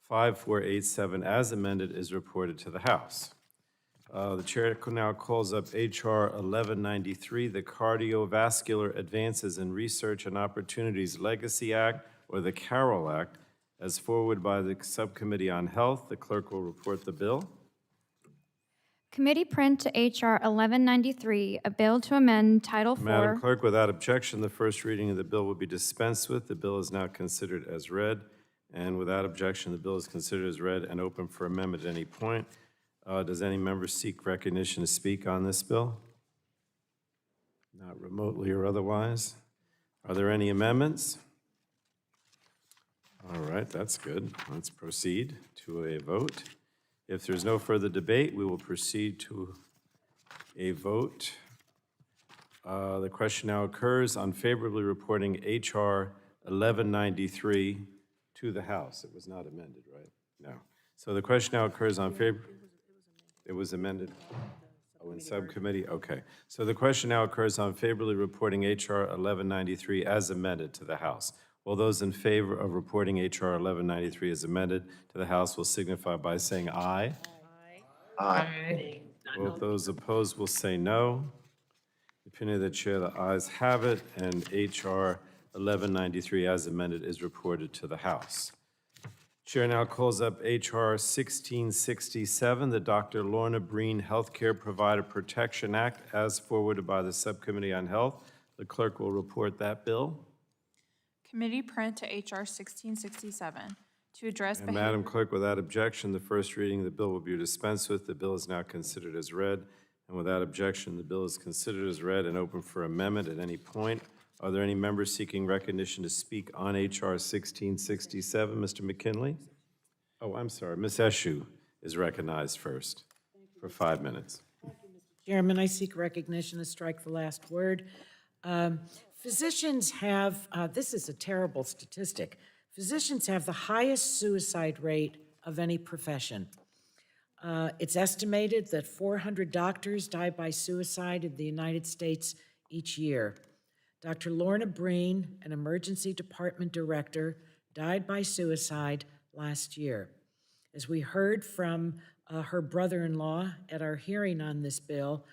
5487 as amended is reported to the House. The chair now calls up H.R. 1193, the Cardiovascular Advances in Research and Opportunities Legacy Act, or the Carroll Act, as forwarded by the Subcommittee on Health. The clerk will report the bill. Committee print to H.R. 1193, a bill to amend Title IV. Madam Clerk, without objection, the first reading of the bill will be dispensed with. The bill is now considered as read, and without objection, the bill is considered as read and open for amendment at any point. Does any member seek recognition to speak on this bill? Not remotely or otherwise. Are there any amendments? All right, that's good. Let's proceed to a vote. If there's no further debate, we will proceed to a vote. The question now occurs on favorably reporting H.R. 1193 to the House. It was not amended, right? No. So the question now occurs on favor. It was amended. Oh, in subcommittee? Okay. So the question now occurs on favorably reporting H.R. 1193 as amended to the House. All those in favor of reporting H.R. 1193 as amended to the House will signify by saying aye. Aye. All those opposed will say no. Opinion of the chair, the ayes have it, and H.R. 1193 as amended is reported to the House. Chair now calls up H.R. 1667, the Dr. Lorna Breen Healthcare Provider Protection Act, as forwarded by the Subcommittee on Health. The clerk will report that bill. Committee print to HR 1667 to address And Madam Clerk, without objection, the first reading of the bill will be dispensed with. The bill is now considered as read. And without objection, the bill is considered as read and open for amendment at any point. Are there any members seeking recognition to speak on H.R. 1667? Mr. McKinley? Oh, I'm sorry. Ms. Eshoo is recognized first for 5 minutes. Chairman, I seek recognition to strike the last word. Physicians have, this is a terrible statistic, physicians have the highest suicide rate of any profession. It's estimated that 400 doctors die by suicide in the United States each year. Dr. Lorna Breen, an emergency department director, died by suicide last year. As we heard from her brother-in-law at our hearing on this bill,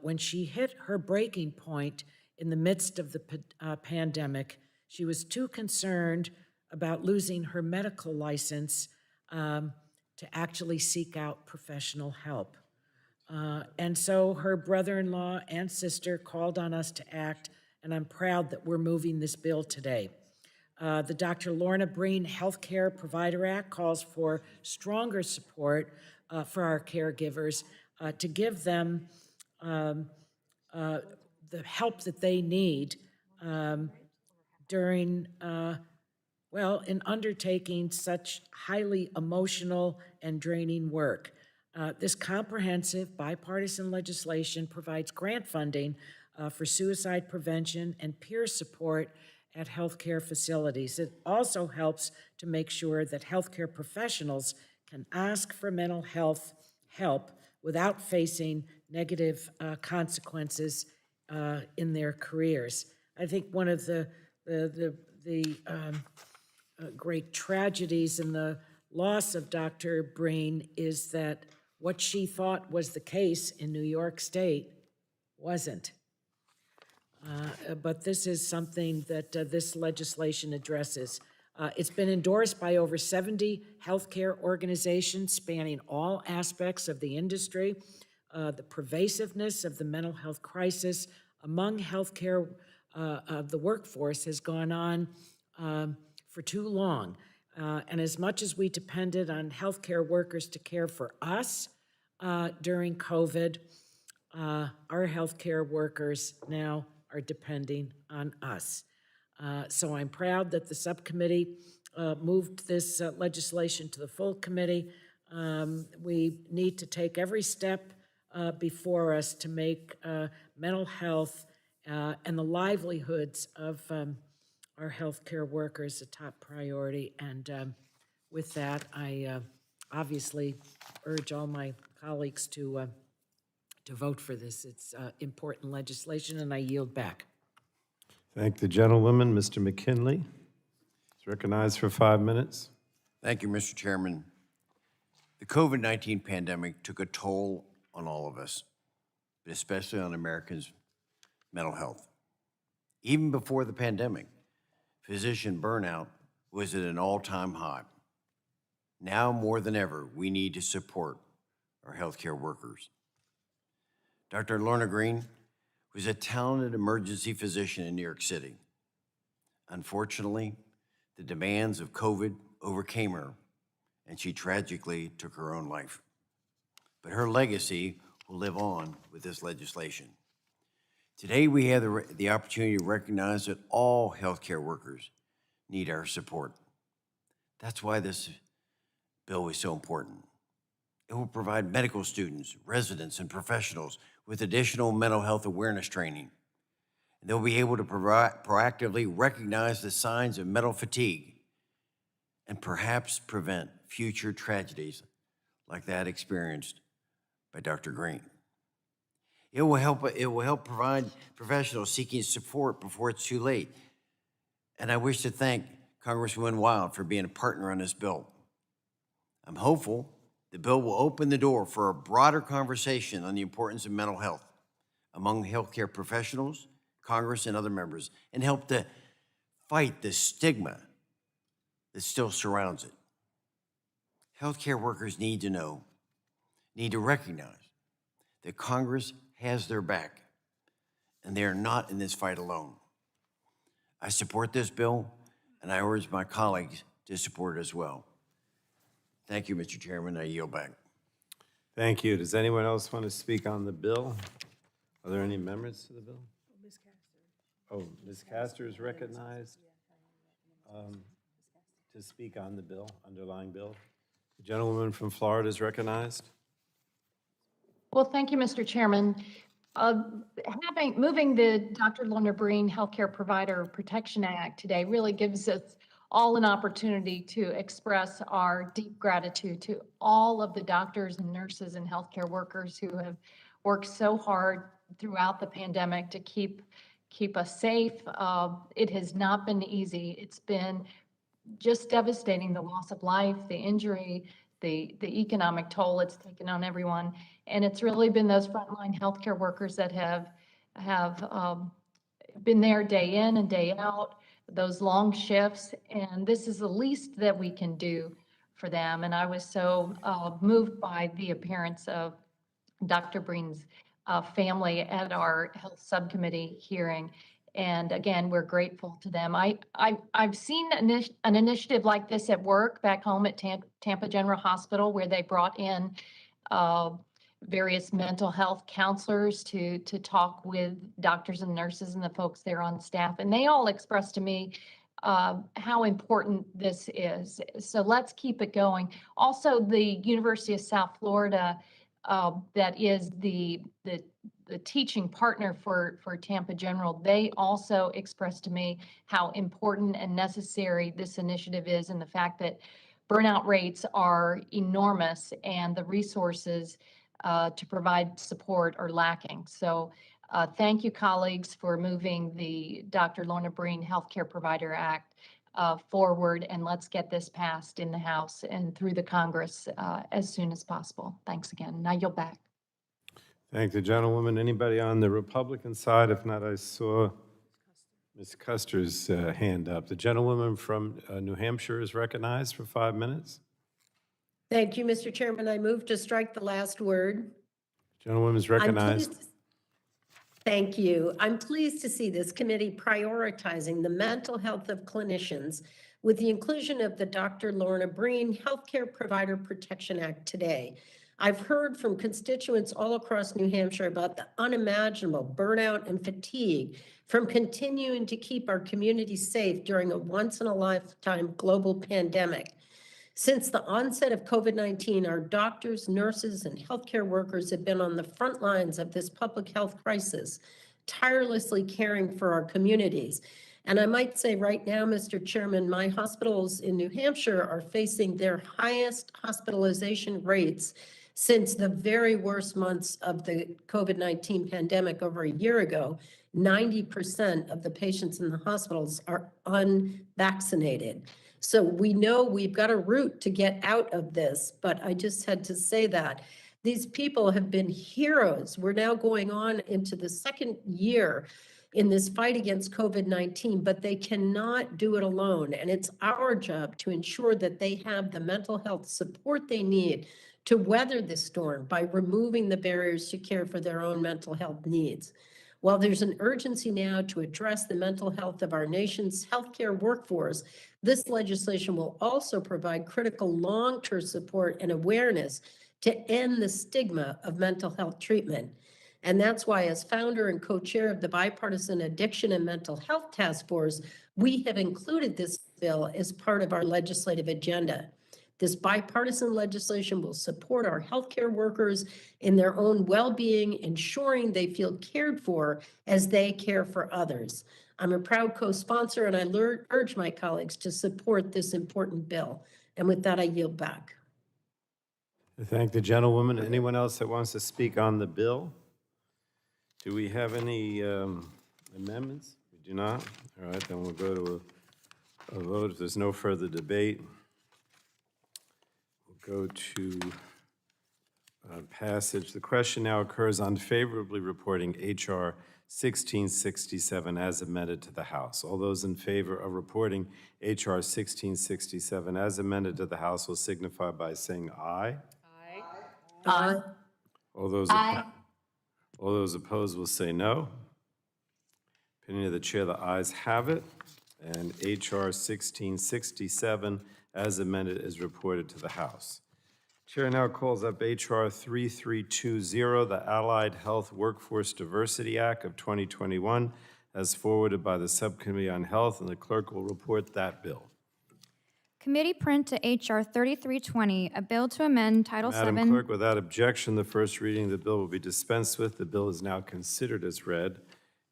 when she hit her breaking point in the midst of the pandemic, she was too concerned about losing her medical license to actually seek out professional help. And so her brother-in-law and sister called on us to act, and I'm proud that we're moving this bill today. The Dr. Lorna Breen Healthcare Provider Act calls for stronger support for our caregivers to give them the help that they need during, in undertaking such highly emotional and draining work. This comprehensive bipartisan legislation provides grant funding for suicide prevention and peer support at healthcare facilities. It also helps to make sure that healthcare professionals can ask for mental health help without facing negative consequences in their careers. I think one of the great tragedies in the loss of Dr. Breen is that what she thought was the case in New York State wasn't. But this is something that this legislation addresses. It's been endorsed by over 70 healthcare organizations spanning all aspects of the industry. The pervasiveness of the mental health crisis among healthcare, the workforce has gone on for too long. And as much as we depended on healthcare workers to care for us during COVID, our healthcare workers now are depending on us. So I'm proud that the subcommittee moved this legislation to the full committee. We need to take every step before us to make mental health and the livelihoods of our healthcare workers a top priority. And with that, I obviously urge all my colleagues to vote for this. It's important legislation, and I yield back. Thank the gentlewoman. Mr. McKinley is recognized for 5 minutes. Thank you, Mr. Chairman. The COVID-19 pandemic took a toll on all of us, but especially on Americans' mental health. Even before the pandemic, physician burnout was at an all-time high. Now more than ever, we need to support our healthcare workers. Dr. Lorna Breen was a talented emergency physician in New York City. Unfortunately, the demands of COVID overcame her, and she tragically took her own life. But her legacy will live on with this legislation. Today, we have the opportunity to recognize that all healthcare workers need our support. That's why this bill is so important. It will provide medical students, residents, and professionals with additional mental health awareness training. They'll be able to proactively recognize the signs of mental fatigue and perhaps prevent future tragedies like that experienced by Dr. Green. It will help provide professionals seeking support before it's too late. And I wish to thank Congresswoman Wild for being a partner on this bill. I'm hopeful the bill will open the door for a broader conversation on the importance of mental health among healthcare professionals, Congress, and other members, and help to fight the stigma that still surrounds it. Healthcare workers need to recognize that Congress has their back, and they are not in this fight alone. I support this bill, and I urge my colleagues to support it as well. Thank you, Mr. Chairman. I yield back. Thank you. Does anyone else want to speak on the bill? Are there any amendments to the bill? Oh, Ms. Castor is recognized to speak on the bill, underlying bill. The gentlewoman from Florida is recognized. Well, thank you, Mr. Chairman. Moving the Dr. Lorna Breen Healthcare Provider Protection Act today really gives us all an opportunity to express our deep gratitude to all of the doctors and nurses and healthcare workers who have worked so hard throughout the pandemic to keep us safe. It has not been easy. It's been just devastating, the loss of life, the injury, the economic toll it's taken on everyone. And it's really been those frontline healthcare workers that have been there day in and day out, those long shifts, and this is the least that we can do for them. And I was so moved by the appearance of Dr. Breen's family at our health subcommittee hearing. And again, we're grateful to them. I've seen an initiative like this at work back home at Tampa General Hospital, where they brought in various mental health counselors to talk with doctors and nurses and the folks there on staff. And they all expressed to me how important this is. So let's keep it going. Also, the University of South Florida, that is the teaching partner for Tampa General, they also expressed to me how important and necessary this initiative is, and the fact that burnout rates are enormous and the resources to provide support are lacking. So thank you, colleagues, for moving the Dr. Lorna Breen Healthcare Provider Act forward, and let's get this passed in the House and through the Congress as soon as possible. Thanks again. Now you'll back. Thank the gentlewoman. Anybody on the Republican side? If not, I saw Ms. Custer's hand up. The gentlewoman from New Hampshire is recognized for 5 minutes. Thank you, Mr. Chairman. I move to strike the last word. Gentlewoman is recognized. Thank you. I'm pleased to see this committee prioritizing the mental health of clinicians with the inclusion of the Dr. Lorna Breen Healthcare Provider Protection Act today. I've heard from constituents all across New Hampshire about the unimaginable burnout and fatigue from continuing to keep our community safe during a once-in-a-lifetime global pandemic. Since the onset of COVID-19, our doctors, nurses, and healthcare workers have been on the front lines of this public health crisis, tirelessly caring for our communities. And I might say right now, Mr. Chairman, my hospitals in New Hampshire are facing their highest hospitalization rates since the very worst months of the COVID-19 pandemic over a year ago. 90% of the patients in the hospitals are unvaccinated. So we know we've got a route to get out of this, but I just had to say that. These people have been heroes. We're now going on into the second year in this fight against COVID-19, but they cannot do it alone. And it's our job to ensure that they have the mental health support they need to weather this storm by removing the barriers to care for their own mental health needs. While there's an urgency now to address the mental health of our nation's healthcare workforce, this legislation will also provide critical long-term support and awareness to end the stigma of mental health treatment. And that's why, as founder and co-chair of the Bipartisan Addiction and Mental Health Task Force, we have included this bill as part of our legislative agenda. This bipartisan legislation will support our healthcare workers in their own well-being, ensuring they feel cared for as they care for others. I'm a proud co-sponsor, and I urge my colleagues to support this important bill. And with that, I yield back. I thank the gentlewoman. Anyone else that wants to speak on the bill? Do we have any amendments? We do not? All right, then we'll go to a vote. If there's no further debate, we'll go to passage. The question now occurs on favorably reporting H.R. 1667 as amended to the House. All those in favor of reporting H.R. 1667 as amended to the House will signify by saying aye. Aye. All those opposed will say no. Opinion of the chair, the ayes have it, and H.R. 1667 as amended is reported to the House. Chair now calls up H.R. 3320, the Allied Health Workforce Diversity Act of 2021, as forwarded by the Subcommittee on Health, and the clerk will report that bill. Committee print to H.R. 3320, a bill to amend Title VII. Madam Clerk, without objection, the first reading of the bill will be dispensed with. The bill is now considered as read,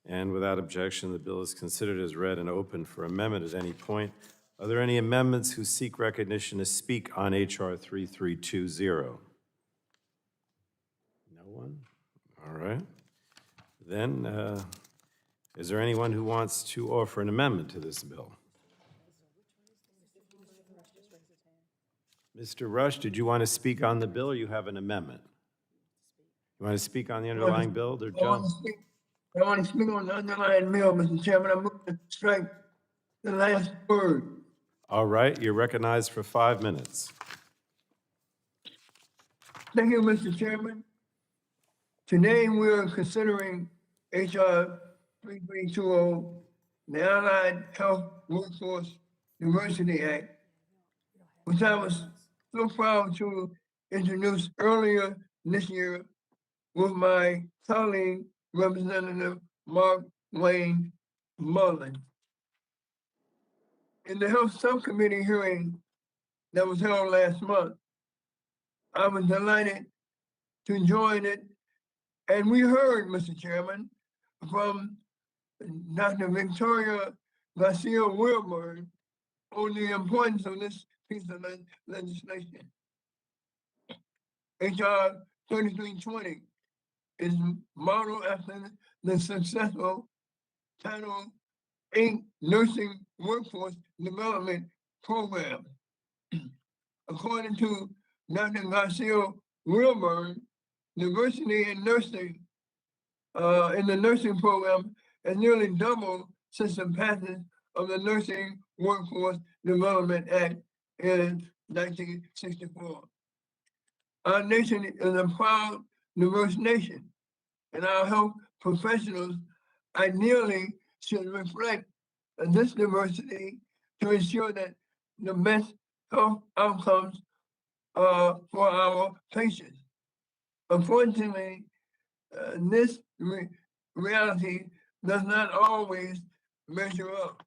and without objection, the bill is considered as read and open for amendment at any point. Are there any amendments who seek recognition to speak on H.R. 3320? No one? All right. Then, is there anyone who wants to offer an amendment to this bill? Mr. Rush, did you want to speak on the bill, or you have an amendment? You want to speak on the underlying bill, or John? I want to speak on the underlying bill, Mr. Chairman. I move to strike the last word. All right, you're recognized for 5 minutes. Thank you, Mr. Chairman. Today, we are considering H.R. 3320, the Allied Health Workforce Diversity Act, which I was so proud to introduce earlier this year with my colleague, Representative Mark Wayne Mullen. In the Health Subcommittee hearing that was held last month, I was delighted to join it. And we heard, Mr. Chairman, from Dr. Victoria Garcia Wilburn on the importance of this piece of legislation. H.R. 3320 is modeled after the successful Title VIII Nursing Workforce Development Program. According to Dr. Garcia Wilburn, diversity in nursing, in the nursing program has nearly doubled since the passage of the Nursing Workforce Development Act in 1964. Our nation is a proud, diverse nation, and our health professionals ideally should reflect this diversity to ensure that the best health outcomes for our patients. Unfortunately, this reality does not always measure up.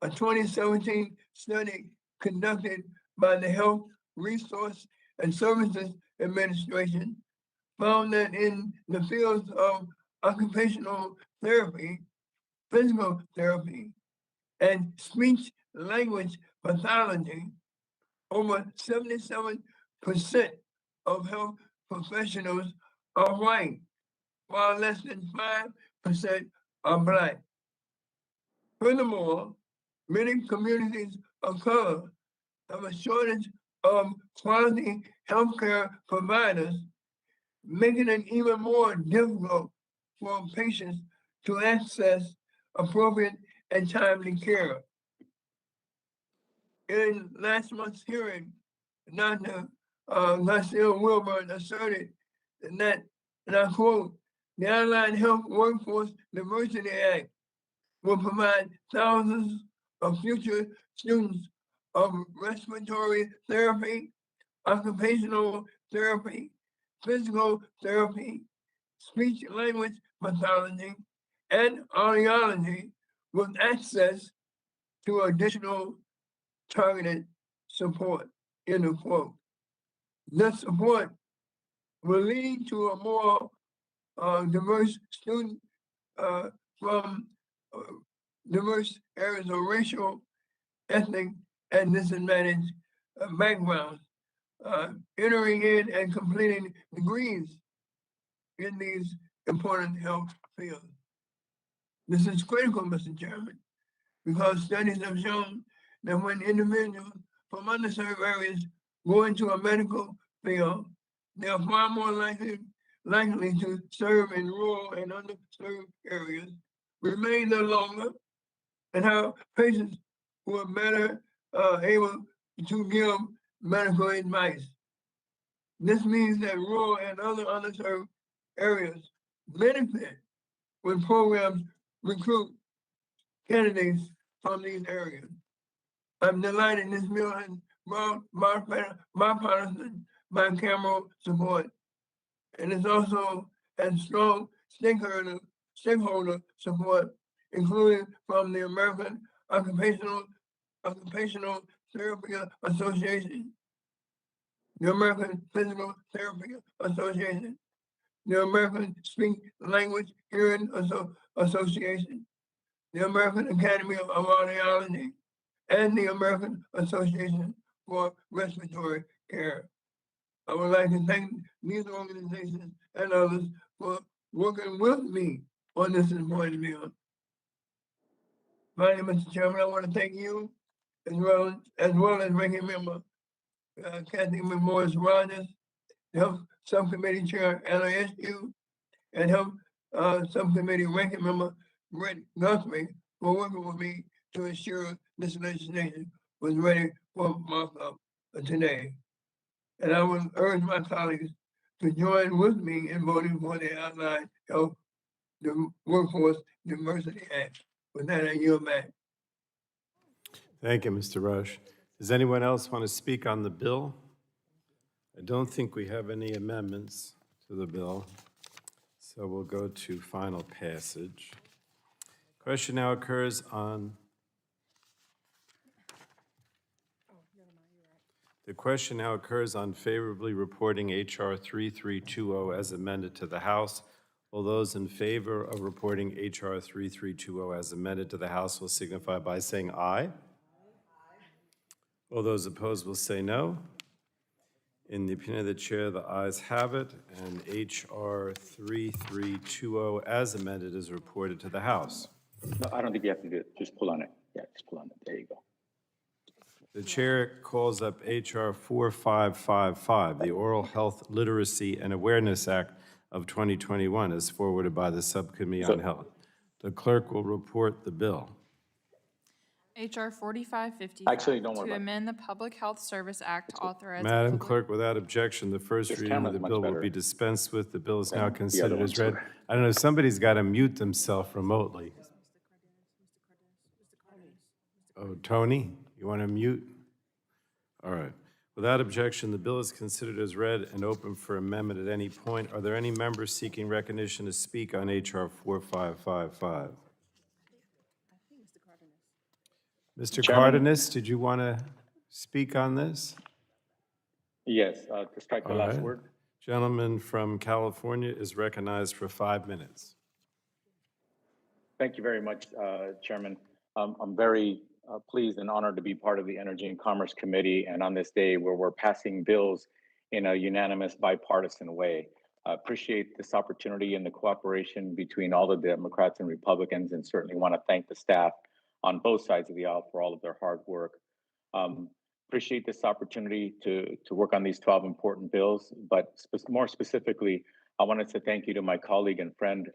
A 2017 study conducted by the Health Resource and Services Administration found that in the fields of occupational therapy, physical therapy, and speech language pathology, over 77% of health professionals are white, while less than 5% are Black. Furthermore, many communities of color have a shortage of quality healthcare providers, making it even more difficult for patients to access appropriate and timely care. In last month's hearing, Dr. Garcia Wilburn asserted that, and I quote, the Allied Health Workforce Diversity Act will provide thousands of future students of respiratory therapy, occupational therapy, physical therapy, speech language pathology, and audiology with access to additional targeted support. end of quote. This support will lead to a more diverse student from diverse areas of racial, ethnic, and disadvantaged backgrounds, entering in and completing degrees in these important health fields. This is critical, Mr. Chairman, because studies have shown that when individuals from underserved areas go into a medical field, they are far more likely to serve in rural and underserved areas, remain there longer, and have patients who are better able to give medical advice. This means that rural and other underserved areas benefit when programs recruit candidates from these areas. I'm delighted this bill has bipartisan, bicameral support, and it's also has strong stakeholder support, including from the American Occupational Therapy Association, the American Physical Therapy Association, the American Speech Language Hearing Association, the American Academy of Audiology, and the American Association for Respiratory Care. I would like to thank these organizations and others for working with me on this important bill. Finally, Mr. Chairman, I want to thank you as well as Ranking Member Kathy Morris Rogers, Health Subcommittee Chair LASU, and Health Subcommittee Ranking Member Brett Guthrie for working with me to ensure this legislation was ready for markup today. And I would urge my colleagues to join with me in voting for the outlined Health Workforce Diversity Act. With that, I yield back. Thank you, Mr. Rush. Does anyone else want to speak on the bill? I don't think we have any amendments to the bill, so we'll go to final passage. Question now occurs on The question now occurs on favorably reporting H.R. 3320 as amended to the House. All those in favor of reporting H.R. 3320 as amended to the House will signify by saying aye. All those opposed will say no. In the opinion of the chair, the ayes have it, and H.R. 3320 as amended is reported to the House. No, I don't think you have to do it. Just pull on it. Yeah, just pull on it. There you go. The chair calls up H.R. 4555, the Oral Health Literacy and Awareness Act of 2021, as forwarded by the Subcommittee on Health. The clerk will report the bill. HR 4550. Actually, don't worry To about it. amend the Public Health Service Act to authorize. Madam Clerk, without objection, the first This reading of camera's the much bill will better be dispensed with. The bill is now than the considered other as ones read. were. I don't know, somebody's got to mute themselves remotely. Oh, Tony, you want to mute? All right. Without objection, the bill is considered as read and open for amendment at any point. Are there any members seeking recognition to speak on H.R. 4555? Mr. Chairman. Cardenas, did you want to speak on this? Yes, to strike the All last right. word. Gentleman from California is recognized for 5 minutes. Thank you very much, Chairman. I'm very pleased and honored to be part of the Energy and Commerce Committee, and on this day where we're passing bills in a unanimous bipartisan way. I appreciate this opportunity and the cooperation between all the Democrats and Republicans, and certainly want to thank the staff on both sides of the aisle for all of their hard work. Appreciate this opportunity to work on these 12 important bills, but more specifically, I wanted to thank you to my colleague and friend,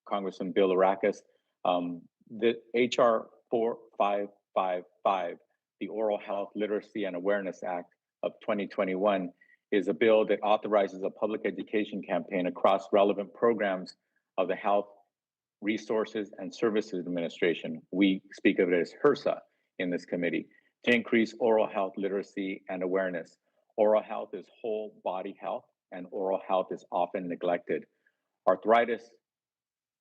Congressman Bill Arakis. The HR 4555, the Oral Health Literacy and Awareness Act of 2021, is a bill that authorizes a public education campaign across relevant programs of the Health Resources and Services Administration. We speak of it as HRSA in this committee, to increase oral health literacy and awareness. Oral health is whole body health, and oral health is often neglected. Arthritis,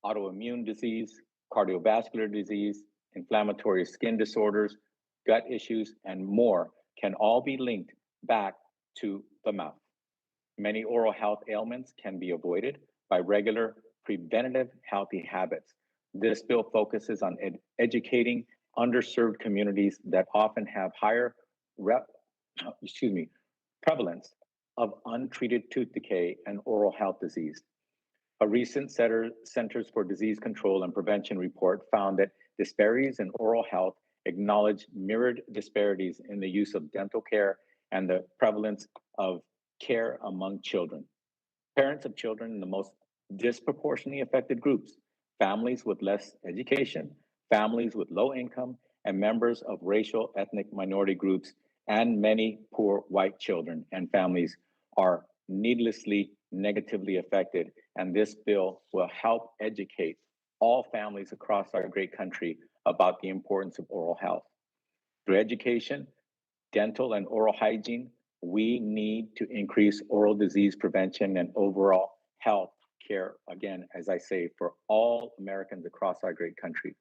autoimmune disease, cardiovascular disease, inflammatory skin disorders, gut issues, and more can all be linked back to the mouth. Many oral health ailments can be avoided by regular preventative healthy habits. This bill focuses on educating underserved communities that often have higher prevalence of untreated tooth decay and oral health disease. A recent Centers for Disease Control and Prevention report found that disparities in oral health acknowledge mirrored disparities in the use of dental care and the prevalence of care among children. Parents of children in the most disproportionately affected groups, families with less education, families with low income, and members of racial ethnic minority groups, and many poor white children and families are needlessly negatively affected. And this bill will help educate all families across our great country about the importance of oral health. Through education, dental and oral hygiene, we need to increase oral disease prevention and overall health care, again, as I say, for all Americans across our great country.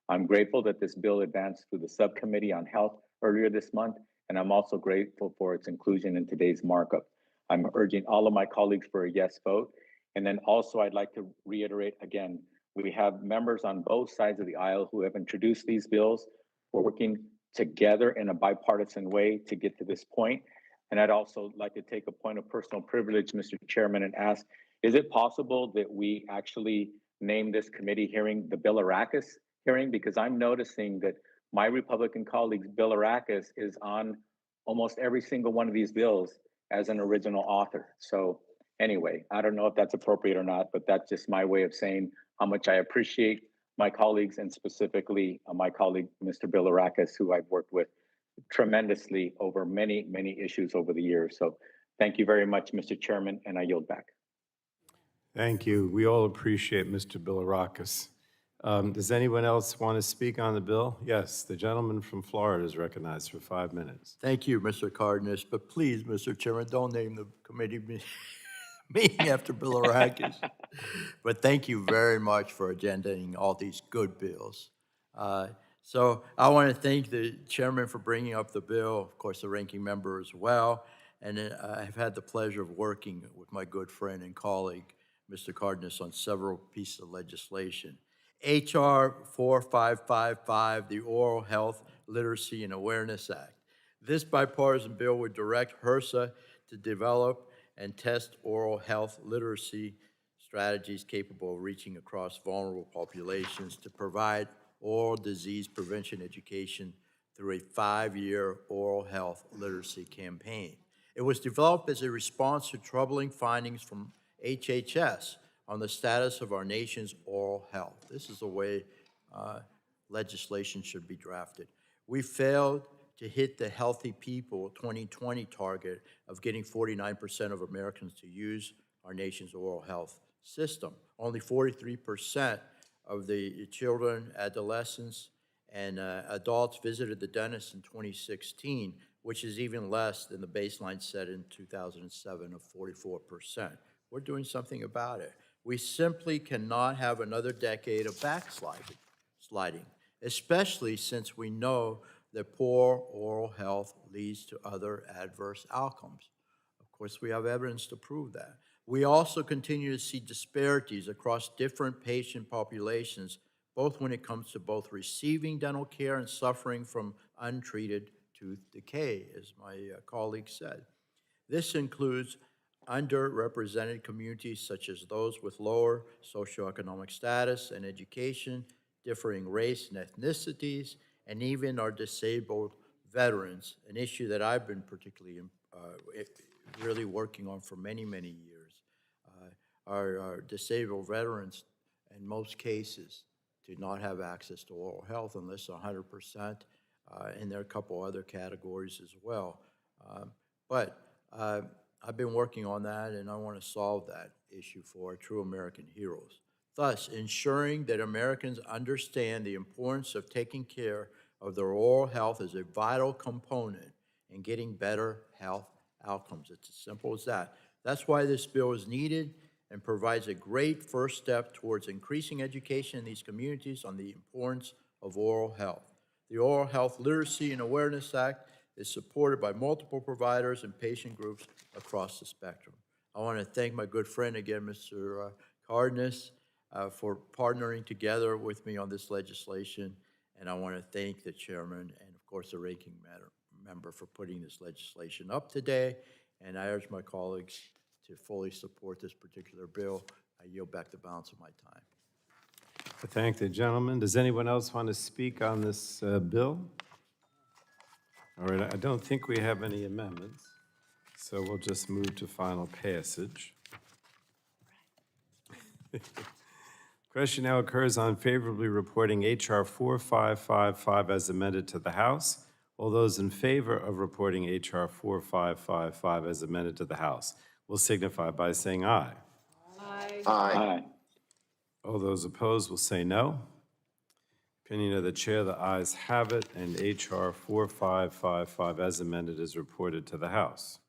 I'm grateful that this bill advanced through the Subcommittee on Health earlier this month, and I'm also grateful for its inclusion in today's markup. I'm urging all of my colleagues for a yes vote. And then also I'd like to reiterate again, we have members on both sides of the aisle who have introduced these bills. We're working together in a bipartisan way to get to this point. And I'd also like to take a point of personal privilege, Mr. Chairman, and ask, is it possible that we actually name this committee hearing the Billirakis hearing? Because I'm noticing that my Republican colleague, Billirakis, is on almost every single one of these bills as an original author. So anyway, I don't know if that's appropriate or not, but that's just my way of saying how much I appreciate my colleagues, and specifically my colleague, Mr. Billirakis, who I've worked with tremendously over many, many issues over the years. So thank you very much, Mr. Chairman, and I yield back. Thank you. We all appreciate Mr. Billirakis. Does anyone else want to speak on the bill? Yes, the gentleman from Florida is recognized for 5 minutes. Thank you, Mr. Cardenas, but please, Mr. Chairman, don't name the committee meeting after Billirakis. But thank you very much for agendaing all these good bills. So I want to thank the chairman for bringing up the bill, of course, the ranking member as well. And I've had the pleasure of working with my good friend and colleague, Mr. Cardenas, on several pieces of legislation. HR 4555, the Oral Health Literacy and Awareness Act. This bipartisan bill would direct HRSA to develop and test oral health literacy strategies capable of reaching across vulnerable populations to provide oral disease prevention education through a 5-year oral health literacy campaign. It was developed as a response to troubling findings from HHS on the status of our nation's oral health. This is the way legislation should be drafted. We failed to hit the Healthy People 2020 target of getting 49% of Americans to use our nation's oral health system. Only 43% of the children, adolescents, and adults visited the dentist in 2016, which is even less than the baseline set in 2007 of 44%. We're doing something about it. We simply cannot have another decade of backsliding, especially since we know that poor oral health leads to other adverse outcomes. Of course, we have evidence to prove that. We also continue to see disparities across different patient populations, both when it comes to both receiving dental care and suffering from untreated tooth decay, as my colleague said. This includes underrepresented communities such as those with lower socioeconomic status and education, differing race and ethnicities, and even our disabled veterans, an issue that I've been particularly really working on for many, many years. Our disabled veterans, in most cases, do not have access to oral health unless 100%, and there are a couple other categories as well. But I've been working on that, and I want to solve that issue for our true American heroes. Thus, ensuring that Americans understand the importance of taking care of their oral health is a vital component in getting better health outcomes. It's as simple as that. That's why this bill is needed and provides a great first step towards increasing education in these communities on the importance of oral health. The Oral Health Literacy and Awareness Act is supported by multiple providers and patient groups across the spectrum. I want to thank my good friend again, Mr. Cardenas, for partnering together with me on this legislation. And I want to thank the chairman and, of course, the ranking member for putting this legislation up today. And I urge my colleagues to fully support this particular bill. I yield back the balance of my time. I thank the gentleman. Does anyone else want to speak on this bill? All right, I don't think we have any amendments, so we'll just move to final passage. Question now occurs on favorably reporting H.R. 4555 as amended to the House. All those in favor of reporting H.R. 4555 as amended to the House will signify by saying aye. Aye. Aye. All those opposed will say no. Opinion of the chair, the ayes have it, and H.R. 4555 as amended is reported to the House.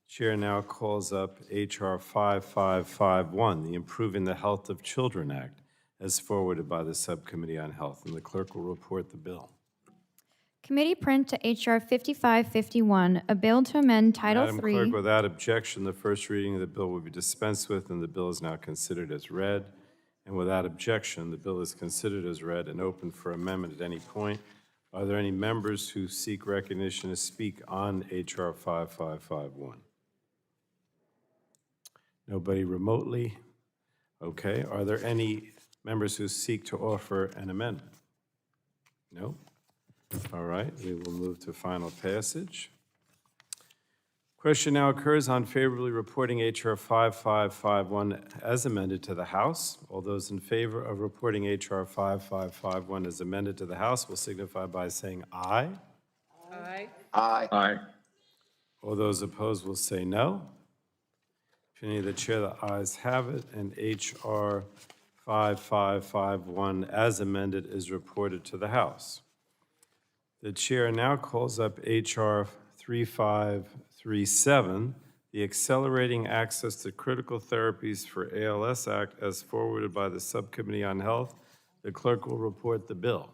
Chair now calls up H.R. 5551, the Improving the Health of Children Act, as forwarded by the Subcommittee on Health, and the clerk will report the bill. Committee print to H.R. 5551, a bill to amend Title Madam III. Clerk, without objection, the first reading of the bill will be dispensed with, and the bill is now considered as read. And without objection, the bill is considered as read and open for amendment at any point. Are there any members who seek recognition to speak on H.R. 5551? Nobody remotely? Okay. Are there any members who seek to offer an amendment? No? All right, we will move to final passage. Question now occurs on favorably reporting H.R. 5551 as amended to the House. All those in favor of reporting H.R. 5551 as amended to the House will signify by saying aye. Aye. Aye. All those opposed will say no. Opinion of the chair, the ayes have it, and H.R. 5551 as amended is reported to the House. The chair now calls up H.R. 3537, the Accelerating Access to Critical Therapies for ALS Act, as forwarded by the Subcommittee on Health. The clerk will report the bill.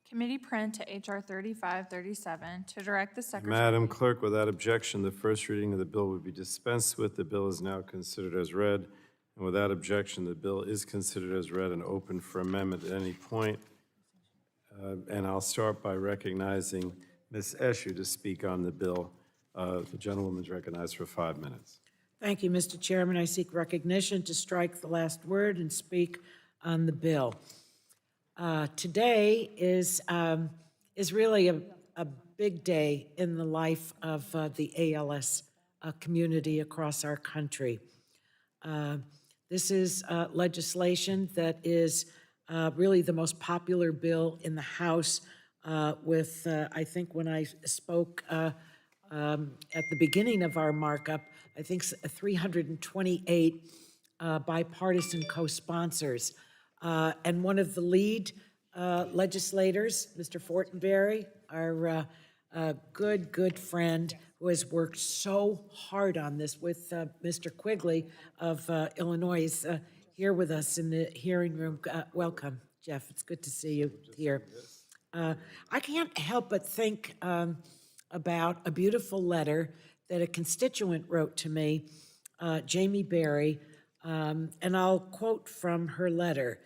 Committee print to H.R. 3537 to direct the Secretary. Madam Clerk, without objection, the first reading of the bill will be dispensed with. The bill is now considered as read. And without objection, the bill is considered as read and open for amendment at any point. And I'll start by recognizing Ms. Escher to speak on the bill. The gentlewoman's recognized for 5 minutes. Thank you, Mr. Chairman. I seek recognition to strike the last word and speak on the bill. Today is really a big day in the life of the ALS community across our country. This is legislation that is really the most popular bill in the House with, I think when I spoke at the beginning of our markup, I think 328 bipartisan co-sponsors. And one of the lead legislators, Mr. Fortenberry, our good friend who has worked so hard on this with Mr. Quigley of Illinois, is here with us in the hearing room. Welcome, Jeff. It's good to see you here. I can't help but think about a beautiful letter that a constituent wrote to me, Jamie Berry, and I'll quote from her letter.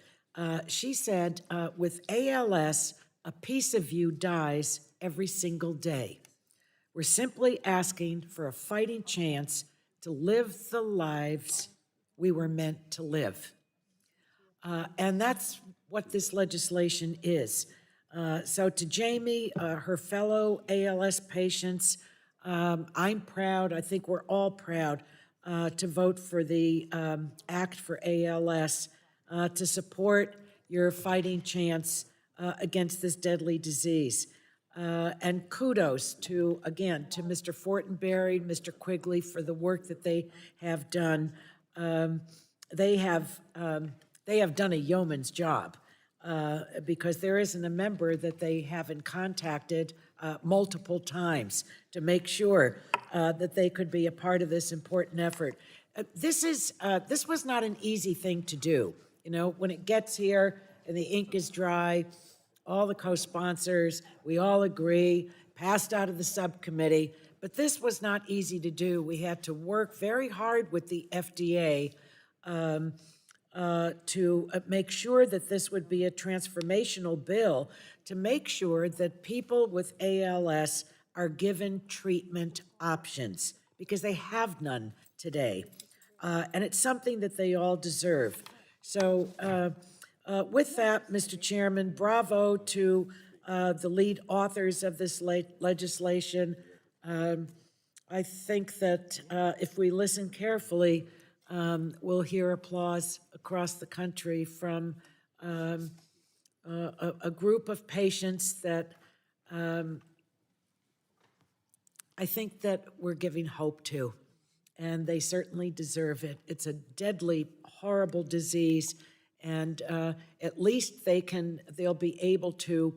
She said, with ALS, a piece of you dies every single day. We're simply asking for a fighting chance to live the lives we were meant to live. And that's what this legislation is. So to Jamie, her fellow ALS patients, I'm proud, I think we're all proud to vote for the Act for ALS to support your fighting chance against this deadly disease. And kudos to, again, to Mr. Fortenberry, Mr. Quigley for the work that they have done. They have done a yeoman's job because there isn't a member that they haven't contacted multiple times to make sure that they could be a part of this important effort. This was not an easy thing to do. You know, when it gets here and the ink is dry, all the co-sponsors, we all agree, passed out of the subcommittee, but this was not easy to do. We had to work very hard with the FDA to make sure that this would be a transformational bill, to make sure that people with ALS are given treatment options, because they have none today. And it's something that they all deserve. So with that, Mr. Chairman, bravo to the lead authors of this legislation. I think that if we listen carefully, we'll hear applause across the country from a group of patients that I think that we're giving hope to, and they certainly deserve it. It's a deadly, horrible disease, and at least they'll be able to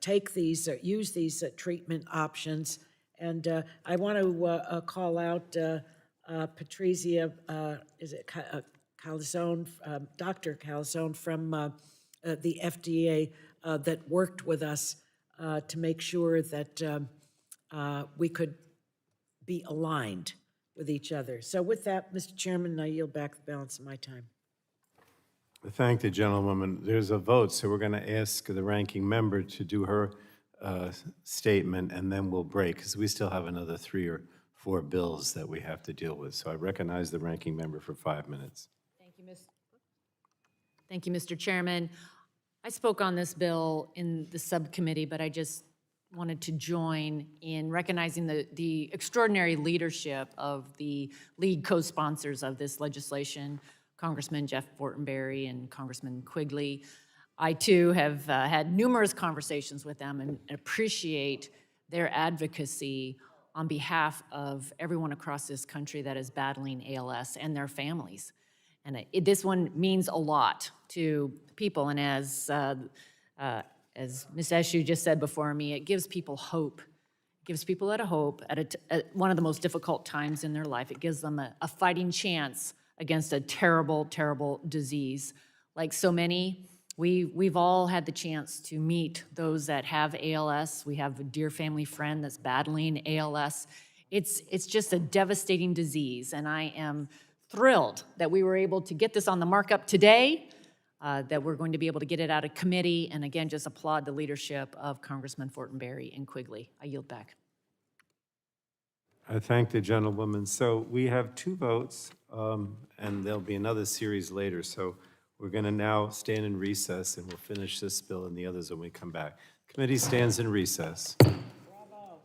take these, use these treatment options. And I want to call out Patrizia, is it Calzone, Dr. Calzone from the FDA that worked with us to make sure that we could be aligned with each other. So with that, Mr. Chairman, I yield back the balance of my time. Thank the gentlewoman. There's a vote, so we're going to ask the ranking member to do her statement, and then we'll break, because we still have another 3 or 4 bills that we have to deal with. So I recognize the ranking member for 5 minutes. Thank you, Mr. Chairman. I spoke on this bill in the subcommittee, but I just wanted to join in recognizing the extraordinary leadership of the lead co-sponsors of this legislation, Congressman Jeff Fortenberry and Congressman Quigley. I, too, have had numerous conversations with them and appreciate their advocacy on behalf of everyone across this country that is battling ALS and their families. And this one means a lot to people, and as Ms. Eshoo just said before me, it gives people hope. It gives people a hope at one of the most difficult times in their life. It gives them a fighting chance against a terrible, terrible disease. Like so many, we've all had the chance to meet those that have ALS. We have a dear family friend that's battling ALS. It's just a devastating disease, and I am thrilled that we were able to get this on the markup today, that we're going to be able to get it out of committee, and again, just applaud the leadership of Congressman Fortenberry and Quigley. I yield back. I thank the gentlewoman. So we have 2 votes, and there'll be another series later. So we're going to now stand in recess, and we'll finish this bill and the others when we come back. Committee stands in recess. Bravo.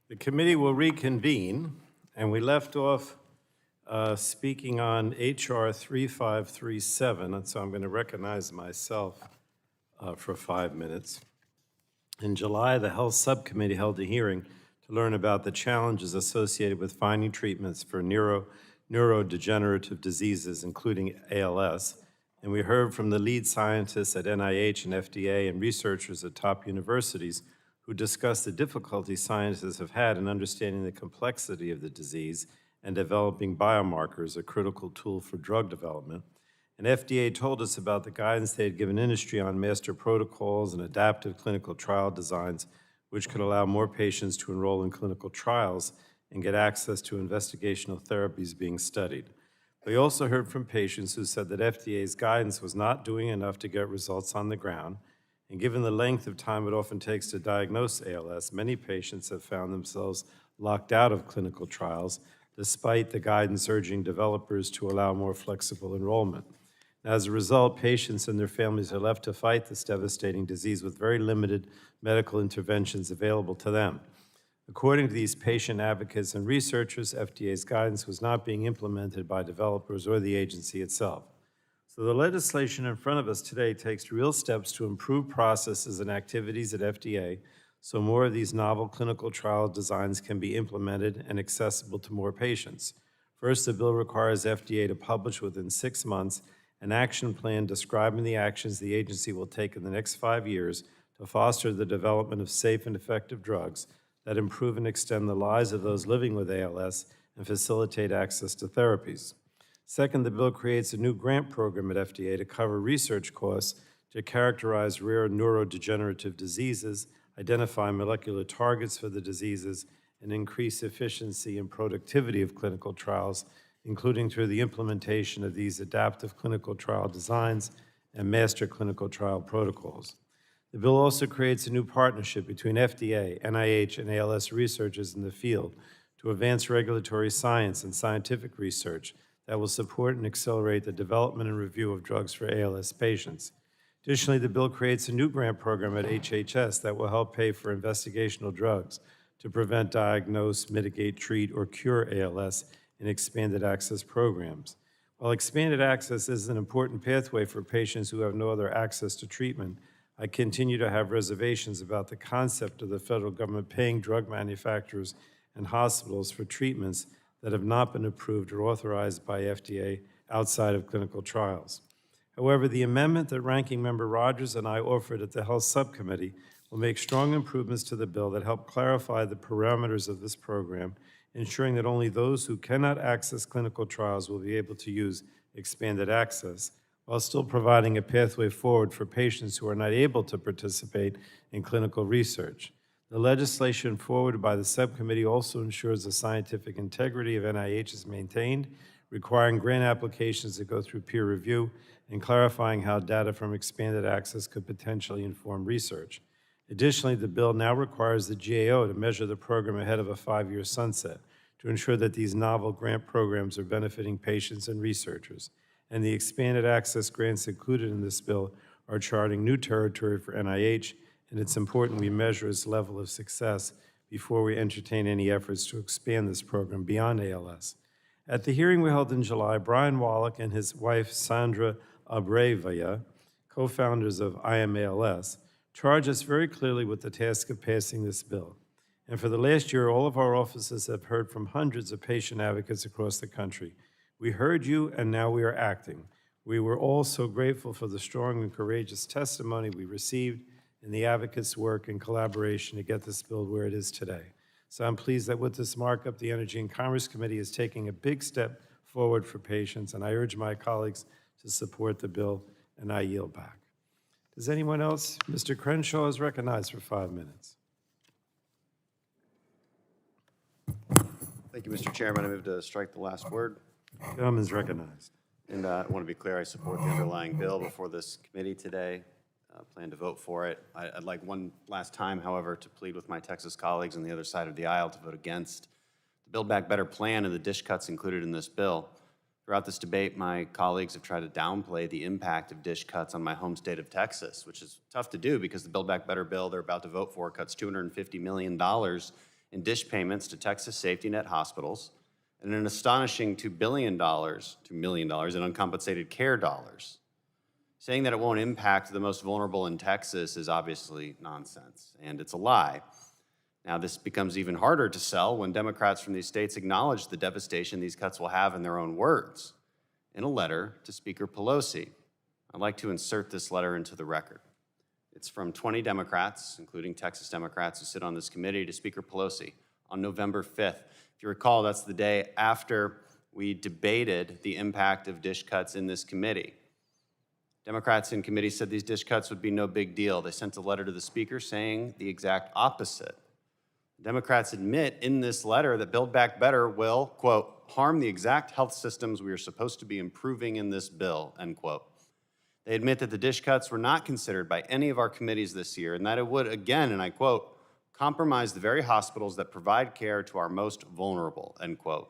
The committee will reconvene, and we left off speaking on HR 3537, and so I'm going to recognize myself for 5 minutes. In July, the Health Subcommittee held a hearing to learn about the challenges associated with finding treatments for neurodegenerative diseases, including ALS, and we heard from the lead scientists at NIH and FDA and researchers at top universities who discussed the difficulties scientists have had in understanding the complexity of the disease and developing biomarkers, a critical tool for drug development. And FDA told us about the guidance they had given industry on master protocols and adaptive clinical trial designs, which could allow more patients to enroll in clinical trials and get access to investigational therapies being studied. We also heard from patients who said that FDA's guidance was not doing enough to get results on the ground, and given the length of time it often takes to diagnose ALS, many patients have found themselves locked out of clinical trials, despite the guidance urging developers to allow more flexible enrollment. As a result, patients and their families are left to fight this devastating disease with very limited medical interventions available to them. According to these patient advocates and researchers, FDA's guidance was not being implemented by developers or the agency itself. So the legislation in front of us today takes real steps to improve processes and activities at FDA so more of these novel clinical trial designs can be implemented and accessible to more patients. First, the bill requires FDA to publish within 6 months an action plan describing the actions the agency will take in the next 5 years to foster the development of safe and effective drugs that improve and extend the lives of those living with ALS and facilitate access to therapies. Second, the bill creates a new grant program at FDA to cover research costs to characterize rare neurodegenerative diseases, identify molecular targets for the diseases, and increase efficiency and productivity of clinical trials, including through the implementation of these adaptive clinical trial designs and master clinical trial protocols. The bill also creates a new partnership between FDA, NIH, and ALS researchers in the field to advance regulatory science and scientific research that will support and accelerate the development and review of drugs for ALS patients. Additionally, the bill creates a new grant program at HHS that will help pay for investigational drugs to prevent, diagnose, mitigate, treat, or cure ALS in expanded access programs. While expanded access is an important pathway for patients who have no other access to treatment, I continue to have reservations about the concept of the federal government paying drug manufacturers and hospitals for treatments that have not been approved or authorized by FDA outside of clinical trials. However, the amendment that Ranking Member Rogers and I offered at the Health Subcommittee will make strong improvements to the bill that help clarify the parameters of this program, ensuring that only those who cannot access clinical trials will be able to use expanded access, while still providing a pathway forward for patients who are not able to participate in clinical research. The legislation forwarded by the subcommittee also ensures the scientific integrity of NIH is maintained, requiring grant applications to go through peer review and clarifying how data from expanded access could potentially inform research. Additionally, the bill now requires the GAO to measure the program ahead of a 5-year sunset to ensure that these novel grant programs are benefiting patients and researchers. And the expanded access grants included in this bill are charting new territory for NIH, and it's important we measure its level of success before we entertain any efforts to expand this program beyond ALS. At the hearing we held in July, Brian Wallach and his wife Sandra Abrevaya, co-founders of IMALS, charged us very clearly with the task of passing this bill. And for the last year, all of our offices have heard from hundreds of patient advocates across the country. We heard you, and now we are acting. We were all so grateful for the strong and courageous testimony we received and the advocates' work and collaboration to get this bill where it is today. So I'm pleased that with this markup, the Energy and Commerce Committee is taking a big step forward for patients, and I urge my colleagues to support the bill, and I yield back. Does anyone else? Mr. Crenshaw is recognized for 5 minutes. Thank you, Mr. Chairman. I move to strike the last word. Gentleman is recognized. And I want to be clear, I support the underlying bill before this committee today. Plan to vote for it. I'd like one last time, however, to plead with my Texas colleagues on the other side of the aisle to vote against the Build Back Better plan and the dish cuts included in this bill. Throughout this debate, my colleagues have tried to downplay the impact of DSH cuts on my home state of Texas, which is tough to do because the Build Back Better bill they're about to vote for cuts $250 million in DSH payments to Texas safety net hospitals and an astonishing $2 million in uncompensated care dollars. Saying that it won't impact the most vulnerable in Texas is obviously nonsense, and it's a lie. Now, this becomes even harder to sell when Democrats from these states acknowledge the devastation these cuts will have in their own words. In a letter to Speaker Pelosi, I'd like to insert this letter into the record. It's from 20 Democrats, including Texas Democrats who sit on this committee, to Speaker Pelosi on November 5th. If you recall, that's the day after we debated the impact of DSH cuts in this committee. Democrats in committee said these DSH cuts would be no big deal. They sent a letter to the Speaker saying the exact opposite. Democrats admit in this letter that Build Back Better will, quote, harm the exact health systems we are supposed to be improving in this bill, end quote. They admit that the DSH cuts were not considered by any of our committees this year and that it would, again, and I quote, compromise the very hospitals that provide care to our most vulnerable, end quote.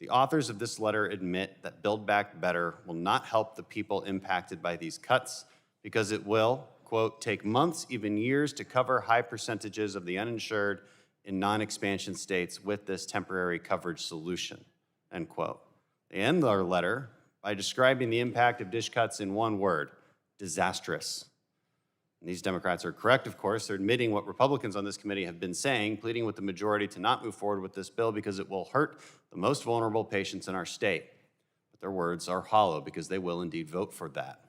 The authors of this letter admit that Build Back Better will not help the people impacted by these cuts because it will, quote, take months, even years to cover high percentages of the uninsured in non-expansion states with this temporary coverage solution, end quote. They end their letter by describing the impact of DSH cuts in one word, disastrous. And these Democrats are correct, of course. They're admitting what Republicans on this committee have been saying, pleading with the majority to not move forward with this bill because it will hurt the most vulnerable patients in our state. But their words are hollow because they will indeed vote for that.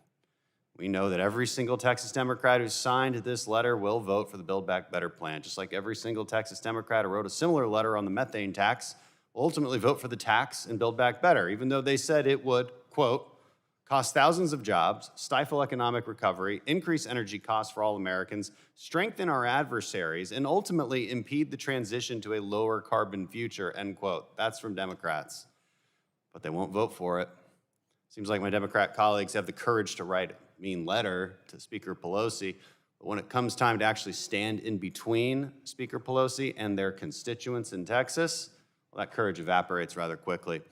We know that every single Texas Democrat who signed this letter will vote for the Build Back Better plan, just like every single Texas Democrat who wrote a similar letter on the methane tax will ultimately vote for the tax and Build Back Better, even though they said it would, quote, cost thousands of jobs, stifle economic recovery, increase energy costs for all Americans, strengthen our adversaries, and ultimately impede the transition to a lower carbon future, end quote. That's from Democrats. But they won't vote for it. Seems like my Democrat colleagues have the courage to write a mean letter to Speaker Pelosi, but when it comes time to actually stand in between Speaker Pelosi and their constituents in Texas, well, that courage evaporates rather quickly. And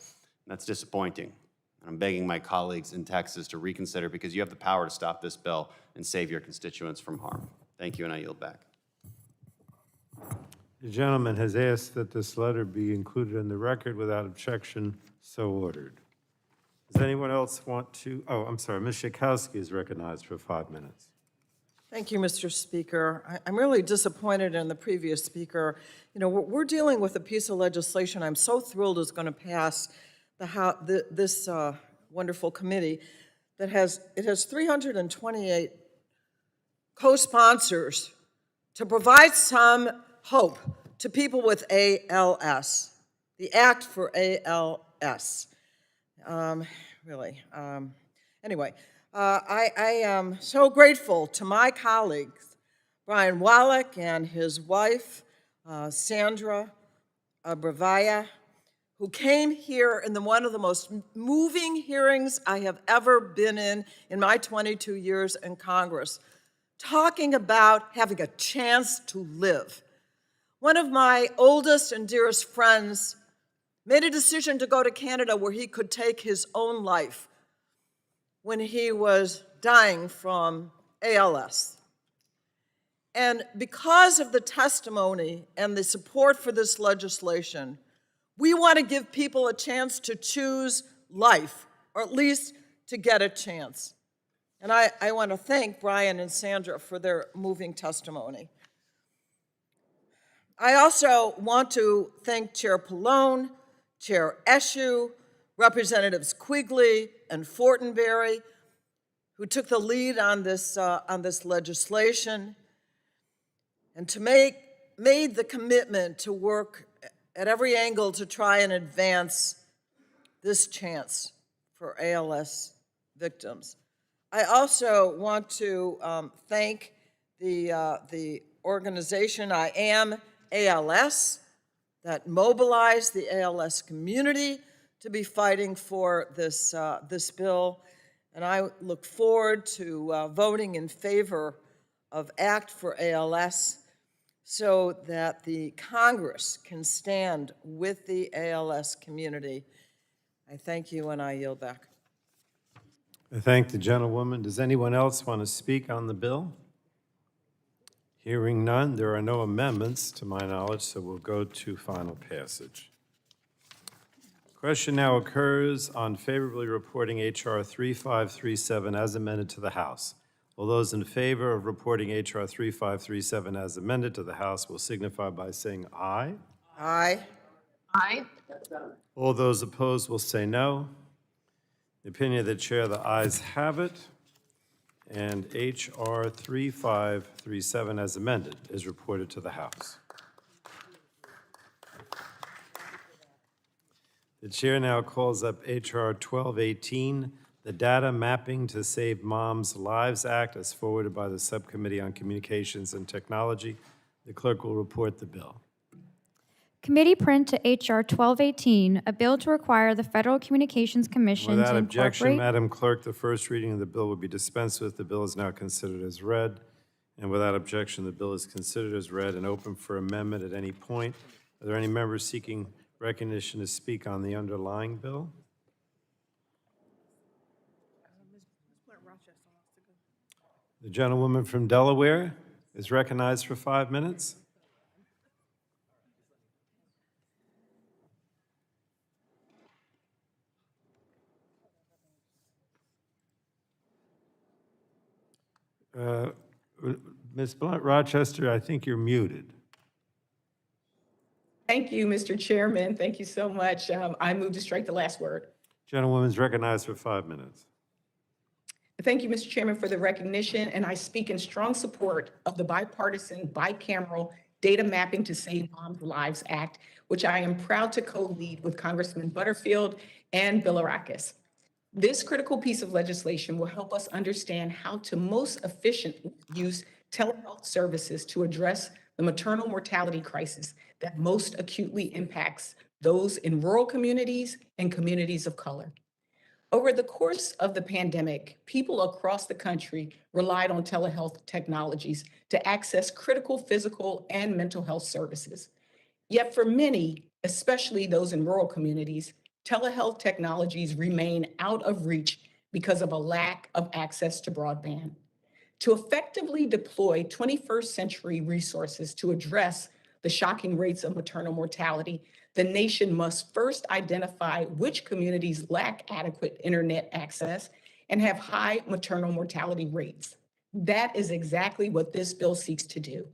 that's disappointing. And I'm begging my colleagues in Texas to reconsider because you have the power to stop this bill and save your constituents from harm. Thank you, and I yield back. The gentleman has asked that this letter be included in the record without objection, so ordered. Does anyone else want to, I'm sorry, Ms. Schakowsky is recognized for 5 minutes. Thank you, Mr. Speaker. I'm really disappointed in the previous speaker. You know, we're dealing with a piece of legislation I'm so thrilled is going to pass this wonderful committee that has 328 co-sponsors to provide some hope to people with ALS, the Act for ALS. Anyway, I am so grateful to my colleagues, Brian Wallach and his wife, Sandra Bravaya, who came here in one of the most moving hearings I have ever been in my 22 years in Congress, talking about having a chance to live. One of my oldest and dearest friends made a decision to go to Canada where he could take his own life when he was dying from ALS. And because of the testimony and the support for this legislation, we want to give people a chance to choose life, or at least to get a chance. And I want to thank Brian and Sandra for their moving testimony. I also want to thank Chair Pallone, Chair Eshoo, Representatives Quigley and Fortenberry, who took the lead on this legislation, and made the commitment to work at every angle to try and advance this chance for ALS victims. I also want to thank the organization I Am ALS that mobilized the ALS community to be fighting for this bill, and I look forward to voting in favor of Act for ALS so that the Congress can stand with the ALS community I thank you and I yield back. I thank the gentlewoman. Does anyone else want to speak on the bill? Hearing none, there are no amendments to my knowledge, so we'll go to final passage. Question now occurs on favorably reporting H.R. 3537 as amended to the House. All those in favor of reporting H.R. 3537 as amended to the House will signify by saying aye. Aye. Aye. All those opposed will say no. The opinion of the chair, the ayes have it, and H.R. 3537 as amended is reported to the House. The chair now calls up H.R. 1218, the Data Mapping to Save Moms Lives Act, as forwarded by the Subcommittee on Communications and Technology. The clerk will report the bill. Committee print to H.R. 1218, a bill to require the Federal Communications Commission Without to objection, incorporate... Madam Clerk, the first reading of the bill will be dispensed with. The bill is now considered as read. And without objection, the bill is considered as read and open for amendment at any point. Are there any members seeking recognition to speak on the underlying bill? The gentlewoman from Delaware is recognized for 5 minutes. Ms. Blunt Rochester, I think you're muted. Thank you, Mr. Chairman. Thank you so much. I move to strike the last word. Gentlewoman is recognized for 5 minutes. Thank you, Mr. Chairman, for the recognition, and I speak in strong support of the bipartisan, bicameral Data Mapping to Save Moms Lives Act, which I am proud to co-lead with Congressman Butterfield and Bilirakis. This critical piece of legislation will help us understand how to most efficiently use telehealth services to address the maternal mortality crisis that most acutely impacts those in rural communities and communities of color. Over the course of the pandemic, people across the country relied on telehealth technologies to access critical physical and mental health services. Yet for many, especially those in rural communities, telehealth technologies remain out of reach because of a lack of access to broadband. To effectively deploy 21st century resources to address the shocking rates of maternal mortality, the nation must first identify which communities lack adequate internet access and have high maternal mortality rates. That is exactly what this bill seeks to do.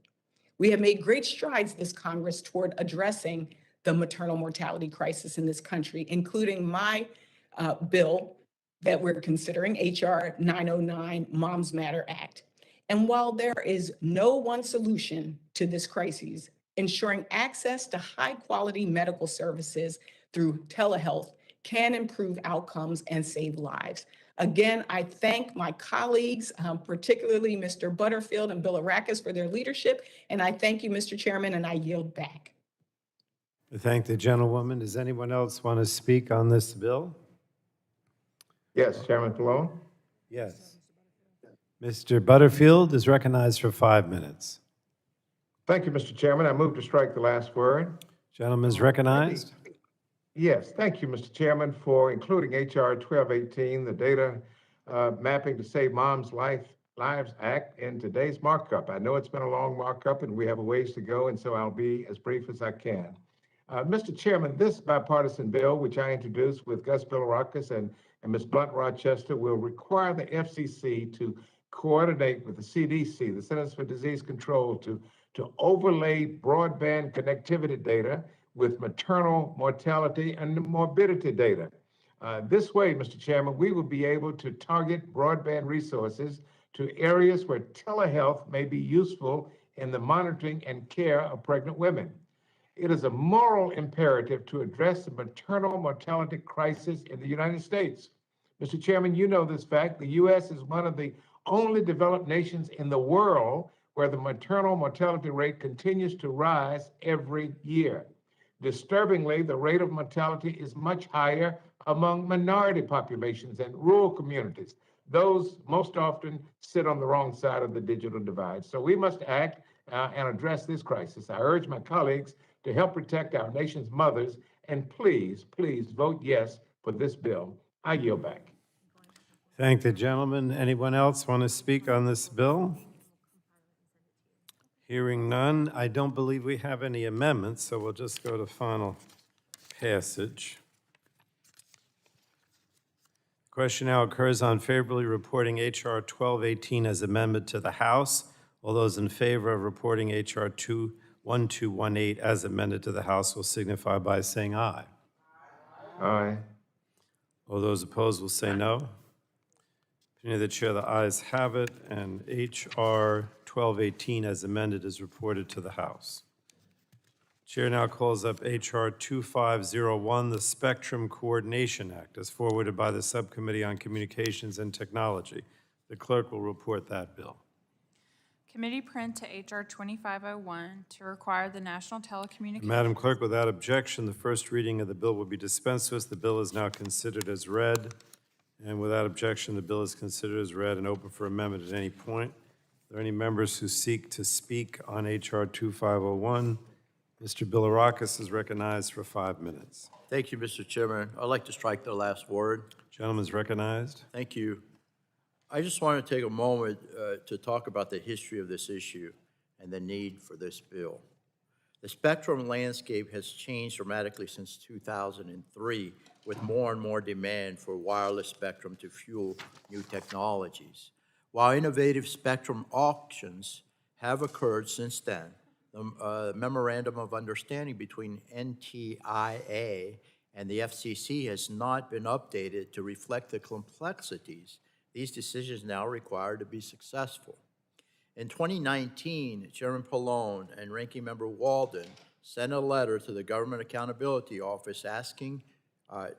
We have made great strides this Congress toward addressing the maternal mortality crisis in this country, including my bill that we're considering, H.R. 909, Moms Matter Act. And while there is no one solution to this crisis, ensuring access to high-quality medical services through telehealth can improve outcomes and save lives. Again, I thank my colleagues, particularly Mr. Butterfield and Bilirakis for their leadership, and I thank you, Mr. Chairman, and I yield back. I thank the gentlewoman. Does anyone else want to speak on this bill? Yes, Chairman Palone. Yes. Mr. Butterfield is recognized for 5 minutes. Thank you, Mr. Chairman. I move to strike the last word. Gentleman is recognized. Yes, thank you, Mr. Chairman, for including H.R. 1218, the Data Mapping to Save Moms Lives Act, in today's markup. I know it's been a long markup and we have a ways to go, and so I'll be as brief as I can. Mr. Chairman, this bipartisan bill, which I introduced with Gus Bilirakis and Ms. Blunt Rochester, will require the FCC to coordinate with the CDC, the Centers for Disease Control, to overlay broadband connectivity data with maternal mortality and morbidity data. This way, Mr. Chairman, we will be able to target broadband resources to areas where telehealth may be useful in the monitoring and care of pregnant women. It is a moral imperative to address the maternal mortality crisis in the United States. Mr. Chairman, you know this fact. The U.S. is one of the only developed nations in the world where the maternal mortality rate continues to rise every year. Disturbingly, the rate of mortality is much higher among minority populations and rural communities. Those most often sit on the wrong side of the digital divide. So we must act and address this crisis. I urge my colleagues to help protect our nation's mothers, and please, please vote yes for this bill. I yield back. Thank the gentleman. Anyone else want to speak on this bill? Hearing none, I don't believe we have any amendments, so we'll just go to final passage. Question now occurs on favorably reporting H.R. 1218 as amendment to the House. All those in favor of reporting H.R. 1218 as amended to the House will signify by saying aye. Aye. All those opposed will say no. Opinion of the chair, the ayes have it, and H.R. 1218 as amended is reported to the House. Chair now calls up H.R. 2501, the Spectrum Coordination Act, as forwarded by the Subcommittee on Communications and Technology. The clerk will report that bill. Committee print to H.R. 2501 to require the National Telecommunications. Madam Clerk, without objection, the first reading of the bill will be dispensed with. The bill is now considered as read. And without objection, the bill is considered as read and open for amendment at any point. Are there any members who seek to speak on H.R. 2501? Mr. Bilirakis is recognized for 5 minutes. Thank you, Mr. Chairman. I'd like to strike the last word. Gentleman's recognized. Thank you. I just want to take a moment to talk about the history of this issue and the need for this bill. The spectrum landscape has changed dramatically since 2003, with more and more demand for wireless spectrum to fuel new technologies. While innovative spectrum auctions have occurred since then, the Memorandum of Understanding between NTIA and the FCC has not been updated to reflect the complexities these decisions now require to be successful. In 2019, Chairman Pallone and Ranking Member Walden sent a letter to the Government Accountability Office asking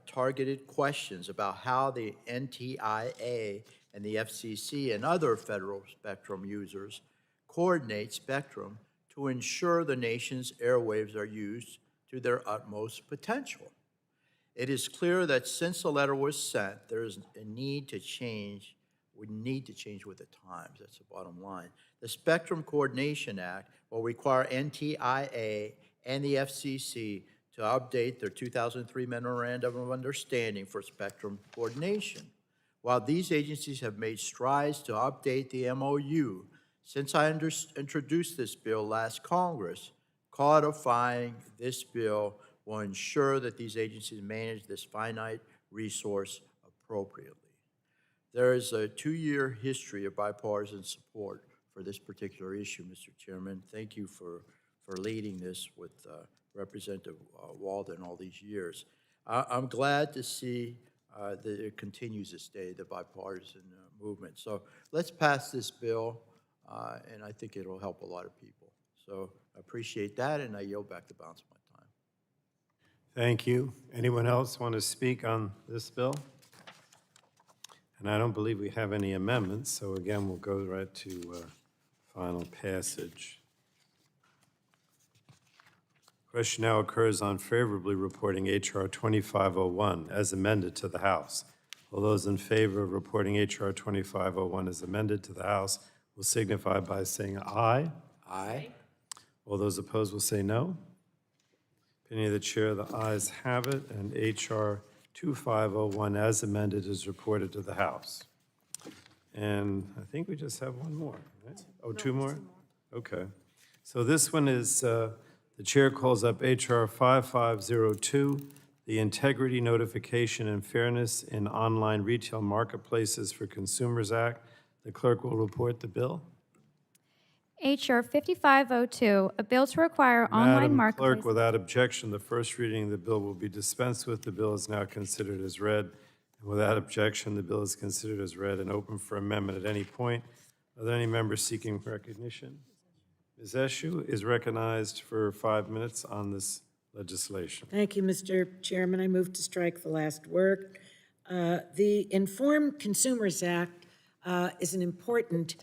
targeted questions about how the NTIA and the FCC and other federal spectrum users coordinate spectrum to ensure the nation's airwaves are used to their utmost potential. It is clear that since the letter was sent, there is a need to change. We need to change with the times. That's the bottom line. The Spectrum Coordination Act will require NTIA and the FCC to update their 2003 Memorandum of Understanding for spectrum coordination. While these agencies have made strides to update the MOU, since I introduced this bill last Congress, codifying this bill will ensure that these agencies manage this finite resource appropriately. There is a 2-year history of bipartisan support for this particular issue, Mr. Chairman. Thank you for leading this with Representative Walden all these years. I'm glad to see that it continues to stay the bipartisan movement. So let's pass this bill, and I think it'll help a lot of people. So I appreciate that, and I yield back the balance of my time. Thank you. Anyone else want to speak on this bill? And I don't believe we have any amendments, so again, we'll go right to final passage. Question now occurs on favorably reporting H.R. 2501 as amended to the House. All those in favor of reporting H.R. 2501 as amended to the House will signify by saying aye. Aye. All those opposed will say no. Opinion of the chair, the ayes have it, and H.R. 2501 as amended is reported to the House. And I think we just have one more, right? Oh, two more? Okay. So this one is, the chair calls up H.R. 5502, the Integrity, Notification, and Fairness in Online Retail Marketplaces for Consumers Act. The clerk will report the bill. H.R. 5502, a bill to require online Madam marketplaces. Clerk, without objection, the first reading of the bill will be dispensed with. The bill is now considered as read. And without objection, the bill is considered as read and open for amendment at any point. Are there any members seeking recognition? Ms. Eshoo is recognized for 5 minutes on this legislation. Thank you, Mr. Chairman. I move to strike the last word. The Informed Consumers Act is an important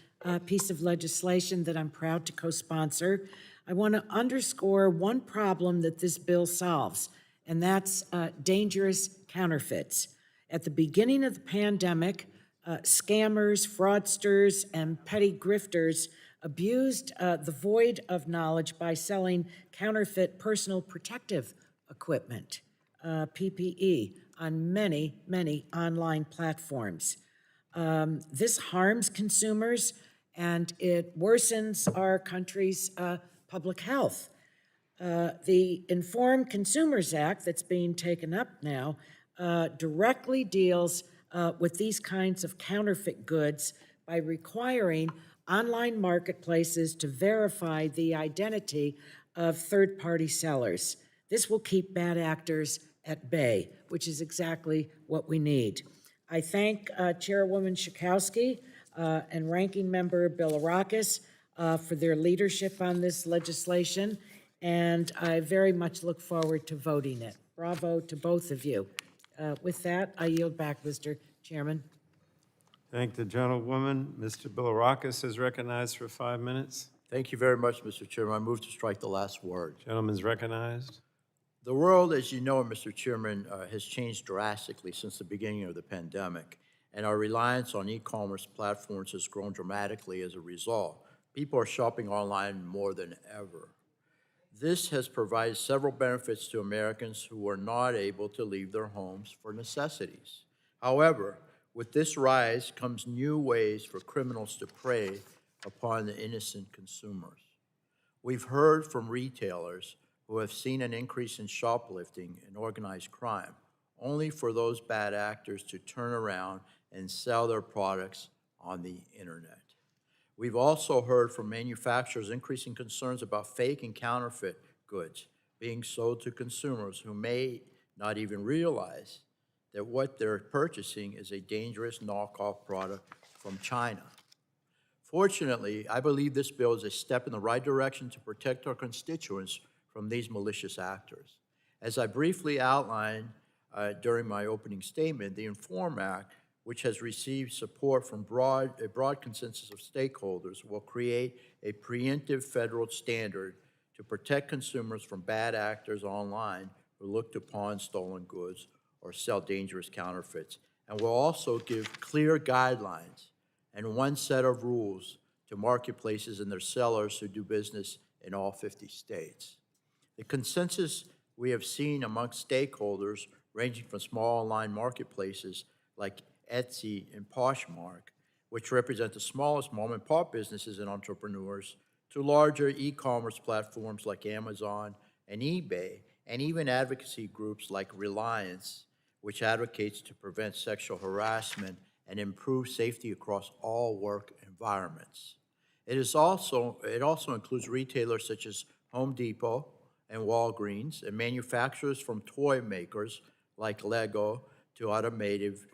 piece of legislation that I'm proud to co-sponsor. I want to underscore one problem that this bill solves, and that's dangerous counterfeits. At the beginning of the pandemic, scammers, fraudsters, and petty grifters abused the void of knowledge by selling counterfeit personal protective equipment, PPE, on many, many online platforms. This harms consumers and it worsens our country's public health. The Informed Consumers Act that's being taken up now directly deals with these kinds of counterfeit goods by requiring online marketplaces to verify the identity of third-party sellers. This will keep bad actors at bay, which is exactly what we need. I thank Chairwoman Schakowsky and Ranking Member Bilirakis for their leadership on this legislation, and I very much look forward to voting it. Bravo to both of you. With that, I yield back, Mr. Chairman. Thank the gentlewoman. Mr. Bilirakis is recognized for 5 minutes. Thank you very much, Mr. Chairman. I move to strike the last word. Gentleman's recognized. The world, as you know, Mr. Chairman, has changed drastically since the beginning of the pandemic, and our reliance on e-commerce platforms has grown dramatically as a result. People are shopping online more than ever. This has provided several benefits to Americans who are not able to leave their homes for necessities. However, with this rise comes new ways for criminals to prey upon the innocent consumers. We've heard from retailers who have seen an increase in shoplifting and organized crime, only for those bad actors to turn around and sell their products on the internet. We've also heard from manufacturers increasing concerns about fake and counterfeit goods being sold to consumers who may not even realize that what they're purchasing is a dangerous knockoff product from China. Fortunately, I believe this bill is a step in the right direction to protect our constituents from these malicious actors. As I briefly outlined during my opening statement, the INFORM Act, which has received support from a broad consensus of stakeholders, will create a preemptive federal standard to protect consumers from bad actors online who look to pawn stolen goods or sell dangerous counterfeits, and will also give clear guidelines and one set of rules to marketplaces and their sellers who do business in all 50 states. The consensus we have seen amongst stakeholders, ranging from small online marketplaces like Etsy and Poshmark, which represent the smallest mom-and-pop businesses and entrepreneurs, to larger e-commerce platforms like Amazon and eBay, and even advocacy groups like Reliance, which advocates to prevent sexual harassment and improve safety across all work environments. It also includes retailers such as Home Depot and Walgreens, and manufacturers from toy makers like Lego to automotive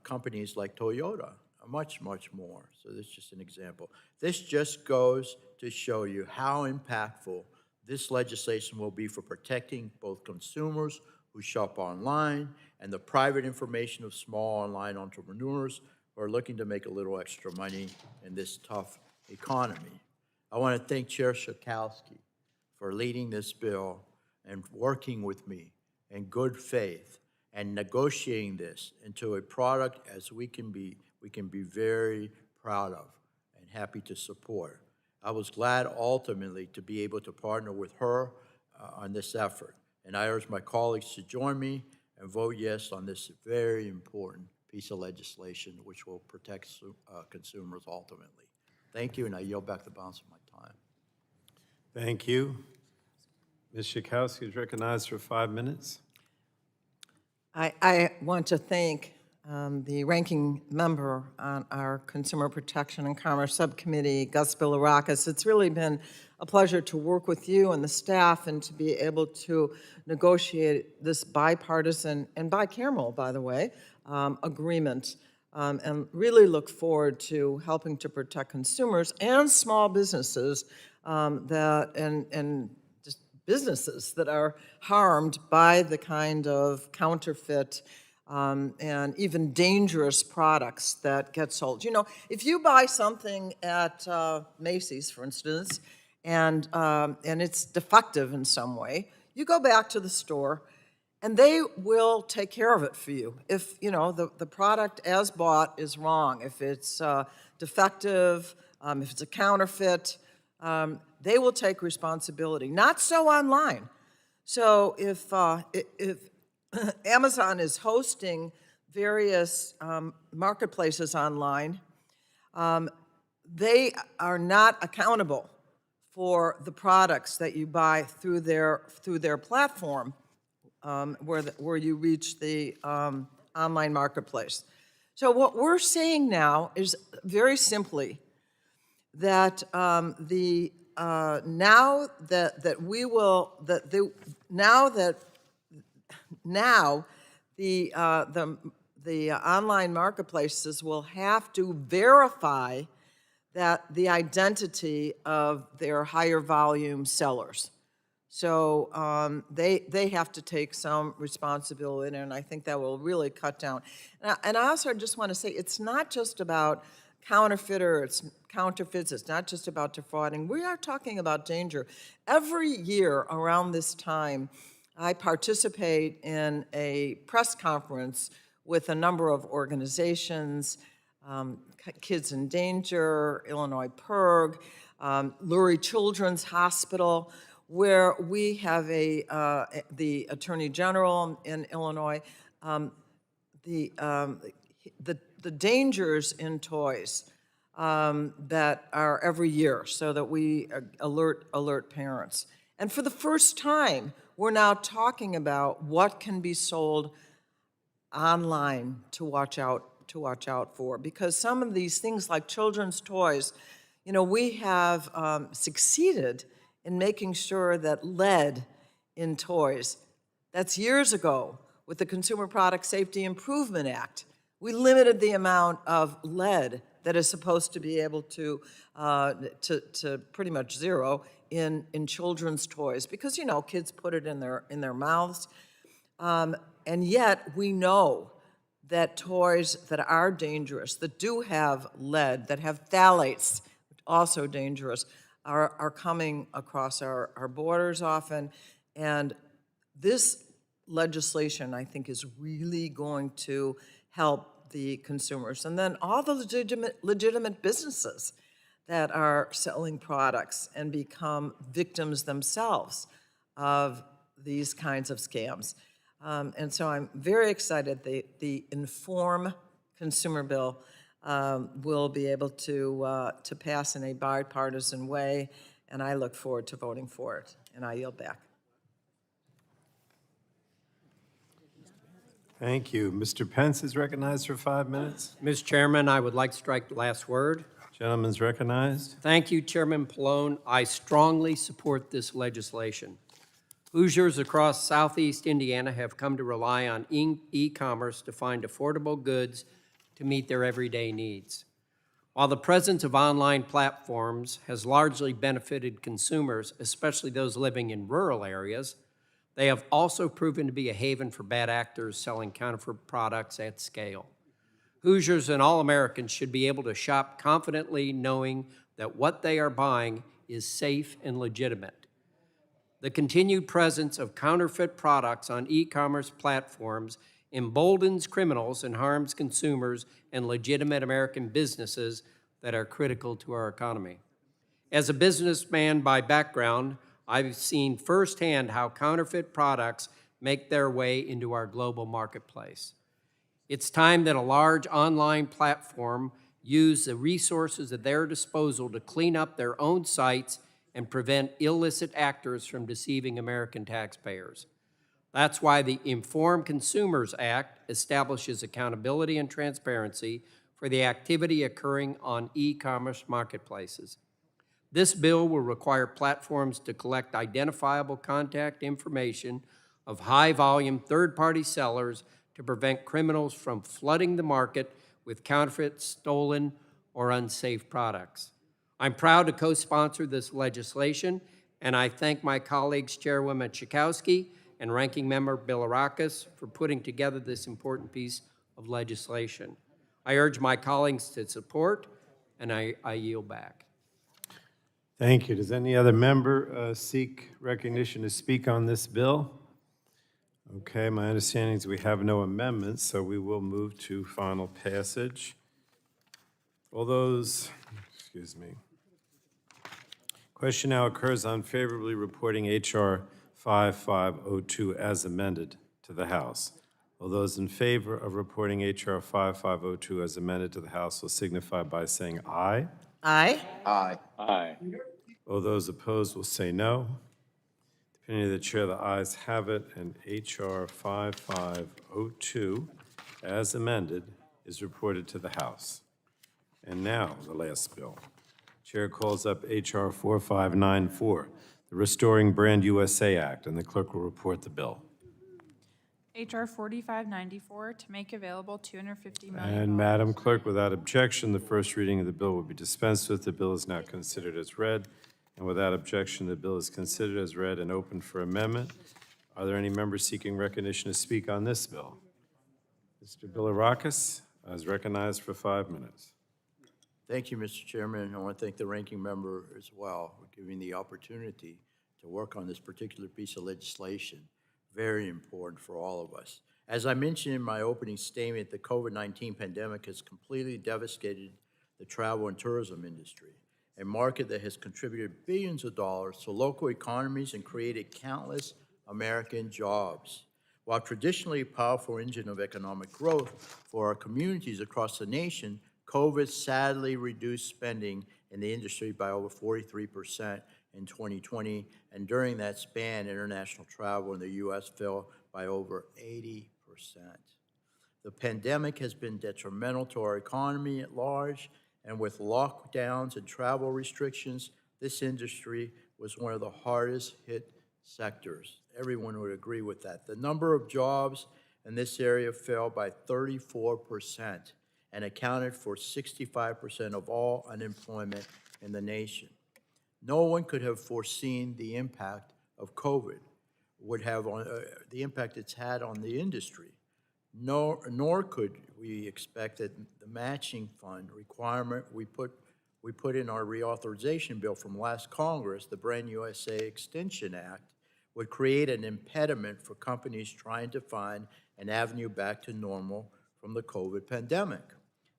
companies like Toyota, much, much more. So this is just an example. This just goes to show you how impactful this legislation will be for protecting both consumers who shop online and the private information of small online entrepreneurs who are looking to make a little extra money in this tough economy. I want to thank Chair Schakowsky for leading this bill and working with me in good faith and negotiating this into a product as we can be very proud of and happy to support. I was glad ultimately to be able to partner with her on this effort, and I urge my colleagues to join me and vote yes on this very important piece of legislation which will protect consumers ultimately. Thank you, and I yield back the balance of my time. Thank you. Ms. Schakowsky is recognized for 5 minutes. I want to thank the ranking member on our Consumer Protection and Commerce Subcommittee, Gus Bilirakis. It's really been a pleasure to work with you and the staff and to be able to negotiate this bipartisan and bicameral, by the way, agreement, and really look forward to helping to protect consumers and small businesses and just businesses that are harmed by the kind of counterfeit and even dangerous products that get sold. You know, if you buy something at Macy's, for instance, and it's defective in some way, you go back to the store and they will take care of it for you. If, you know, the product as bought is wrong, if it's defective, if it's a counterfeit, they will take responsibility. Not so online. So if Amazon is hosting various marketplaces online. They are not accountable for the products that you buy through their platform, where you reach the online marketplace. So what we're saying now is very simply that now the online marketplaces will have to verify that the identity of their higher volume sellers. So they have to take some responsibility, and I think that will really cut down. And I also just want to say, it's not just about counterfeits, it's not just about defrauding. We are talking about danger. Every year around this time, I participate in a press conference with a number of organizations, Kids in Danger, Illinois PIRG, Lurie Children's Hospital, where we have the Attorney General in Illinois, the dangers in toys that are every year, so that we alert parents. And for the first time, we're now talking about what can be sold online to watch out for, because some of these things like children's toys, you know, we have succeeded in making sure that lead in toys, that's years ago with the Consumer Product Safety Improvement Act. We limited the amount of lead that is supposed to be able to pretty much zero in children's toys, because, you know, kids put it in their mouths. And yet we know that toys that are dangerous, that do have lead, that have phthalates, also dangerous, are coming across our borders often. And this legislation, I think, is really going to help the consumers. And then all the legitimate businesses that are selling products and become victims themselves of these kinds of scams. And so I'm very excited the Inform Consumer Bill will be able to pass in a bipartisan way, and I look forward to voting for it. And I yield back. Thank you. Mr. Pence is recognized for 5 minutes. Mr. Chairman, I would like to strike the last word. Gentleman's recognized. Thank you, Chairman Pallone. I strongly support this legislation. Hoosiers across southeast Indiana have come to rely on e-commerce to find affordable goods to meet their everyday needs. While the presence of online platforms has largely benefited consumers, especially those living in rural areas, they have also proven to be a haven for bad actors selling counterfeit products at scale. Hoosiers and all Americans should be able to shop confidently knowing that what they are buying is safe and legitimate. The continued presence of counterfeit products on e-commerce platforms emboldens criminals and harms consumers and legitimate American businesses that are critical to our economy. As a businessman by background, I've seen firsthand how counterfeit products make their way into our global marketplace. It's time that a large online platform use the resources at their disposal to clean up their own sites and prevent illicit actors from deceiving American taxpayers. That's why the Inform Consumers Act establishes accountability and transparency for the activity occurring on e-commerce marketplaces. This bill will require platforms to collect identifiable contact information of high-volume third-party sellers to prevent criminals from flooding the market with counterfeit, stolen, or unsafe products. I'm proud to co-sponsor this legislation, and I thank my colleagues Chairwoman Chakowski and Ranking Member Bilirakis for putting together this important piece of legislation. I urge my colleagues to support, and I yield back. Thank you. Does any other member seek recognition to speak on this bill? Okay, my understanding is we have no amendments, so we will move to final passage. All those, excuse me. Question now occurs on favorably reporting H.R. 5502 as amended to the House. All those in favor of reporting H.R. 5502 as amended to the House will signify by saying aye. Aye. Aye. Aye. All those opposed will say no. The opinion of the chair, the ayes have it, and H.R. 5502, as amended, is reported to the House. And now, the last bill. Chair calls up H.R. 4594, the Restoring Brand USA Act, and the clerk will report the bill. HR 4594, to make available $250 million. And Madam Clerk, without objection, the first reading of the bill will be dispensed with. The bill is now considered as read. And without objection, the bill is considered as read and open for amendment. Are there any members seeking recognition to speak on this bill? Mr. Bilirakis is recognized for 5 minutes. Thank you, Mr. Chairman. I want to thank the ranking member as well for giving the opportunity to work on this particular piece of legislation. Very important for all of us. As I mentioned in my opening statement, the COVID-19 pandemic has completely devastated the travel and tourism industry, a market that has contributed billions of dollars to local economies and created countless American jobs. While traditionally a powerful engine of economic growth for our communities across the nation, COVID sadly reduced spending in the industry by over 43% in 2020, and during that span, international travel in the U.S. fell by over 80%. The pandemic has been detrimental to our economy at large, and with lockdowns and travel restrictions, this industry was one of the hardest hit sectors. Everyone would agree with that. The number of jobs in this area fell by 34% and accounted for 65% of all unemployment in the nation. No one could have foreseen the impact of COVID would have on the impact it's had on the industry. Nor could we expect that the matching fund requirement we put in our reauthorization bill from last Congress, the Brand USA Extension Act, would create an impediment for companies trying to find an avenue back to normal from the COVID pandemic.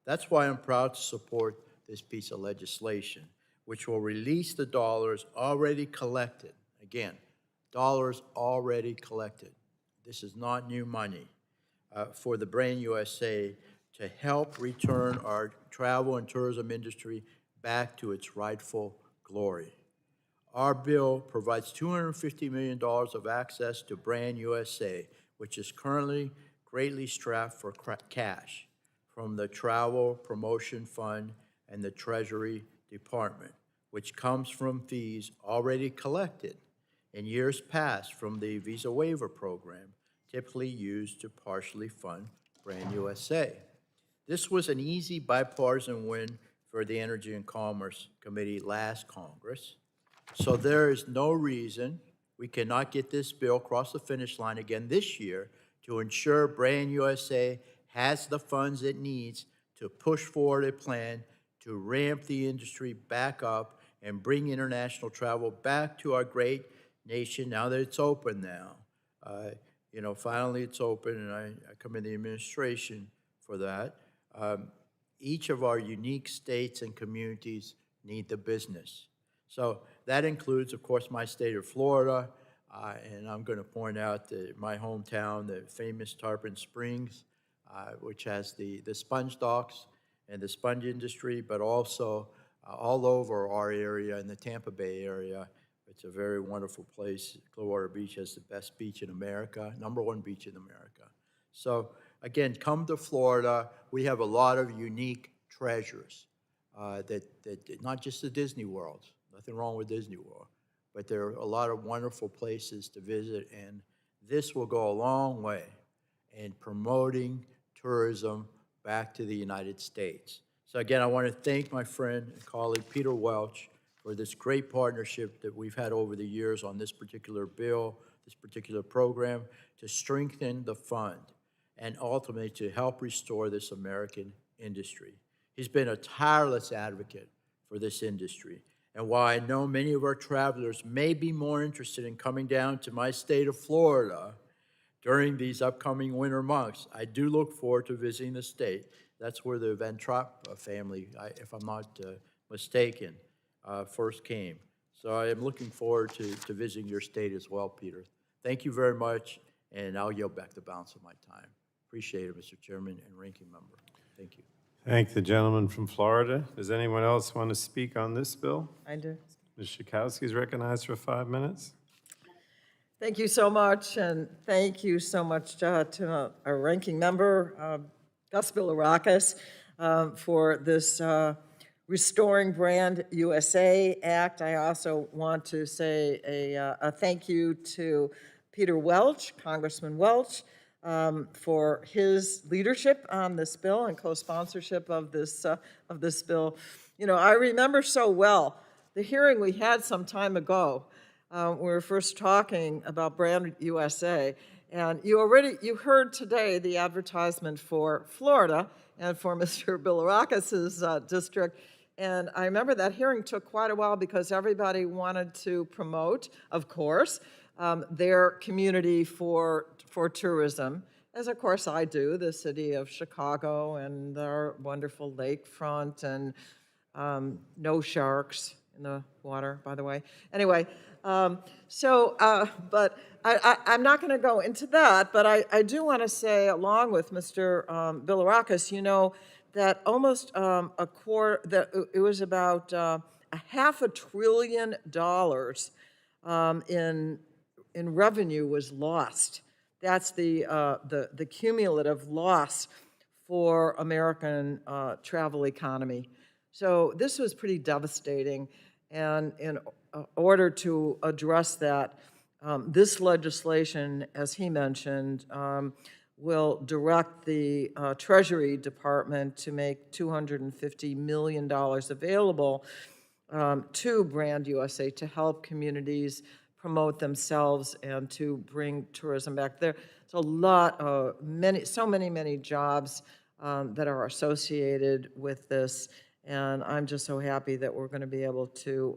That's why I'm proud to support this piece of legislation, which will release the dollars already collected. Again, dollars already collected. This is not new money for the Brand USA to help return our travel and tourism industry back to its rightful glory. Our bill provides $250 million of access to Brand USA, which is currently greatly strapped for cash from the Travel Promotion Fund and the Treasury Department, which comes from fees already collected in years past from the Visa Waiver Program, typically used to partially fund Brand USA. This was an easy bipartisan win for the Energy and Commerce Committee last Congress, so there is no reason we cannot get this bill across the finish line again this year to ensure Brand USA has the funds it needs to push forward a plan to ramp the industry back up and bring international travel back to our great nation now that it's open now. Finally it's open, and I commend the administration for that. Each of our unique states and communities need the business. So that includes, of course, my state of Florida, and I'm going to point out that my hometown, the famous Tarpon Springs, which has the sponge docks and the sponge industry, but also all over our area in the Tampa Bay area. It's a very wonderful place. Clearwater Beach has the best beach in America, #1 beach in America. So again, come to Florida. We have a lot of unique treasures that not just the Disney World, nothing wrong with Disney World, but there are a lot of wonderful places to visit, and this will go a long way in promoting tourism back to the United States. So again, I want to thank my friend and colleague Peter Welch for this great partnership that we've had over the years on this particular bill, this particular program, to strengthen the fund and ultimately to help restore this American industry. He's been a tireless advocate for this industry. And while I know many of our travelers may be more interested in coming down to my state of Florida during these upcoming winter months, I do look forward to visiting the state. That's where the Van Trapp family, if I'm not mistaken, first came. So I am looking forward to visiting your state as well, Peter. Thank you very much, And I'll yield back the balance of my time. Appreciate it, Mr. Chairman and Ranking Member. Thank you. Thank the gentleman from Florida. Does anyone else want to speak on this bill? I do. Ms. Schakowsky is recognized for 5 minutes. Thank you so much, and thank you so much to our ranking member, Gus Bilirakis, for this Restoring Brand USA Act. I also want to say a thank you to Peter Welch, Congressman Welch, for his leadership on this bill and co-sponsorship of this bill. You know, I remember so well the hearing we had some time ago. We were first talking about Brand USA, and you heard today the advertisement for Florida and for Mr. Bilirakis' district. And I remember that hearing took quite a while because everybody wanted to promote, of course, their community for tourism, as of course I do, the city of Chicago and our wonderful lakefront and no sharks in the water, by the way. Anyway, but I'm not going to go into that, but I do want to say, along with Mr. Bilirakis, you know, that almost a quarter, that it was about $500 billion in revenue was lost. That's the cumulative loss for American travel economy. So this was pretty devastating, and in order to address that, this legislation, as he mentioned, will direct the Treasury Department to make $250 million available to Brand USA to help communities promote themselves and to bring tourism back. There's a lot of so many jobs that are associated with this, and I'm just so happy that we're going to be able to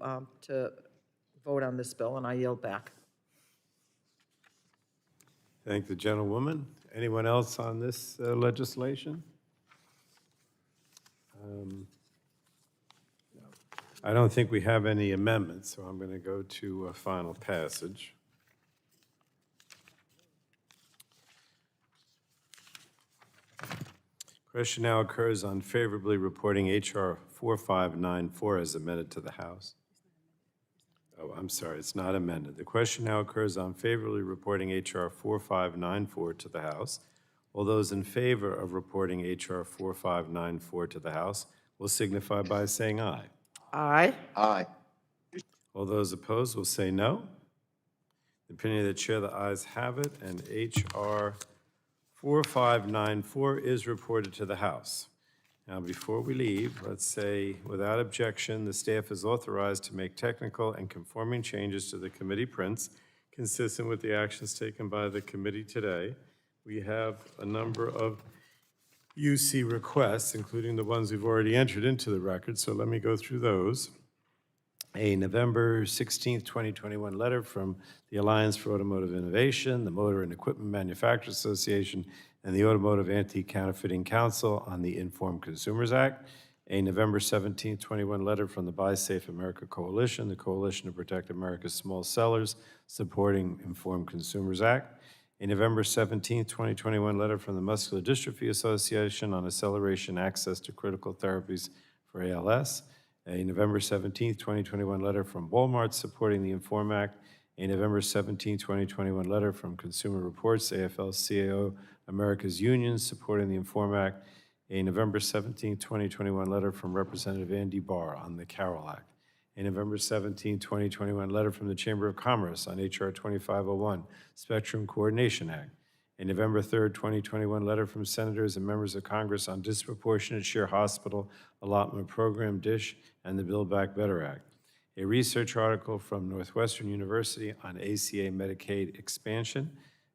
vote on this bill, and I yield back. Thank the gentlewoman. Anyone else on this legislation? I don't think we have any amendments, so I'm going to go to a final passage. Question now occurs on favorably reporting H.R. 4594 as amended to the House. Oh, I'm sorry, it's not amended. The question now occurs on favorably reporting H.R. 4594 to the House. All those in favor of reporting H.R. 4594 to the House will signify by saying aye. Aye. Aye. All those opposed will say no. The opinion of the chair, the ayes have it, and H.R. 4594 is reported to the House. Now, before we leave, let's say, without objection, the staff is authorized to make technical and conforming changes to the committee prints consistent with the actions taken by the committee today. We have a number of UC requests, including the ones we've already entered into the record, so let me go through those. A November 16th, 2021 letter from the Alliance for Automotive Innovation, the Motor and Equipment Manufacturers Association, and the Automotive Anti-Counterfeiting Council on the Informed Consumers Act. A November 17th, 21 letter from the Buy Safe America Coalition, the Coalition to Protect America's Small Sellers, supporting Informed Consumers Act. A November 17th, 2021 letter from the Muscular Dystrophy Association on acceleration access to critical therapies for ALS. A November 17th, 2021 letter from Walmart supporting the Inform Act. A November 17th, 2021 letter from Consumer Reports, AFL-CIO, America's Unions supporting the Inform Act. A November 17th, 2021 letter from Representative Andy Barr on the Carroll Act. A November 17th, 2021 letter from the Chamber of Commerce on H.R. 2501, Spectrum Coordination Act. A November 3rd, 2021 letter from Senators and Members of Congress on Disproportionate Share Hospital Allotment Program, DISH, and the Build Back Better Act. A research article from Northwestern University on ACA Medicaid expansion.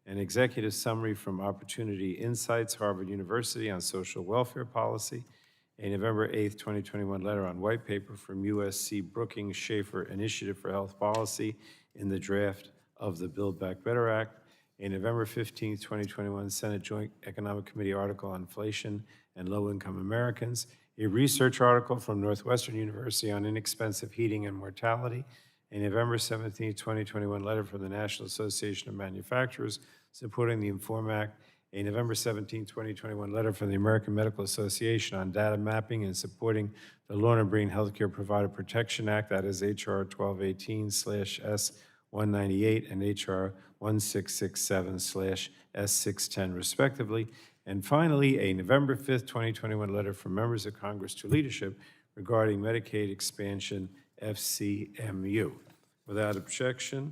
An executive summary from Opportunity Insights, Harvard University on social welfare policy. A November 8th, 2021 letter on white paper from USC Brookings Schaefer Initiative for Health Policy in the draft of the Build Back Better Act. A November 15th, 2021 Senate Joint Economic Committee article on inflation and low-income Americans. A research article from Northwestern University on inexpensive heating and mortality. a November 17, 2021 letter from the National Association of Manufacturers supporting the Inform Act, a November 17, 2021 letter from the American Medical Association on data mapping and supporting the Lorna Breen Healthcare Provider Protection Act, that is H.R. 1218/S198 and H.R. 1667/S610 respectively. And finally, a November 5th, 2021 letter from members of Congress to leadership regarding Medicaid expansion, FCMU. Without objection,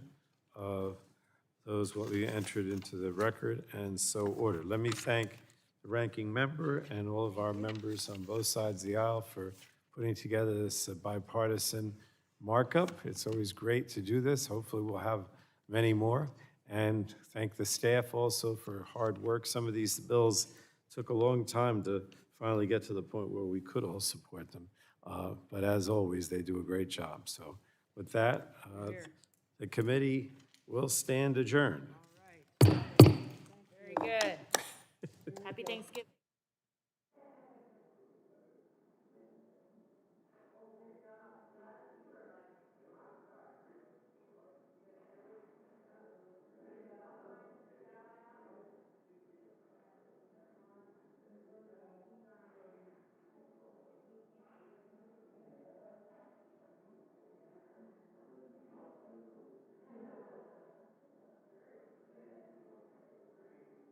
those will be entered into the record and so ordered. Let me thank the ranking member and all of our members on both sides of the aisle for putting together this bipartisan markup. It's always great to do this. Hopefully we'll have many more. And thank the staff also for hard work. Some of these bills took a long time to finally get to the point where we could all support them. But as always, they do a great job. So with that, the committee will stand adjourned. Very good. Happy Thanksgiving.